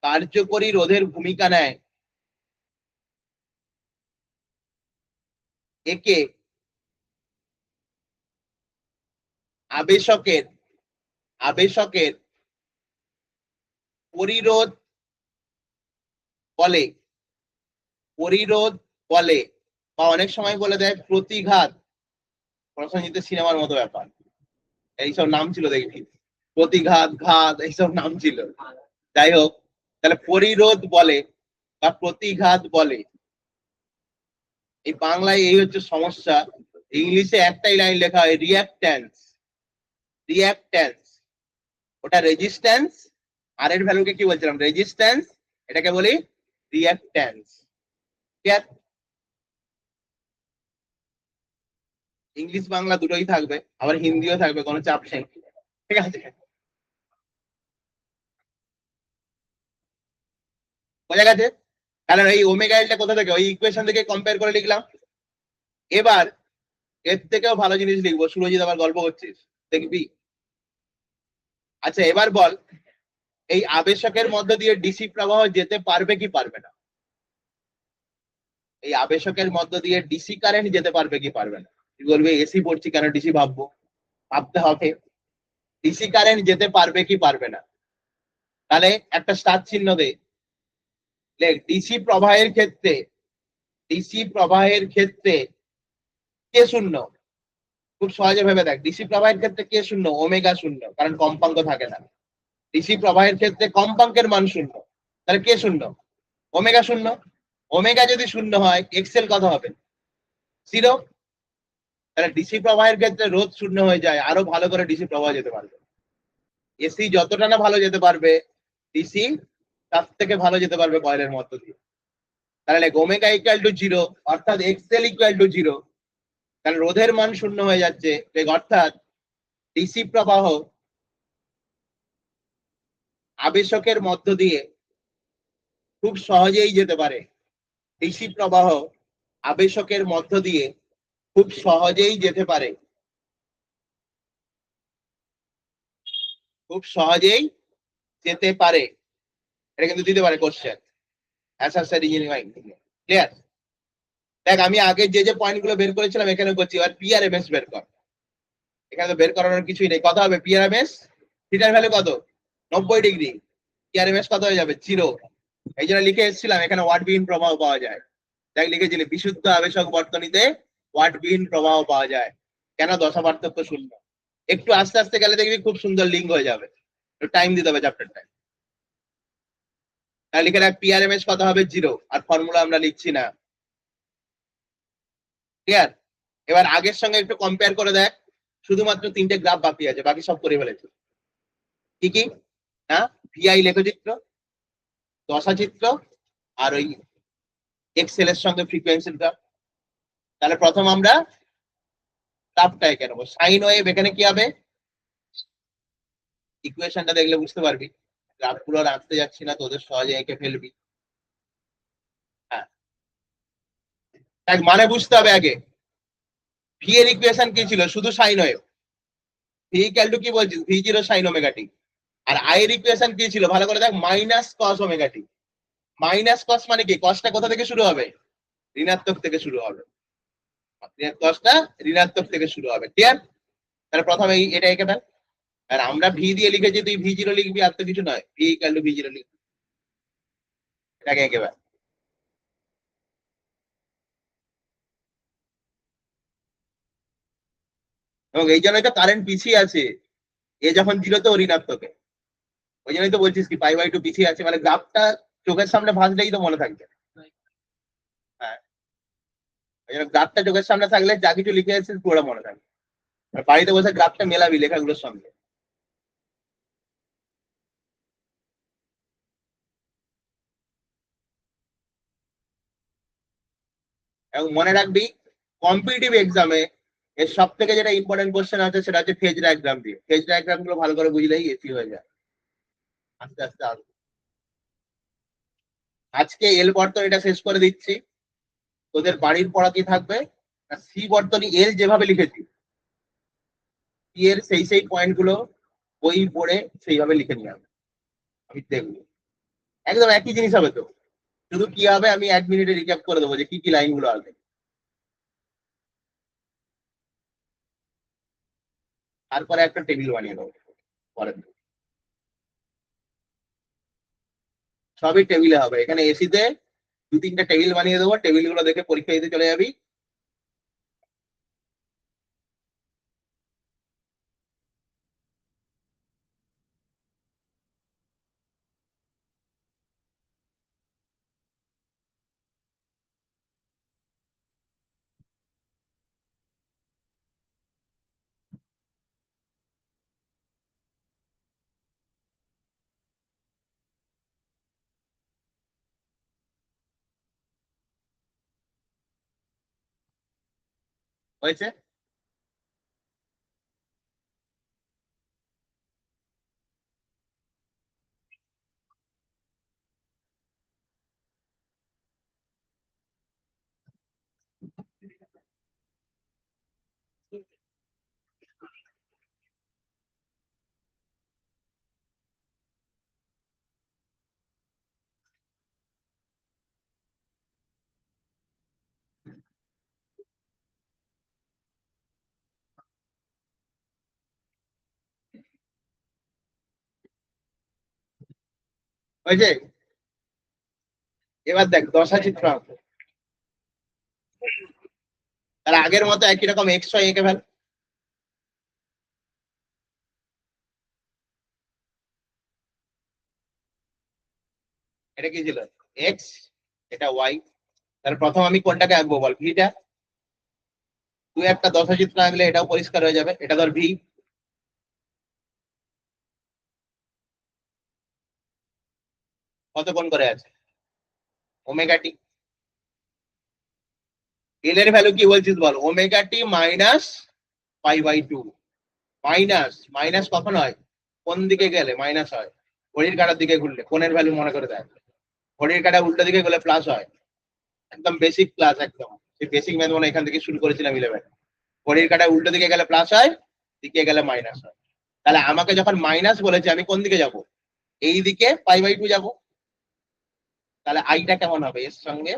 কার্যকরী রোধের ভূমিকা নেয়, একে আবেশকের, আবেশকের পরিরোধ বলে, পরিরোধ বলে, বা অনেক সময় বলে দেয় প্রতিঘাত, প্রসেনজিতের সিনেমার মতো ব্যাপার, এইসব নাম ছিল দেখবি, প্রতিঘাত, ঘাত, এইসব নাম ছিল। যাই হোক, তাহলে পরিরোধ বলে বা প্রতিঘাত বলে, এই বাংলায় এই হচ্ছে সমস্যা। ইংলিশে একটাই লাইন লেখা হয় রিঅ্যাক্ট্যান্স, রিঅ্যাক্ট্যান্স, ওটা রেজিস্ট্যান্স, আর এর ভ্যালুকে কি বলছিলাম, রেজিস্ট্যান্স, এটাকে বলি রিঅ্যাক্ট্যান্স। ঠিক আছে, ইংলিশ বাংলা দুটোই থাকবে, আবার হিন্দিও থাকবে, কোনো চাপ নেই। ঠিক আছে, বোঝা গেছে? কারণ এই ওমেগা এলটা কোথা থেকে, ওই ইকুয়েশন থেকে কম্পেয়ার করে লিখলাম। এবার এর থেকেও ভালো জিনিস লিখবো, সুরজিৎ আবার গল্প করছিস দেখবি। আচ্ছা এবার বল, এই আবেশকের মধ্য দিয়ে ডিসি প্রবাহ যেতে পারবে কি পারবে না? এই আবেশকের মধ্য দিয়ে ডিসি কারেন্ট যেতে পারবে কি পারবে না? তুই বলবি এসি পড়ছি কেন ডিসি ভাববো, ভাবতে হবে ডিসি কারেন্ট যেতে পারবে কি পারবে না। তাহলে একটা স্টার চিহ্ন দে, লেখ ডিসি প্রবাহের ক্ষেত্রে, ডিসি প্রবাহের ক্ষেত্রে কে শূন্য, খুব সহজে ভেবে দেখ, ডিসি প্রবাহের ক্ষেত্রে কে শূন্য, ওমেগা শূন্য, কারণ কম্পাঙ্ক থাকে না। ডিসি প্রবাহের ক্ষেত্রে কম্পাঙ্কের মান শূন্য, তাহলে কে শূন্য, ওমেগা শূন্য। ওমেগা যদি শূন্য হয় এক্সেল কত হবে, জিরো। তাহলে ডিসি প্রবাহের ক্ষেত্রে রোধ শূন্য হয়ে যায়, আরো ভালো করে ডিসি প্রবাহ যেতে পারবে। এসি যতটা না ভালো যেতে পারবে, ডিসি তার থেকে ভালো যেতে পারবে কয়েলের মধ্য দিয়ে। তাহলে ওমেগা ইকুয়াল টু জিরো, অর্থাৎ এক্সেল ইকুয়াল টু জিরো, কারণ রোধের মান শূন্য হয়ে যাচ্ছে, অর্থাৎ ডিসি প্রবাহ আবেশকের মধ্য দিয়ে খুব সহজেই যেতে পারে, ডিসি প্রবাহ আবেশকের মধ্য দিয়ে খুব সহজেই যেতে পারে, খুব সহজেই যেতে পারে। এটা কিন্তু দিতে পারে কোশ্চেন, ক্লিয়ার? দেখ আমি আগে যে যে পয়েন্ট গুলো বের করেছিলাম এখানে করছি, এবার পিআরএমএস বের কর। এখানে তো বের করানোর কিছুই নেই, কত হবে পিআরএমএস, থিটার ভ্যালু কত, 90 ডিগ্রি, পিআরএমএস কত হয়ে যাবে, জিরো। এই জন্য লিখে এসেছিলাম এখানে ওয়াটবিহীন প্রবাহ পাওয়া যায়। দেখ লিখেছিলি বিশুদ্ধ আবেশক বর্তনীতে ওয়াটবিহীন প্রবাহ পাওয়া যায়, কেন, দশা পার্থক্য শূন্য। একটু আস্তে আস্তে গেলে দেখবি খুব সুন্দর লিঙ্ক হয়ে যাবে, টাইম দিতে হবে চ্যাপ্টারটায়। তাহলে লিখে রাখ পিআরএমএস কত হবে, জিরো, আর ফর্মুলা আমরা লিখছি না। ক্লিয়ার? এবার আগের সঙ্গে একটু কম্পেয়ার করে দেখ, শুধুমাত্র তিনটে গ্রাফ বাকি আছে, বাকি সব করে ফেলেছে। কি কি না, ভিআই লেখচিত্র, দশাচিত্র, আর ওই এক্সেল এর সঙ্গে ফ্রিকোয়েন্সির গ্রাফ। তাহলে প্রথম আমরা গ্রাফটা এঁকে নেবো, সাইন ওয়েভ, এখানে কি হবে, ইকুয়েশনটা দেখলে বুঝতে পারবি, গ্রাফ গুলো রাখতে যাচ্ছি না, তোদের সহজে এঁকে ফেলবি। হ্যাঁ, মানে বুঝতে হবে আগে, ভি এর ইকুয়েশন কি ছিল, শুধু sine wave, V equal to কি বলছিস, V zero sine omega T. আর আই এর ইকুয়েশন কি ছিল, ভালো করে দেখ, minus cos omega T. Minus cos মানে কি, কসটা কোথা থেকে শুরু হবে, ঋণাত্মক থেকে শুরু হবে, কসটা ঋণাত্মক থেকে শুরু হবে। ক্লিয়ার? তাহলে প্রথমে এটা এঁকে ফেল, আর আমরা ভি দিয়ে লিখেছি, তুই ভি জিরো লিখবি, আর তো কিছু নয়, V equal to V zero লিখবি, এটাকে এঁকে ফেল। এবং এই জন্যই তো কারেন্ট পিছিয়ে আছে, এ যখন জিরোতে ও ঋণাত্মকে, ওই জন্যই তো বলছিস কি পাই/2 পিছিয়ে আছে, মানে গ্রাফটা চোখের সামনে ভাসলেই তো মনে থাকবে। হ্যাঁ, গ্রাফটা চোখের সামনে থাকলে যা কিছু লিখে এসেছিস পুরোটা মনে থাকবে। আর বাড়িতে বসে গ্রাফটা মেলাবি লেখাগুলোর সঙ্গে। এবং মনে রাখবি কম্পিটিটিভ এক্সামে এর সব থেকে যেটা ইম্পর্টেন্ট কোশ্চেন আছে সেটা হচ্ছে ফেজ ডায়াগ্রাম দিয়ে। ফেজ ডায়াগ্রাম গুলো ভালো করে বুঝলেই এসি হয়ে যায়। আস্তে আস্তে আসবে। আজকে এল বর্তনীটা শেষ করে দিচ্ছি। তোদের বাড়ির পড়া কি থাকবে, সি বর্তনী এল যেভাবে লিখেছি সি এর সেই পয়েন্ট গুলো বই পড়ে সেইভাবে লিখে নিয়ে হবে। আমি দেখবো একদম একই জিনিস হবে তো, শুধু কি হবে আমি 1 মিনিটে রিক্যাপ করে দেবো যে কি কি লাইন গুলো আসবে। তারপরে একটা টেবিল বানিয়ে দেবো পরের দিন। সবই টেবিলে হবে। এখানে এসিতে 2-3টা টেবিল বানিয়ে দেবো, টেবিল গুলো দেখে পরীক্ষা দিতে চলে যাবি। হয়েছে? হয়েছে। এবার দেখ দশা চিত্র আঁকবো। তার আগের মতো একই রকম এক্স ওয়াই এঁকে ফেল। এটা কি ছিল? এক্স, এটা ওয়াই। তাহলে প্রথম আমি কোনটাকে আঁকবো বল? ভিটা। তুই একটা দশা চিত্র আঁকলে এটাও পরিষ্কার হয়ে যাবে। এটা ধর ভি। কত কোণ করে আছে? Omega t. এল এর ভ্যালু কি বলছিস বল? Omega T minus π/2। Minus minus কখন হয়? কোন দিকে গেলে মাইনাস হয়? ঘড়ির কাঁটার দিকে ঘুরলে। কোণের ভ্যালু মনে করে দেয়। ঘড়ির কাঁটা উল্টো দিকে গেলে প্লাস হয়। একদম বেসিক ক্লাস, একদম সেই বেসিক ম্যাথ মনে এখান থেকে শুরু করেছিলাম 11। ঘড়ির কাঁটা উল্টো দিকে গেলে প্লাস হয়, দিকে গেলে মাইনাস হয়। তাহলে আমাকে যখন মাইনাস বলেছে আমি কোন দিকে যাব? এই দিকে π/2 যাব। তাহলে আইটা কেমন হবে এর সঙ্গে?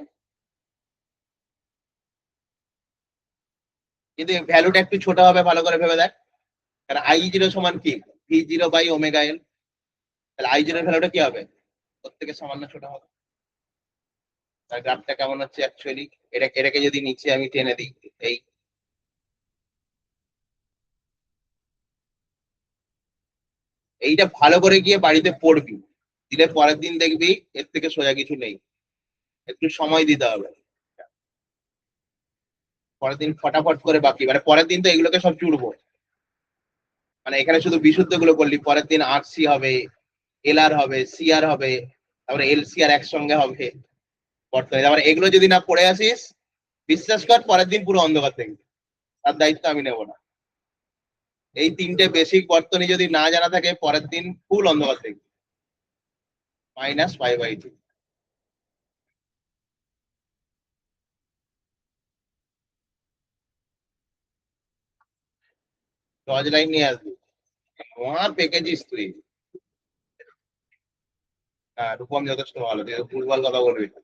কিন্তু ভ্যালুটা একটু ছোট হবে, ভালো করে ভেবে দেখ। কারণ I0 সমান কি? V0/ওমেগা এল। তাহলে I0 এর ভ্যালুটা কি হবে? ওর থেকে সামান্য ছোট হবে। তার গ্রাফটা কেমন হচ্ছে অ্যাকচুয়ালি? এটাকে যদি নিচে আমি টেনে দিই, এই এইটা ভালো করে গিয়ে বাড়িতে পড়বি, দিলে পরের দিন দেখবি এর থেকে সোজা কিছু নেই। একটু সময় দিতে হবে। পরের দিন ফটাফট করে বাকি, মানে পরের দিন তো এগুলোকে সব জুড়বো। মানে এখানে শুধু বিশুদ্ধ গুলো করলি, পরের দিন আর সি হবে, এল আর হবে, সি আর হবে, তারপরে এল সি আর একসঙ্গে হবে বর্তমানে। তারপরে এগুলো যদি না পড়ে আসিস, বিশ্বাস কর পরের দিন পুরো অন্ধকার দেখবি। তার দায়িত্ব আমি নেবো না। এই 3টে বেসিক বর্তনী যদি না জানা থাকে পরের দিন ফুল অন্ধকার দেখবি। -π/2। টর্চ লাইন নিয়ে আসবি। আমার পেকেজিস তুই। হ্যাঁ, রূপম যথেষ্ট ভালো, তুই ভুলভাল কথা বলবি না।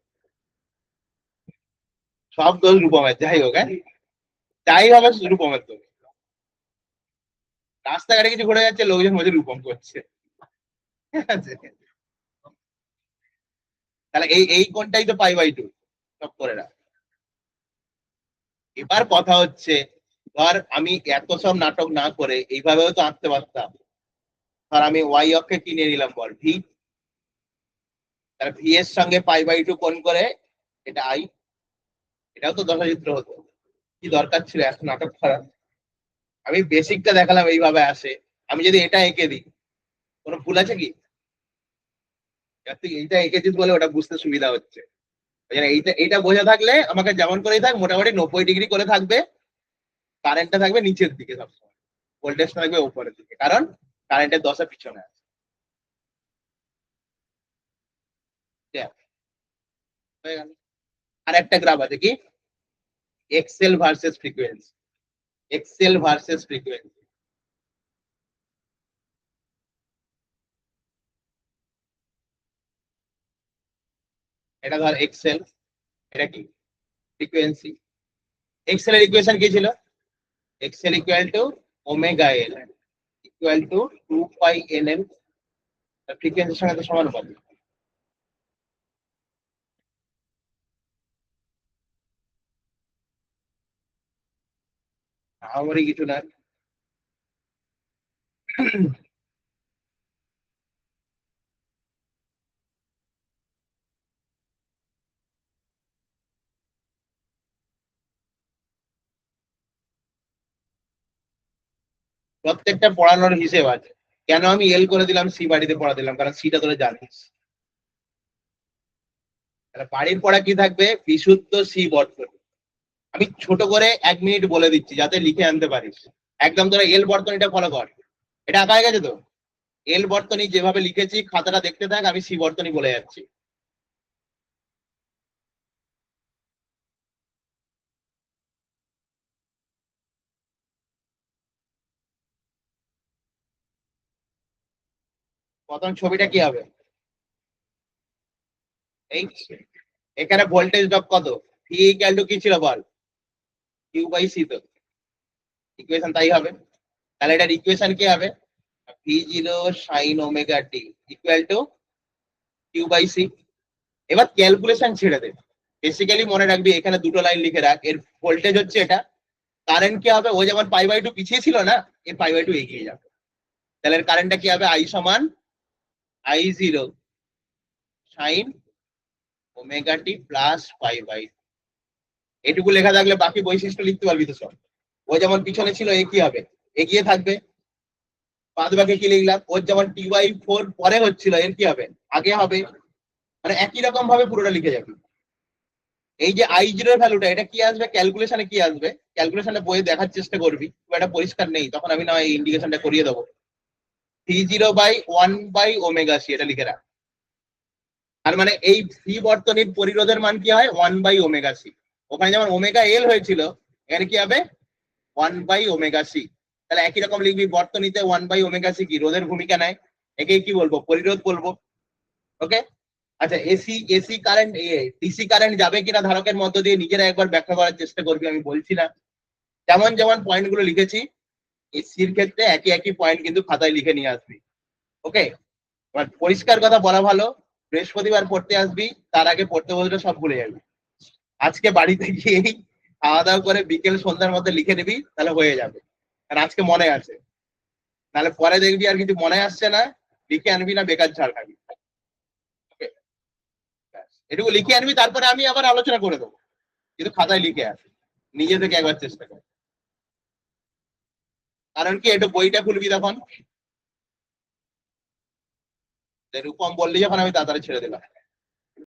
সব দোষ রূপমের, যাই হোক। হ্যাঁ, যাই হবে রূপমের তো। রাস্তাঘাটে কিছু ঘুরে যাচ্ছে, লোকজন বলছে রূপম করছে। ঠিক আছে? তাহলে এই কোণটাই তো π/2। সব করে রাখ। এবার কথা হচ্ছে, ধর আমি এত সব নাটক না করে এইভাবেও তো আঁকতে পারতাম। ধর আমি ওয়াই অক্ষে কি নিয়ে নিলাম বল? ভি। তাহলে ভি এর সঙ্গে π/2 কোণ করে এটা আই। এটাও তো দশাচিত্র হতো, কি দরকার ছিল এত নাটক করা? আমি বেসিকটা দেখালাম এইভাবে আসে, আমি যদি এটা এঁকে দিই কোনো ভুল আছে কি? তুই এইটা এঁকেছিস বলে ওটা বুঝতে সুবিধা হচ্ছে। এইটা এইটা বোঝা থাকলে আমাকে যেমন করেই থাক মোটামুটি 90 ডিগ্রি করে থাকবে, কারেন্টটা থাকবে নিচের দিকে সবসময়, ভোল্টেজটা থাকবে উপরের দিকে, কারণ কারেন্টের দশা পিছনে আছে। হয়ে গেল। আর একটা গ্রাফ আছে কি, XL versus frequency, XL versus frequency. এটা ধর এক্সেল, এটা কি ফ্রিকোয়েন্সি। এক্সেল এর ইকুয়েশন কি ছিল? XL equal to omega L equal to 2 pi N L, ফ্রিকোয়েন্সির সঙ্গে তো সমানুপাতিক। আমারই কিছু না। প্রত্যেকটা পড়ানোর হিসেব আছে। কেন আমি এল করে দিলাম, সি বাড়িতে পড়া দিলাম, কারণ সিটা তোরা জানিস। তাহলে বাড়ির পড়া কি থাকবে, বিশুদ্ধ সি বর্তনী। আমি ছোট করে 1 মিনিট বলে দিচ্ছি যাতে লিখে আনতে পারিস। একদম তোরা এল বর্তনীটা ফলো কর, এটা আঁকা হয়ে গেছে তো? এল বর্তনী যেভাবে লিখেছি খাতাটা দেখতে থাক, আমি সি বর্তনী বলে যাচ্ছি। প্রথম ছবিটা কি হবে, এই এখানে ভোল্টেজ ড্রপ কত, ভি ইকুয়াল টু কি ছিল বল, কিউ বাই সি, তো ইকুয়েশন তাই হবে। তাহলে এটার ইকুয়েশন কি হবে, V zero sine omega T equal to Q by C. এবার ক্যালকুলেশন ছেড়ে দে, বেসিক্যালি মনে রাখবি এখানে দুটো লাইন লিখে রাখ, এর ভোল্টেজ হচ্ছে এটা, কারেন্ট কি হবে, ও যেমন π/2 পিছিয়ে ছিল না, এর π/2 এগিয়ে যাবে। তাহলে এর কারেন্টটা কি হবে, আই সমান I0 sign omega T plus π/2। এটুকু লেখা থাকলে বাকি বৈশিষ্ট্য লিখতে পারবি তো সব। ও যেমন পিছনে ছিল এ কি হবে, এগিয়ে থাকবে। বাদ বাকি কি লিখলাম, ওর যেমন T/4 পরে হচ্ছিল এর কি হবে, আগে হবে। মানে একই রকম ভাবে পুরোটা লিখে যাবে। এই যে I0 এর ভ্যালুটা, এটা কি আসবে ক্যালকুলেশনে, কি আসবে ক্যালকুলেশনে বইয়ে দেখার চেষ্টা করবি, খুব একটা পরিষ্কার নেই তখন আমি না এই ইন্ডিকেশনটা করিয়ে দেবো। T0/1/ωc এটা লিখে রাখ। আর মানে এই সি বর্তনীর পরিরোধের মান কি হয়, 1/ωc। ওখানে যেমন ওমেগা এল হয়েছিল, এখানে কি হবে 1/ωc। তাহলে একই রকম লিখবি, বর্তনীতে 1/ωc কি রোধের ভূমিকা নেয়, একে কি বলবো, পরিরোধ বলবো। ওকে। আচ্ছা, AC AC current, DC current যাবে কিনা ধারকের মধ্য দিয়ে নিজেরা একবার ব্যাখ্যা করার চেষ্টা করবি, আমি বলছি না। যেমন যেমন পয়েন্ট গুলো লিখেছি এসির ক্ষেত্রে একই একই পয়েন্ট কিন্তু খাতায় লিখে নিয়ে আসবি। ওকে। এবার পরিষ্কার কথা বলা ভালো, বৃহস্পতিবার পড়তে আসবি, তার আগে পড়তে বলতে সব ভুলে যাবি। আজকে বাড়িতে গিয়েই খাওয়া দাওয়া করে বিকেল সন্ধ্যার মধ্যে লিখে নিবি, তাহলে হয়ে যাবে। আর আজকে মনে আছে, নাহলে পরে দেখবি আর কিছু মনে আসছে না, লিখে আনবি না, বেকার ঝাড় খাবি। ওকে, এটুকু লিখে আনবি, তারপরে আমি আবার আলোচনা করে দেবো, কিন্তু খাতায় লিখে আস, নিজে থেকে একবার চেষ্টা কর। কারণ কি, একটু বইটা খুলবি তখন, রূপম বললি যখন আমি তাড়াতাড়ি ছেড়ে দিলাম।